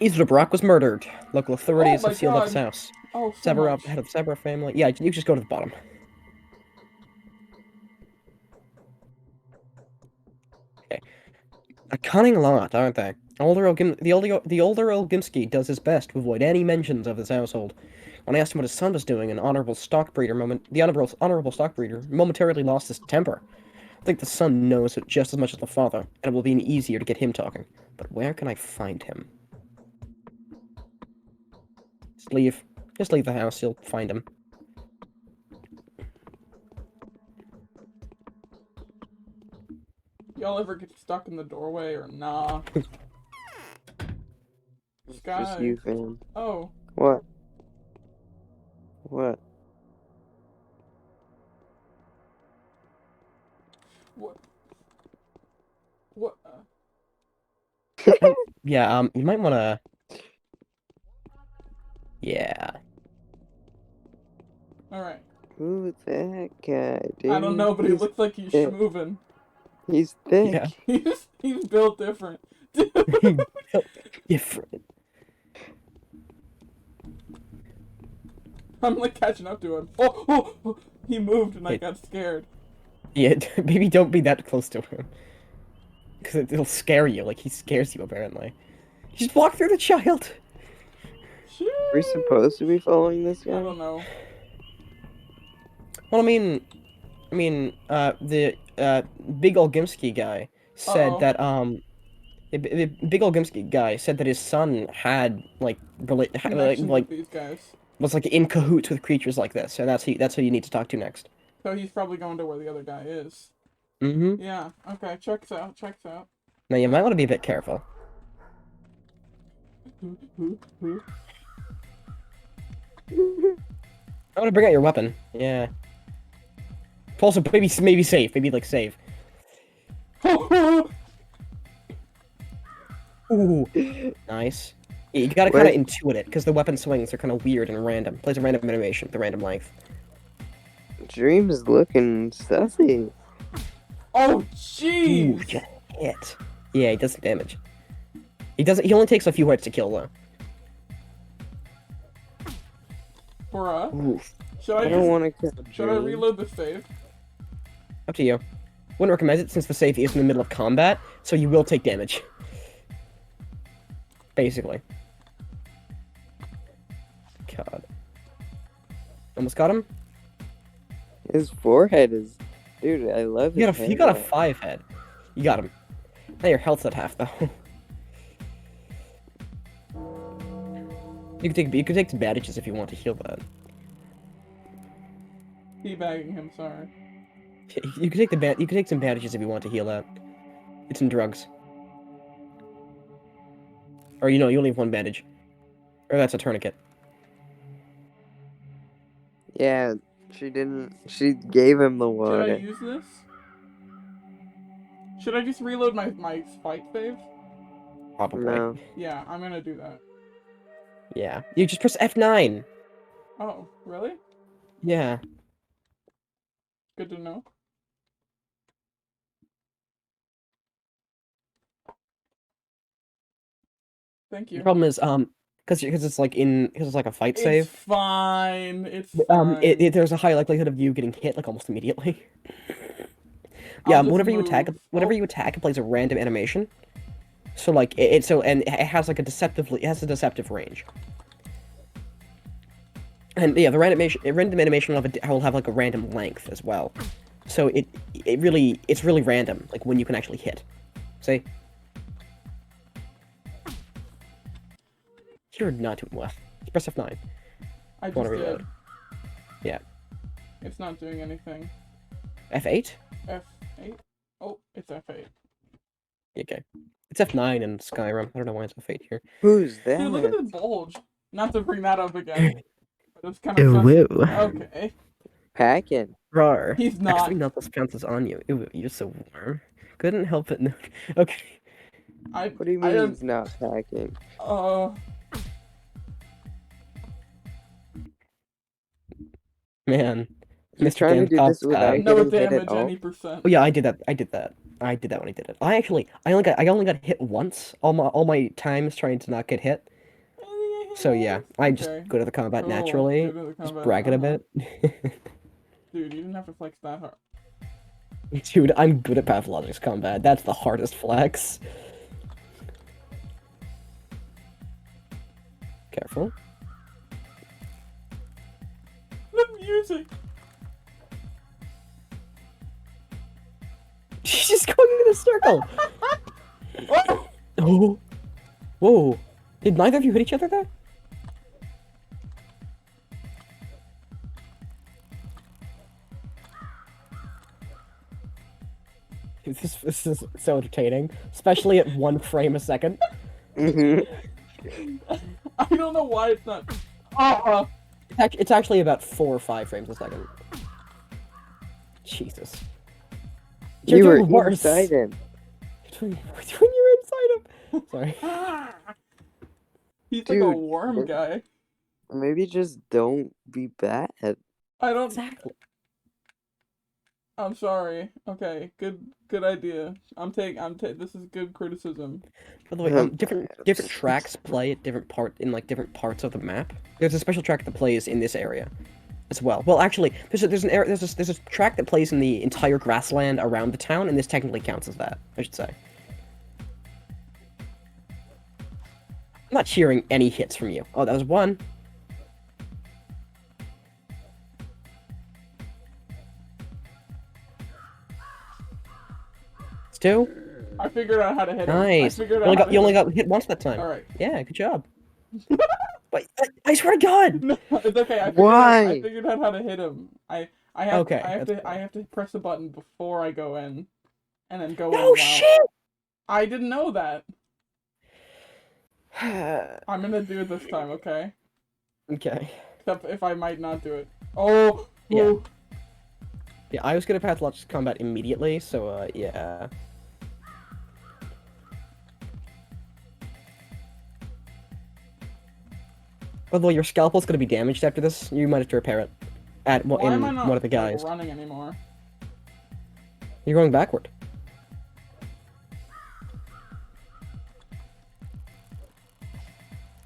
Isidore Barak was murdered. Local authorities have sealed up his house. Oh, so much. Head of the Sabra family. Yeah, you just go to the bottom. Okay. A cunning lot, aren't they? The older Olgimski does his best to avoid any mentions of his household. When I asked him what his son was doing, the honorable stockbreeder momentarily lost his temper. I think the son knows it just as much as the father, and it will be easier to get him talking. But where can I find him? Just leave. Just leave the house, you'll find him. Y'all ever get stuck in the doorway or nah? Sky. Just you, fam. Oh. What? What? What? What? Yeah, you might wanna... Yeah. Alright. Who's that guy, dude? I don't know, but he looks like he's schmovin'. He's thick. Yeah. He's built different. Different. I'm like catching up to him. Oh, he moved and I got scared. Yeah, maybe don't be that close to him. Because it'll scare you, like he scares you apparently. Just walk through the child! Are we supposed to be following this guy? I don't know. Well, the Big Olgimsky guy said that the Big Olgimsky guy said that his son had Connection with these guys. was like in cahoots with creatures like this, so that's who you need to talk to next. So he's probably going to where the other guy is. Mm-hmm. Yeah. Okay. Checks out. Now you might want to be a bit careful. Who? I want to bring out your weapon. Yeah. Also, maybe save. Maybe like save. Ooh. Nice. Yeah, you gotta kind of intuit it, because the weapon swings are kind of weird and random. Plays a random animation with a random length. Dream's looking sussy. Oh, jeez! Ooh, just hit. Yeah, he does some damage. He only takes a few hits to kill, though. Bruh. Oof. Should I don't want to kill Should I reload the save? Up to you. Wouldn't recommend it since the save is in the middle of combat, so you will take damage. Basically. God. Almost got him? His forehead is... Dude, I love his You got a 5 head. You got him. Now your health's at half, though. You can take some bandages if you want to heal that. Teabagging him, sorry. You can take some bandages if you want to heal that. It's some drugs. Or you only have one bandage. Or that's a tourniquet. Yeah, she gave him the water. Should I use this? Should I just reload my fight save? Probably. No. Yeah, I'm gonna do that. Yeah. You just press F9! Oh, really? Yeah. Good to know. Thank you. The problem is, because it's like a fight save. It's fine. It's fine. There's a high likelihood of you getting hit like almost immediately. Yeah, whenever you attack, it plays a random animation. So like it has like a deceptive range. And yeah, the random animation will have like a random length as well. So it's really random, like when you can actually hit. See? You're not doing well. Press F9. I just Want to reload? did. Yeah. It's not doing anything. F8? F8? Oh, it's F8. Okay. It's F9 in Skyrim. I don't know why it's F8 here. Who's that? Dude, look at the bulge. Not to bring that up again. But it's kind Ew, of ew. Okay. Packing. Rawr. He's not. Actually, not those pounces on you. Ew, you're so warm. Couldn't help it. No. Okay. What do you mean he's not packing? Man. He's Mr. trying to do Dan this without no getting hit damage, at all? any percent. Oh yeah, I did that when I did it. I only got hit once. All my times trying to not get hit. So yeah, I just go to the combat naturally. Just brag it a bit. Dude, you didn't have to flex that hard. Dude, I'm good at Pathologic's combat. That's the hardest flex. Careful. The music. She's just going in a circle. Oh. Whoa. Did neither of you hit each other there? This is so entertaining, especially at 1 frame a second. I don't know why it's not. It's actually about 4 or 5 frames a second. Jesus. You were worse. inside him. When you're inside him. Sorry. He's like a worm guy. Maybe just don't be bad. I don't. Exactly. I'm sorry. Okay, good idea. This is good criticism. By the way, different tracks play at different parts of the map. There's a special track that plays in this area as well. Well, actually, there's a track that plays in the entire grassland around the town, and this technically counts as that, I should say. not hearing any hits from you. Oh, that was one. It's two. I figured out how to hit him. Nice. I figured out how to You only hit him. got hit once that time. All right. Yeah, good job. But I swear to God. No, it's okay. I Why? figured out how to hit him. I have to press the button before I go in, and then go in. No shit. I didn't know that. I'm gonna do it this time, okay? Okay. Except if I might not do it. Oh. Yeah. Oh. Yeah, I was good at Pathologic combat immediately, so yeah. By the way, your scalpel's gonna be damaged after this. You might have to repair it at Why am I not one of the guys. running anymore? You're going backward.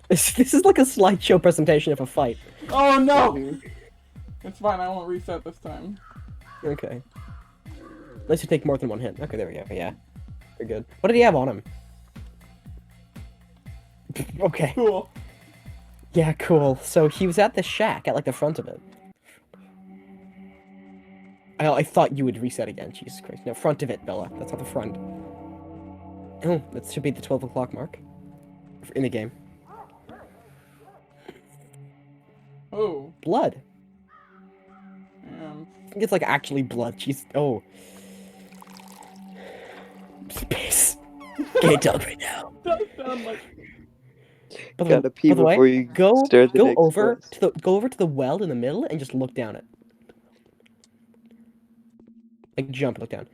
This is like a slideshow presentation of a fight. Oh no! It's fine. I won't reset this time. Okay. Unless you take more than one hit. Okay, there we go. Yeah, you're good. What did he have on him? Okay. Cool. Yeah, cool. So he was at the shack, at like the front of it. I thought you would reset again. Jesus Christ. No, front of it, Bella. That's not the front. Oh, that should be the 12 o'clock mark. In the game. Oh. Blood. Yeah. I think it's like actually blood. Jeez. Oh. Space. Can't talk right now. Does sound like. Gotta pee before you start the next quest. Go over to the well in the middle and just look down it. Like jump and look down.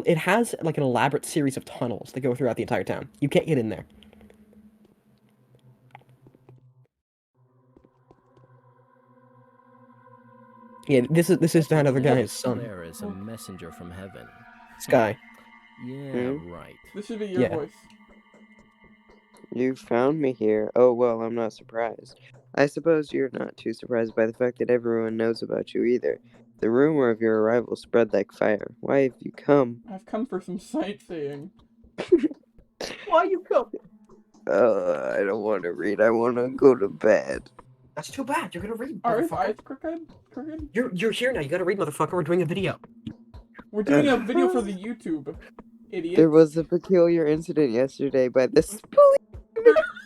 It has like an elaborate series of tunnels that go throughout the entire town. You can't get in there. Yeah, this is that other guy's son. There is a messenger from heaven. Sky. Yeah, right. This should be your voice. You found me here. Oh, well, I'm not surprised. I suppose you're not too surprised by the fact that everyone knows about you either. The rumor of your arrival spread like fire. Why have you come? I've come for some sightseeing. Why you come? I don't want to read. I want to go to bed. That's too bad. You're gonna read. Are his eyes crooked? You're here now. You gotta read, motherfucker. We're doing a video. We're doing a video for the YouTube. Idiot. There was a peculiar incident yesterday by this police.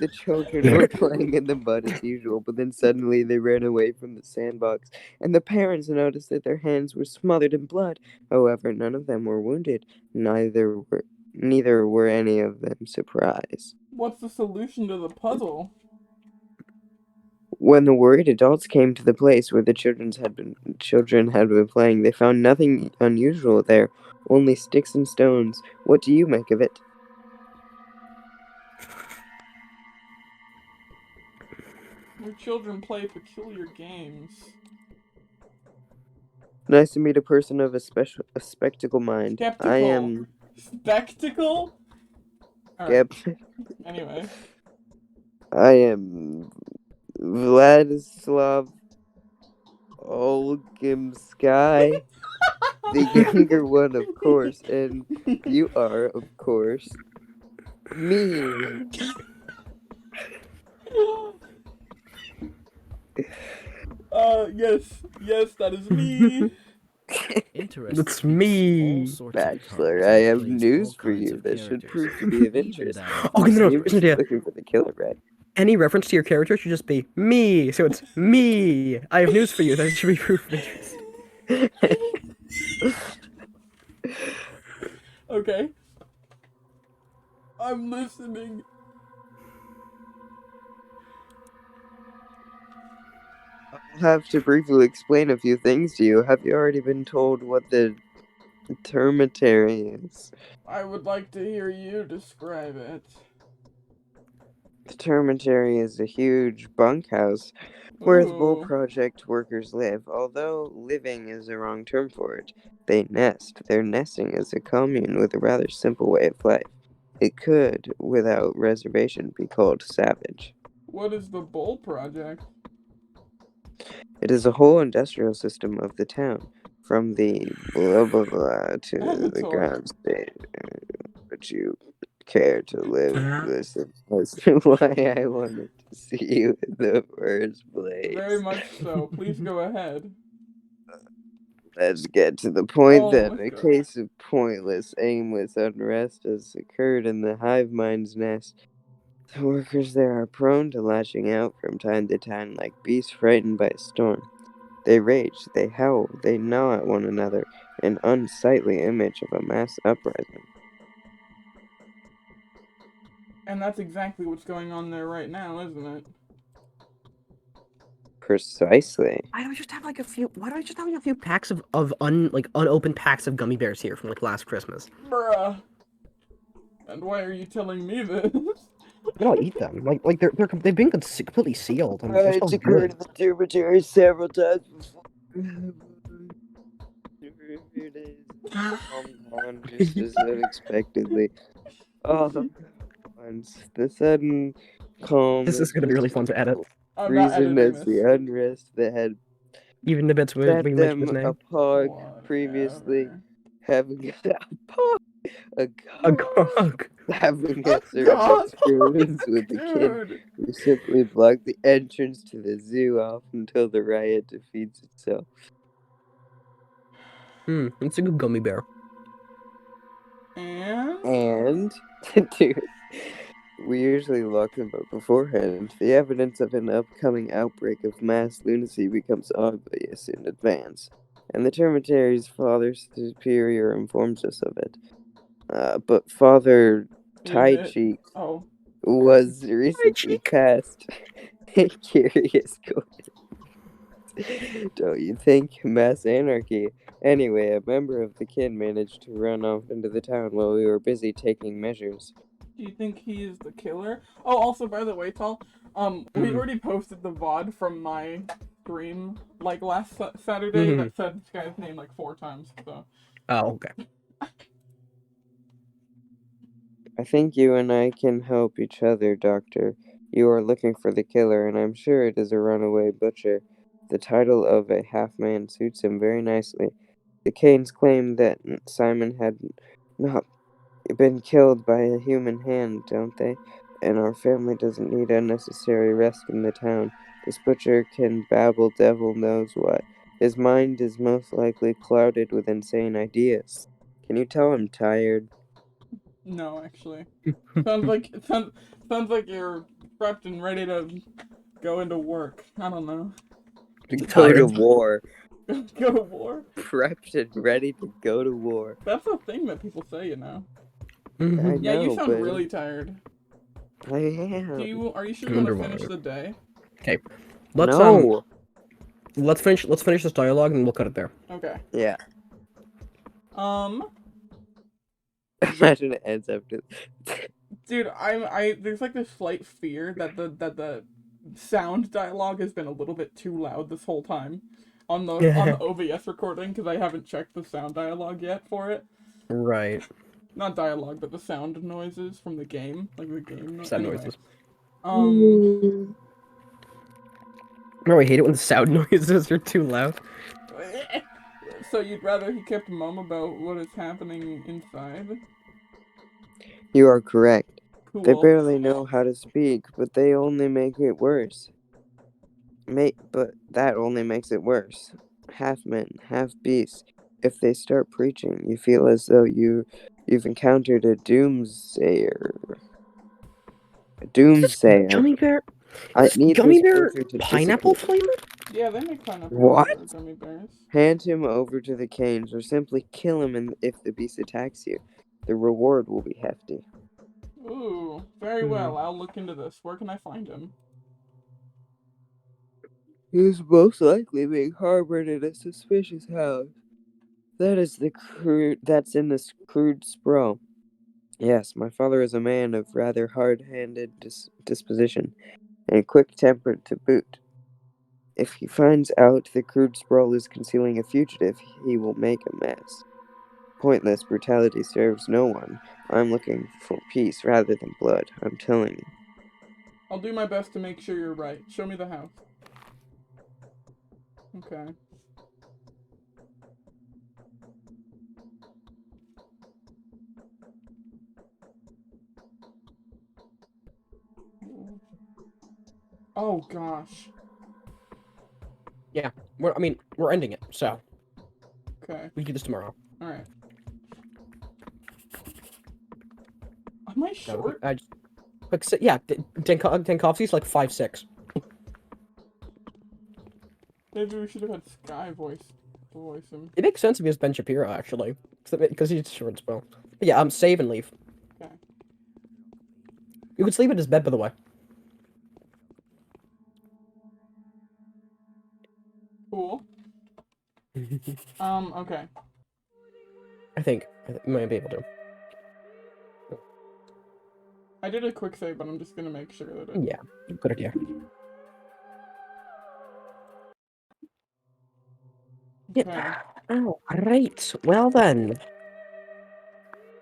The children were playing in the mud as usual, but then suddenly they ran away from the sandbox, and the parents noticed that their hands were smothered in blood. However, none of them were wounded. Neither were any of them surprised. What's the solution to the puzzle? When the worried adults came to the place where the children had been playing, they found nothing unusual there, only sticks and stones. What do you make of it? Your children play peculiar games. Nice to meet a person of a spectacle mind. Skeptical. I am... Spectacle? Yep. Anyway. I am... Vladislav Olgimsky, the younger one, of course, and you are, of course, me. Yes, that is me. It's me, Bachelor. I have news for you that should prove to be of interest. Oh, no, you were looking for the killer, right? Any reference to your character should just be me. So it's me. I have news for you. That should be proof of interest. Okay. I'm listening. I'll have to briefly explain a few things to you. Have you already been told what the termitary is? I would like to hear you describe it. The termitary is a huge bunkhouse where the Bull Ooh. Project workers live, although living is the wrong term for it. They nest. Their nesting is a commune with a rather simple way of life. It could, without reservation, be called savage. What is the Bull Project? It is a whole industrial system of the town, from the blah blah blah to the ground state. But you care to listen as to why I wanted to see you in the first Very place. much so. Please go ahead. Let's get to the point Oh, then. let's A go. case of pointless, aimless unrest has occurred in the hive mind's nest. The workers there are prone to lashing out from time to time like beasts frightened by a storm. They rage, they howl, they gnaw at one another, an unsightly image of a mass uprising. And that's exactly what's going on there right now, isn't it? Precisely. Why don't we just have like a few? Why don't we just have like, a few packs of unopened packs of gummy bears here from like last Christmas? Bruh. And why are you telling me this? I'll eat them. They've been completely sealed and they're It's still occurred in good. the dormitory several times before. Calm down just as unexpectedly. All once. The sudden calm This is is gonna be just really fun to edit. I'm not reason editing as this. the unrest that had Even the bits where set we mention his them name. apart previously, Whatever. having a A gog, gog. having Oh a certain god! experience with the kid Dude! who simply blocked the entrance to the zoo off until the riot defeats itself. It's a good gummy bear. And? Dude, we usually lock them up beforehand. The evidence of an upcoming outbreak of mass lunacy becomes obvious in advance, and the dormitory's father superior informs us of it. But Father Is Tai it? Chi Oh. was Hi, recently cheek. passed a curious don't you think? Mass anarchy. Anyway, a member of the kid managed to run off into the town while we were busy taking measures. Do you think he is the killer? Oh, also, by the way, Tal, we already posted the VOD from my stream, like, last Saturday that said this guy's name, like, 4 times, so. Oh, okay. I think you and I can help each other, Doctor. You are looking for the killer, and I'm sure it is a runaway butcher. The title of a half-man suits him very nicely. The Canes claim that Simon had not been killed by a human hand, don't they? And our family doesn't need unnecessary rest in the town. This butcher can babble devil knows what. His mind is most likely clouded with insane ideas. Can you tell I'm tired? No, actually. Sounds like, sounds like you're prepped and ready to go into work. I don't know. To go to Tired. war. Go to war? Prepped and ready to go to war. That's a thing that people say, you know. I Yeah, you know, sound but really tired. I am. Are you sure I you want to wonder finish why. the day? Okay. No. Let's finish this dialogue and we'll cut it there. Okay. Yeah. Um, Imagine it ends after. dude, there's like this slight fear that the sound dialogue has been a little bit too loud this whole time on the OBS recording because I haven't checked the sound dialogue yet for it. Right. Not dialogue, but the sound noises from the game, like the game. Sound Anyway, noises. um, No, I hate it when the sound noises are too loud. so you'd rather he kept mum about what is happening inside? You are correct. They Cool. barely know how to speak, but they only make it worse. But that only makes it worse. Half men, half beasts. If they start preaching, you feel as though you've encountered a doomsayer. A doomsayer. Gummy bear? I Is need gummy this bear butcher to pineapple disappear. flavored? Yeah, they make pineapple What? flavored gummy bears. Hand him over to the canes, or simply kill him if the beast attacks you. The reward will be hefty. Ooh, very well. I'll look into this. Where can I find him? He's most likely being harbored in a suspicious house. That's in this crude sprawl. Yes, my father is a man of rather hard-handed disposition, and quick-tempered to boot. If he finds out the crude sprawl is concealing a fugitive, he will make a mess. Pointless brutality serves no one. I'm looking for peace rather than blood, I'm telling you. I'll do my best to make sure you're right. Show me the house. Okay. Oh gosh. Yeah, we're ending it, so Okay. we can do this tomorrow. All right. Am I short? I just, like, yeah, Tankovsky's like 5'6". Maybe we should have had Sky voice to voice him. It makes sense if he has Ben Shapiro, actually. Because he's short as well. But yeah, save and leave. Okay. You can sleep in his bed, by the way. Cool. Okay. I think. You might be able to. I did a quick save, but I'm just gonna make sure that it... Yeah, good idea. Okay. Yep. Oh, great. Well then.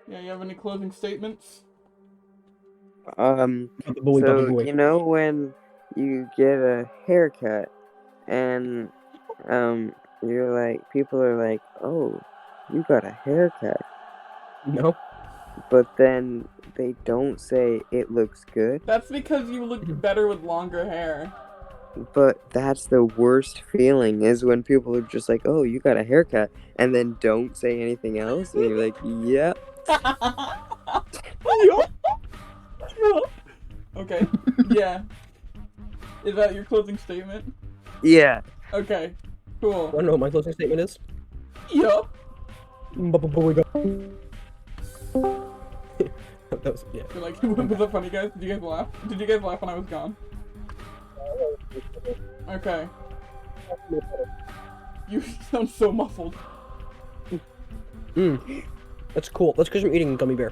Yeah, you have any closing statements? So, you know when you get a haircut and, you're like, people are like, oh, you got a haircut. No. But then they don't say it looks good. That's because you look better with longer hair. But that's the worst feeling, is when people are just like, oh, you got a haircut, and then don't say anything else, and you're like, yep. Okay, yeah. Is that your closing statement? Yeah. Okay, cool. Wanna know what my closing statement is? Yup. That was, yeah. You're like, was that funny, guys? Did you guys laugh? Did you guys laugh when I was gone? Okay. You sound so muffled. That's cool. That's because I'm eating a gummy bear.